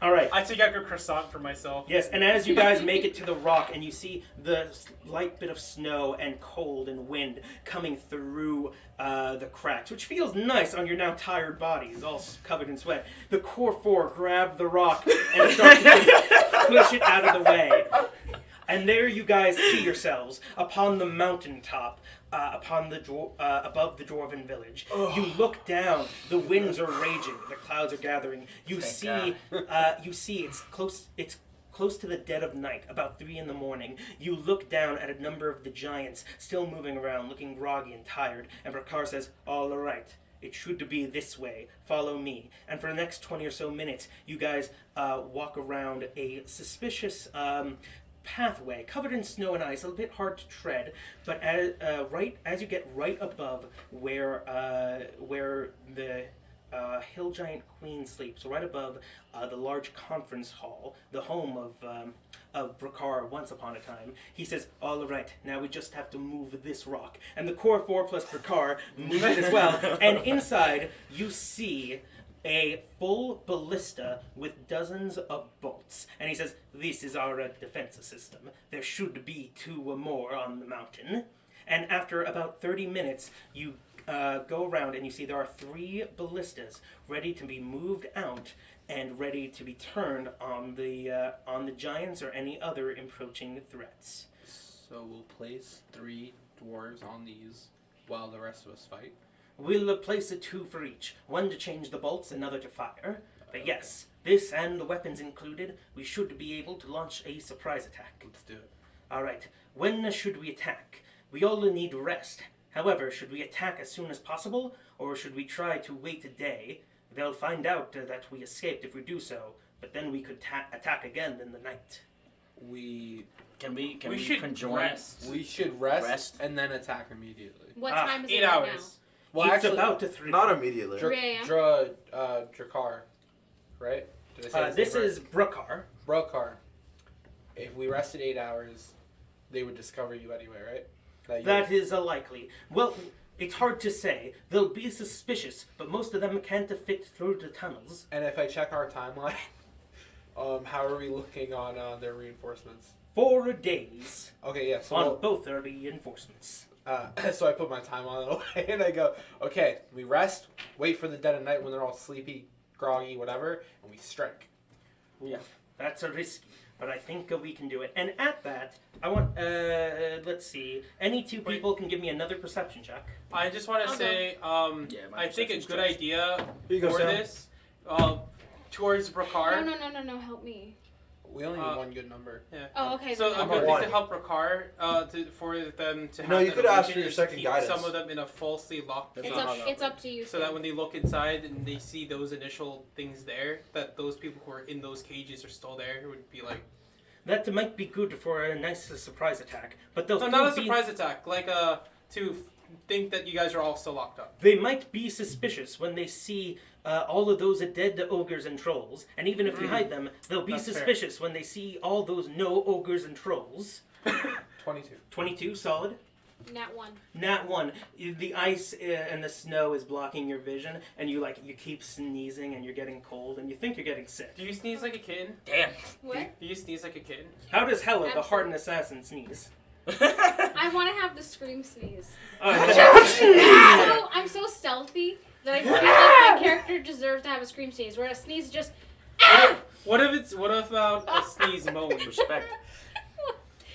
All right. I take out a croissant for myself. Yes, and as you guys make it to the rock and you see the slight bit of snow and cold and wind coming through the cracks, which feels nice on your now tired bodies, all covered in sweat, the core 4 grab the rock and start to push it out of the way. And there you guys see yourselves upon the mountaintop, above the dwarven village. You look down. The winds are raging. The clouds are gathering. You see it's close. It's close to the dead of night, about 3 in the morning. You look down at a number of the giants still moving around, looking groggy and tired. And Brakar says, "All right. It should be this way. Follow me." And for the next 20 or so minutes, you guys walk around a suspicious pathway covered in snow and ice, a little bit hard to tread, but as you get right above where the hill giant queen sleeps, right above the large conference hall, the home of Brakar once upon a time, he says, "All right, now we just have to move this rock." And the core 4 plus Brakar move it as well. And inside, you see a full ballista with dozens of bolts. And he says, "This is our defense system. There should be 2 or more on the mountain." And after about 30 minutes, you go around and you see there are 3 ballistas ready to be moved out and ready to be turned on the giants or any other approaching threats. So we'll place 3 dwarves on these while the rest of us fight. We'll place 2 for each, one to change the bolts, another to fire. But yes, this and the weapons included, we should be able to launch a surprise attack. Let's do it. All right, when should we attack? We all need rest. However, should we attack as soon as possible, or should we try to wait a day? They'll find out that we escaped if we do so, but then we could attack again in the night. we Can we should conjoin? rest. We should rest, Rest. and then attack immediately. What time is 8 it right hours. Well, it's actually, about to 3. Not immediately. 3 a.m.? Drakar, right? Did I say his This name right? is Brookar. Brokar. If we rested 8 hours, they would discover you anyway, right? That is likely. Well, it's hard to say. They'll be suspicious, but most of them can't fit through the tunnels. And if I check our timeline, how are we looking on their reinforcements? 4 days Okay, yeah. So on we'll- both their reinforcements. so I put my time on it away, and I go, okay, we rest, wait for the dead of night when they're all sleepy, groggy, whatever, and we strike. That's a risky, but I think we can do it. And at that, I want, let's see, any 2 people can give me another perception check. I just want to I'll say, my I think a perception's good trash. idea Here you go, for Sam. this, towards Brakar. No, help me. We only need one good number. Yeah. Oh, okay. So then a I'm good a thing one. to help Brakar, for them to have No, you that could ask illusion for your is second keep guidance. some of them in a falsely locked it's cage, up to you. so that when they look inside and they see those initial things there, that those people who are in those cages are still there, would be like, That might be good for a nice surprise attack, but they'll no, still not a be- surprise attack, like to think that you guys are all still locked up. They might be suspicious when they see all of those dead ogres and trolls, and even if we hide them, they'll be That's fair. suspicious when they see all those no ogres and trolls. 22. 22, solid. Nat 1. Nat 1. The ice and the snow is blocking your vision, and you keep sneezing, and you're getting cold, and you think you're getting sick. Do you sneeze like a kid? Damn. What? Do you sneeze like a kid? How does Hella, the Absolutely. hardened assassin, sneeze? I want to have the scream sneeze. Oh, I'm so stealthy that I feel like my character deserves to have a scream sneeze, where a sneeze is just. What about a sneeze moan? Respect.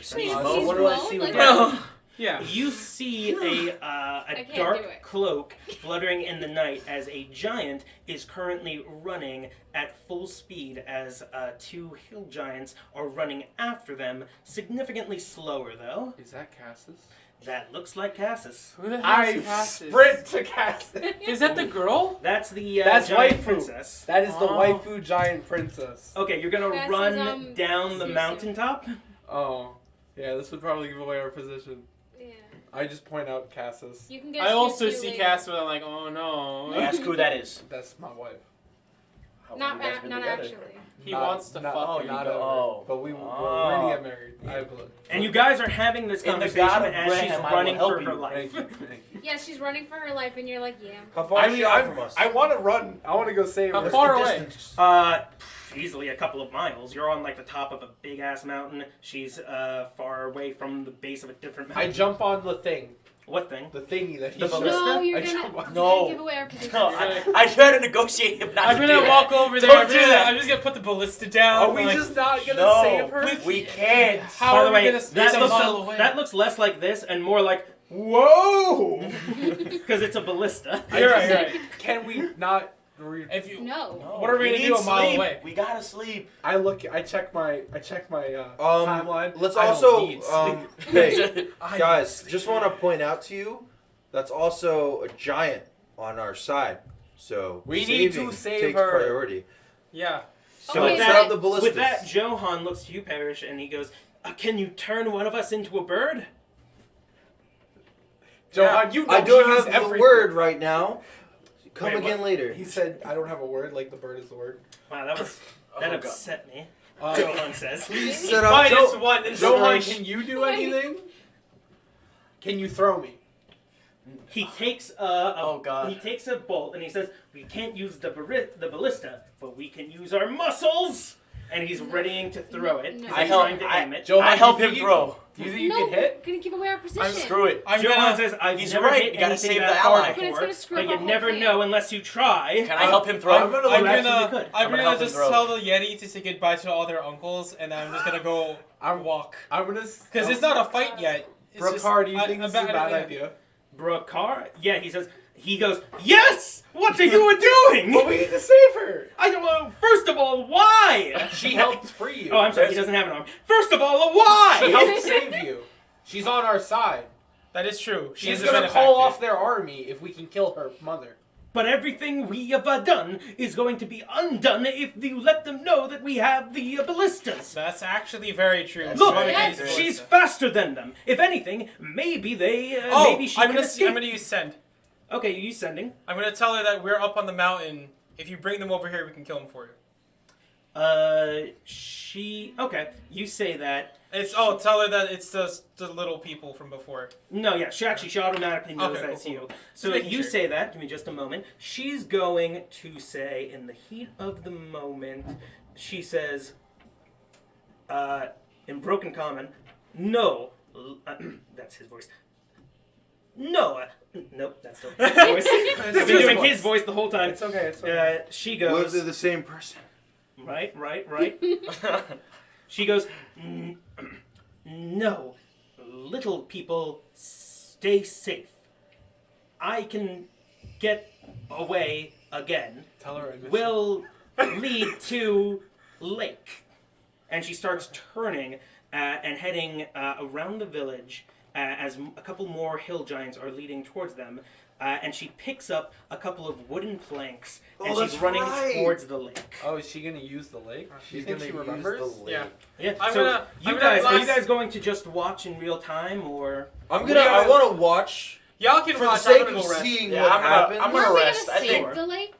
Sneeze moan? What do I moan, see like with that? Yeah. You see a can't do dark it. cloak fluttering in the night as a giant is currently running at full speed as 2 hill giants are running after them, significantly slower though. Is that Cassis? That looks like Cassis. Who the hell I is Cassis? sprint to Cassis. Is that the girl? That's the That's giant waifu. princess. That is the Oh. waifu giant princess. Okay, you're gonna Cassis, run down the Susu. mountaintop? Oh. Yeah, this would probably give away our position. Yeah. I just point out Cassis. You can get. I also Susu see later. Cass, but I'm like, oh no. Ask who that is. That's my wife. How long Not, you guys been not together? actually. He wants to fuck oh, you. not Oh. ever. But we're ready to get married. I believe. And you guys are having this In the conversation God of as she's Graham, I will running help for you. her life. Thank you. Thank you. Yeah, she's running for her life, and you're like, yeah. How far I is mean, she out from us? I want to run. I want to go save How her. far What's the away? distance? Easily a couple of miles. You're on the top of a big ass mountain. She's far away from the base of a different I mountain. jump on the thing. What thing? The thingy that he The showed. ballista? No, you're I gonna, jump on- you're No. gonna give away our position. No, I try to negotiate him not I'm to do gonna that. walk over there. Don't do that. I'm just gonna put the ballista down. Are we like, just not gonna No, save her? we can't. How By are the we way, gonna that it's a mile looks, away? that looks less like this and more like whoa, because it's a ballista. You're right. You're right. Can we not? If you, No. What are we gonna need do a mile sleep. away? We gotta sleep. I check my timeline. Let's I don't also, need sleep. hey, I guys, need just sleep. want to point out to you, that's also a giant on our side. So We need to saving save takes her. priority. Yeah. So Okay, set but- up the ballistas. With that, Johan looks to you, Parrish, and he goes, "Can you turn one of us into a bird?" Johan, you know I don't he have used the everything. word right now. Come Wait, again later. He said, "I don't have a word." Like the bird is the word. Wow, that Oh, God. upset me. Uh, Johan says. Set up Minus Jo- one. Johan, inspiration. can you do Wait. anything? Can you throw me? He takes Oh, God. he takes a bolt and he says, "We can't use the ballista, but we can use our muscles." And he's readying to throw it. No. He's I help- trying to aim it. Johan, I help do you him think throw. Do you think you no, can hit? gonna give away our position. Screw it. I'm Johan gonna. says, "I've He's never right, hit you gotta anything save that the far ally. But it's before, gonna screw but up you our whole never plan." know unless you try." Can I help him throw? I'm gonna I'm look absolutely gonna. could. I'm I'm gonna gonna help him just throw. tell the Yeti to say goodbye to all their uncles, and I'm just gonna go walk. I'm gonna. Because it's not a fight yet. It's just- Brookhard, do you I- think I'm this is a back- bad idea? Brokar? Yeah, he goes, "Yes! What are you doing?" But we need to save her. I don't know. First of all, why? She helped free you. Oh, I'm sorry. He doesn't have an arm. First of all, why? She helped save you. She's on our side. That is true. She She's is a gonna benefactor. call off their army if we can kill her mother. But everything we have done is going to be undone if you let them know that we have the ballistas. That's actually very true. Look, Yes. she's faster than them. If anything, maybe they. Oh, maybe she I'm can gonna escape. I'm gonna use send. Okay, you sending. I'm gonna tell her that we're up on the mountain. If you bring them over here, we can kill them for you. Okay, you say that. Tell her that it's the little people from before. No, yeah, she automatically knows Okay, that's cool, you. cool. So Just making you sure. say that. Give me just a moment. She's going to say, in the heat of the moment, she says, in broken common, no. That's his voice. No. Nope, that's still his voice. I've been doing his voice the whole time. It's okay. It's okay. She What if goes. they're the same person? Right. She goes, no, little people, stay safe. I can get away again. Tell her I miss Will lead to lake. And she starts turning and heading around the village as a couple more hill giants are leading towards them. And she picks up a couple of wooden planks and Oh, she's that's running right. towards the lake. Oh, is she gonna use the lake? She's You think gonna she use remembers? the lake. Yeah. Yeah. I'm so gonna- you I'm guys, gonna are you blast- guys going to just watch in real time or? I'm gonna. I want to watch Y'all can for the watch. sake I'm gonna of go rest. seeing Yeah, what I'm happens. gonna Weren't we rest. gonna I think. save the lake?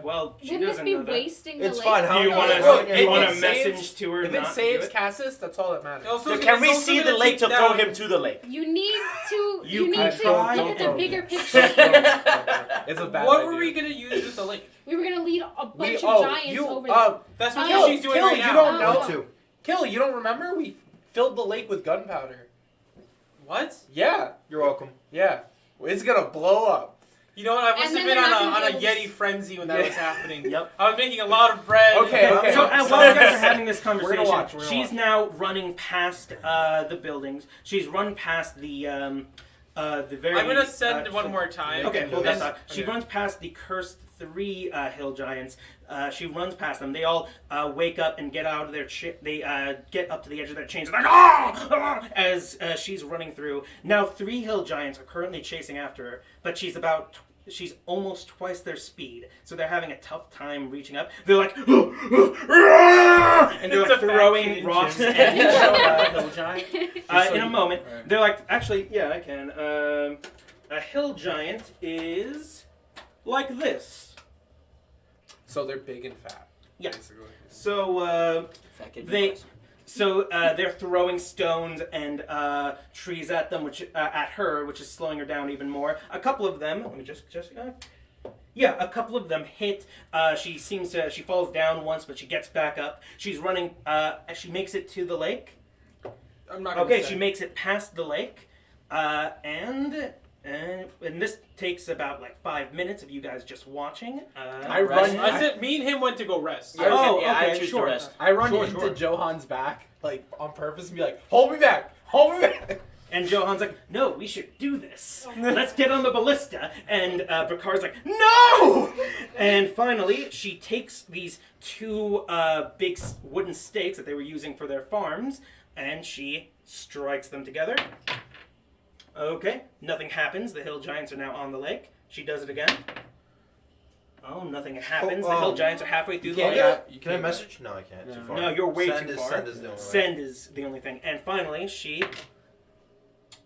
Well, she Wouldn't this doesn't be know that. wasting the It's lake? fine. How Do you how- want look, to? You want it to saves- message to her? If it not saves do Cassis, that's all that matters. Also, So it's can we also see gonna the lake take to throw down- him to the lake? You need to. You You need can to try. look at the Don't bigger do picture. It's a bad What idea. were we gonna use with the lake? We were gonna lead a bunch We- of giants over there. That's what Kill, she's doing Kill, right you now. don't Oh. know to. Kill, you don't remember? We filled the lake with gunpowder. What? Yeah, You're welcome. yeah. It's gonna blow up. You know what? I must And have then been they're not on gonna a be able to Yeti frenzy when that Yeah. was happening. Yep. I was making a lot of bread. Okay, okay. So while you guys are having this conversation, watch, we're gonna she's watch. now running past the buildings. She's run past the very. I'm gonna send one more time. Okay, hold that And- thought. She okay. runs past the cursed 3 hill giants. She runs past them. They all wake up and get out of their they get up to the edge of their chains like as she's running through. Now 3 hill giants are currently chasing after her, but she's she's almost twice their speed, so they're having a tough time reaching up. They're like, and they're It's like a fat throwing kid rocks gym. at hill giant. So In a you- moment, Alright. they're like, actually, yeah, I can. A hill giant is like this. So they're big and fat. Yeah. Basically. So they're throwing stones and trees at them, at her, which is slowing her down even more. A couple of them, let me just a couple of them hit. She falls down once, but she gets back up. She's running. She makes it to the lake. I'm not gonna Okay, say. she makes it past the lake, and this takes about like 5 minutes of you guys just watching. I run- I said me and him went to go rest. Yeah, Oh, yeah, I okay, choose sure. to rest. I run Sure, into sure. Johan's back, like on purpose, and be like, "Hold me back! Hold me back!" And Johan's like, no, we should do this. Let's get on the ballista. And Brakar's like, no! And finally, she takes these 2 big wooden stakes that they were using for their farms, and she strikes them together. Okay, nothing happens. The hill giants are now on the lake. She does it again. Oh, nothing happens. The hill giants are halfway through the Yeah, lake. yeah. Can I message? No, I can't. No. Too far. No, you're way send too is, far. Send is the only way. Send is the only thing. And finally, she...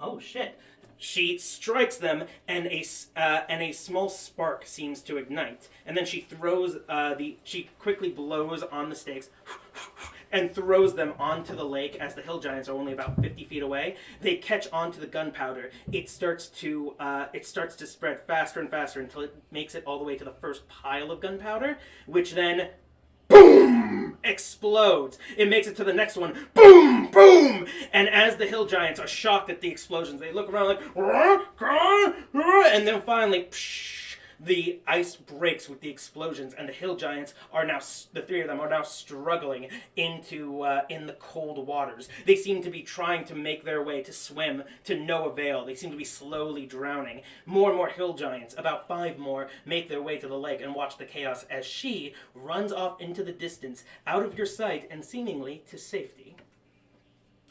Oh, shit. She strikes them, and a small spark seems to ignite. And then she throws she quickly blows on the stakes and throws them onto the lake as the hill giants are only about 50 feet away. They catch onto the gunpowder. It starts to spread faster and faster until it makes it all the way to the first pile of gunpowder, which then boom! Explodes. It makes it to the next one. Boom! Boom! And as the hill giants are shocked at the explosions, they look around like, and then finally, psh, the ice breaks with the explosions, and the hill giants are now, the 3 of them are now struggling in the cold waters. They seem to be trying to make their way to swim to no avail. They seem to be slowly drowning. More and more hill giants, about 5 more, make their way to the lake and watch the chaos as she runs off into the distance, out of your sight and seemingly to safety.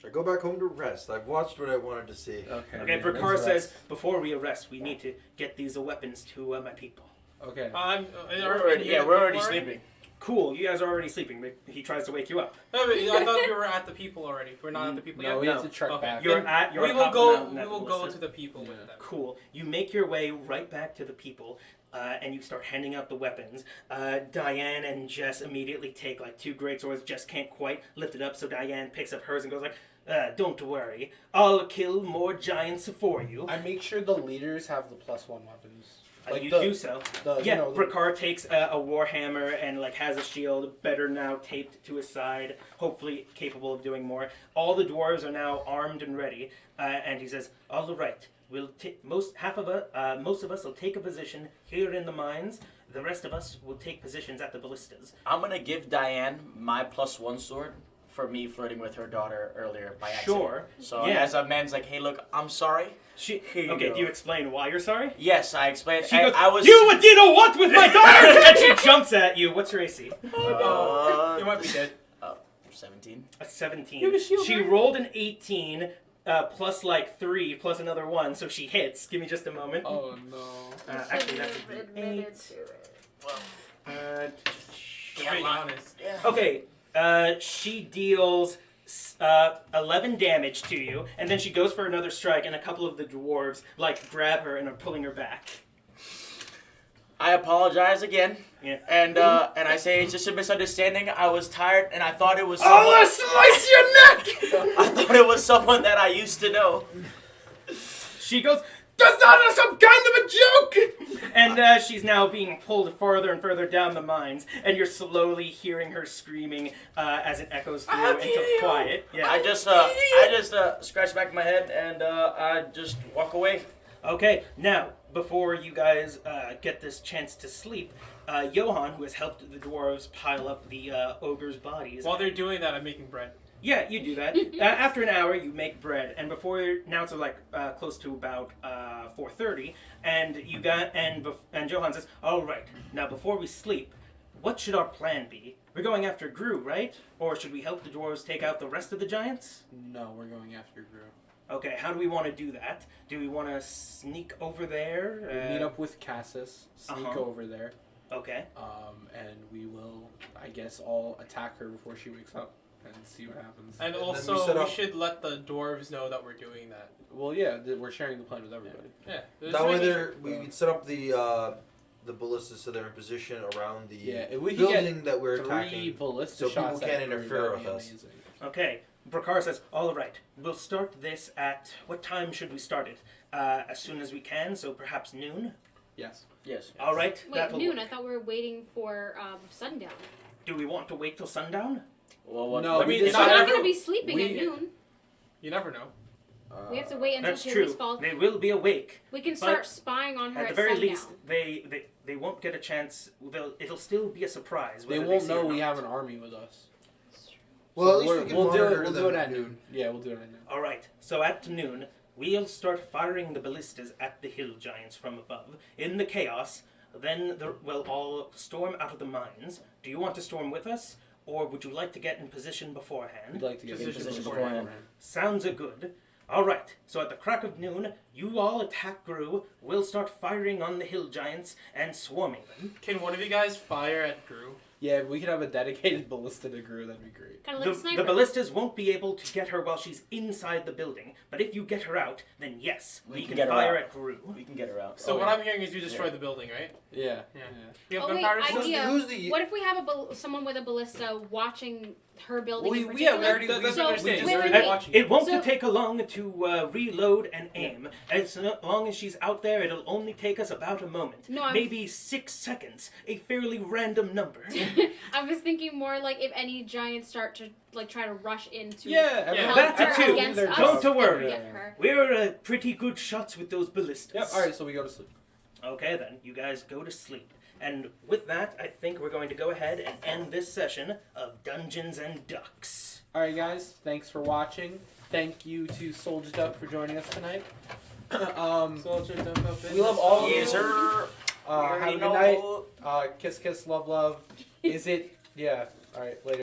I go back home to rest. I've watched what I wanted to see. Okay. Okay, Prakar says, before we arrest, we need to get these weapons to my people. Okay. We're already sleeping. Cool, you guys are already sleeping. He tries to wake you up. No, but I thought we were at the people already. We're not at the people No, yet. we No. have to trek Okay. back. You're Then at your we will top go. mountain We at will the go Ballista. to the people Yeah. with them. Cool. You make your way right back to the people, and you start handing out the weapons. Diane and Jess immediately take like 2 great swords. Jess can't quite lift it up, so Diane picks up hers and goes like, "Don't worry, I'll kill more giants for you." I make sure the leaders have the +1 weapons. You the, do so. The, Yeah, you know, Prakar takes a warhammer and like has a shield, better now taped to his side, hopefully capable of doing more. All the dwarves are now armed and ready, and he says, "All right, we'll most of us will take a position here in the mines. The rest of us will take positions at the ballistas." I'm gonna give Diane my +1 sword for me flirting with her daughter earlier by accident. Sure. So Yeah. as a man's like, hey, look, I'm sorry. Here you Okay, go. do you explain why you're sorry? Yes, I explained. She I, goes, I was. "You did a what with my daughter?" And she jumps at you. What's your AC? You might be dead. 17. A 17. You have a shield, She right? rolled an 18 plus like 3 plus another 1, so she hits. Give me just a moment. Oh no. Actually, that's a admitted D8. to it. Just being honest. Yeah. Okay, she deals 11 damage to you, and then she goes for another strike, and a couple of the dwarves like grab her and are pulling her back. I apologize again. Yeah. And I say it's just a misunderstanding. I was tired and I thought it was. slice your neck! I thought it was someone that I used to know. She goes, "That's not some kind of a joke!" And she's now being pulled further and further down the mines, and you're slowly hearing her screaming as it echoes through I'll until kill you. quiet. Yeah. I just scratch back my head and I just walk away. Okay, now, before you guys get this chance to sleep, Johan, who has helped the dwarves pile up the ogres' bodies. While they're doing that, I'm making bread. Yeah, you do that. After an hour, you make bread, and now it's like close to about 4:30, and and Johan says, "All right, now before we sleep, what should our plan be? We're going after Gru, right? Or should we help the dwarves take out the rest of the giants? No, we're going after Gru. Okay, how do we want to do that? Do we want to sneak over there? We'll meet up with Cassis, sneak Uh-huh. over there, Okay. and we will, I guess, all attack her before she wakes up and see what happens. And then also, we set we up- should let the dwarves know that we're doing that. Well, yeah, we're sharing the plan with everybody. Yeah. That way we can set up the ballistas so they're in position around the Yeah, if we can building that we're 3 attacking. ballista so people shots can't at Gru, interfere that'd with be us. amazing. Okay. Brakar says, "All right, we'll start this at what time should we start it? As soon as we can, so perhaps noon. Yes. Yes. All right. Wait, that'll noon. work. I thought we were waiting for sundown. Do we want to wait till sundown? Well, what? No, I mean, we it's We're not not every- going to be sleeping at we- noon. You never know. We have to wait until That's she true. at least falls. They will be awake. We can but start spying on her At at the very sundown. least, they won't get a chance. It'll still be a surprise. They whether won't see know or we not. have an army with us. Well, at least we're- we can we'll do monitor it. We'll them do it at at noon. Yeah, we'll do it at noon. All right. So at noon, we'll start firing the ballistas at the hill giants from above. In the chaos, then we'll all storm out of the mines. Do you want to storm with us, or would you like to get in position beforehand? We'd like to get in Position position beforehand. beforehand. Sounds good. All right. So at the crack of noon, you all attack Gru. We'll start firing on the hill giants and swarming them. Can one of you guys fire at Gru? Yeah, if we could have a dedicated ballista to Gru, that'd be great. Kind of The, like a sniper. the ballistas won't be able to get her while she's inside the building, but if you get her out, then yes, we can can get her fire out. at Gru. We can get her out. So Oh, what yeah. I'm hearing is you destroy Yeah. the building, right? Yeah. Yeah. You have Oh wait, gunpowder? idea. still? Who's the- What if we have someone with a ballista watching her building in Yeah, we particular? already. That's So, what I'm saying. wait, We're wait, not wait. watching It won't So- take long to reload and aim. As long as she's out there, it'll only take us about a moment. No, I'm- Maybe 6 seconds. A fairly random number. I was thinking more like if any giants start to like try to rush into Yeah, Yeah. help That's her it too. against us, Don't then worry. we get her. We're pretty good shots with those ballistas. Yep. All right, so we go to sleep. Okay then, you guys go to sleep. And with that, I think we're going to go ahead and end this session of Dungeons and Ducks. All right, guys. Thanks for watching. Thank you to Soldier Duck for joining us tonight. Soldier, dump up in We love the all of Yes, you. sir. Have a good night. Kiss, kiss, love, love. Is it? Yeah. All right. Later.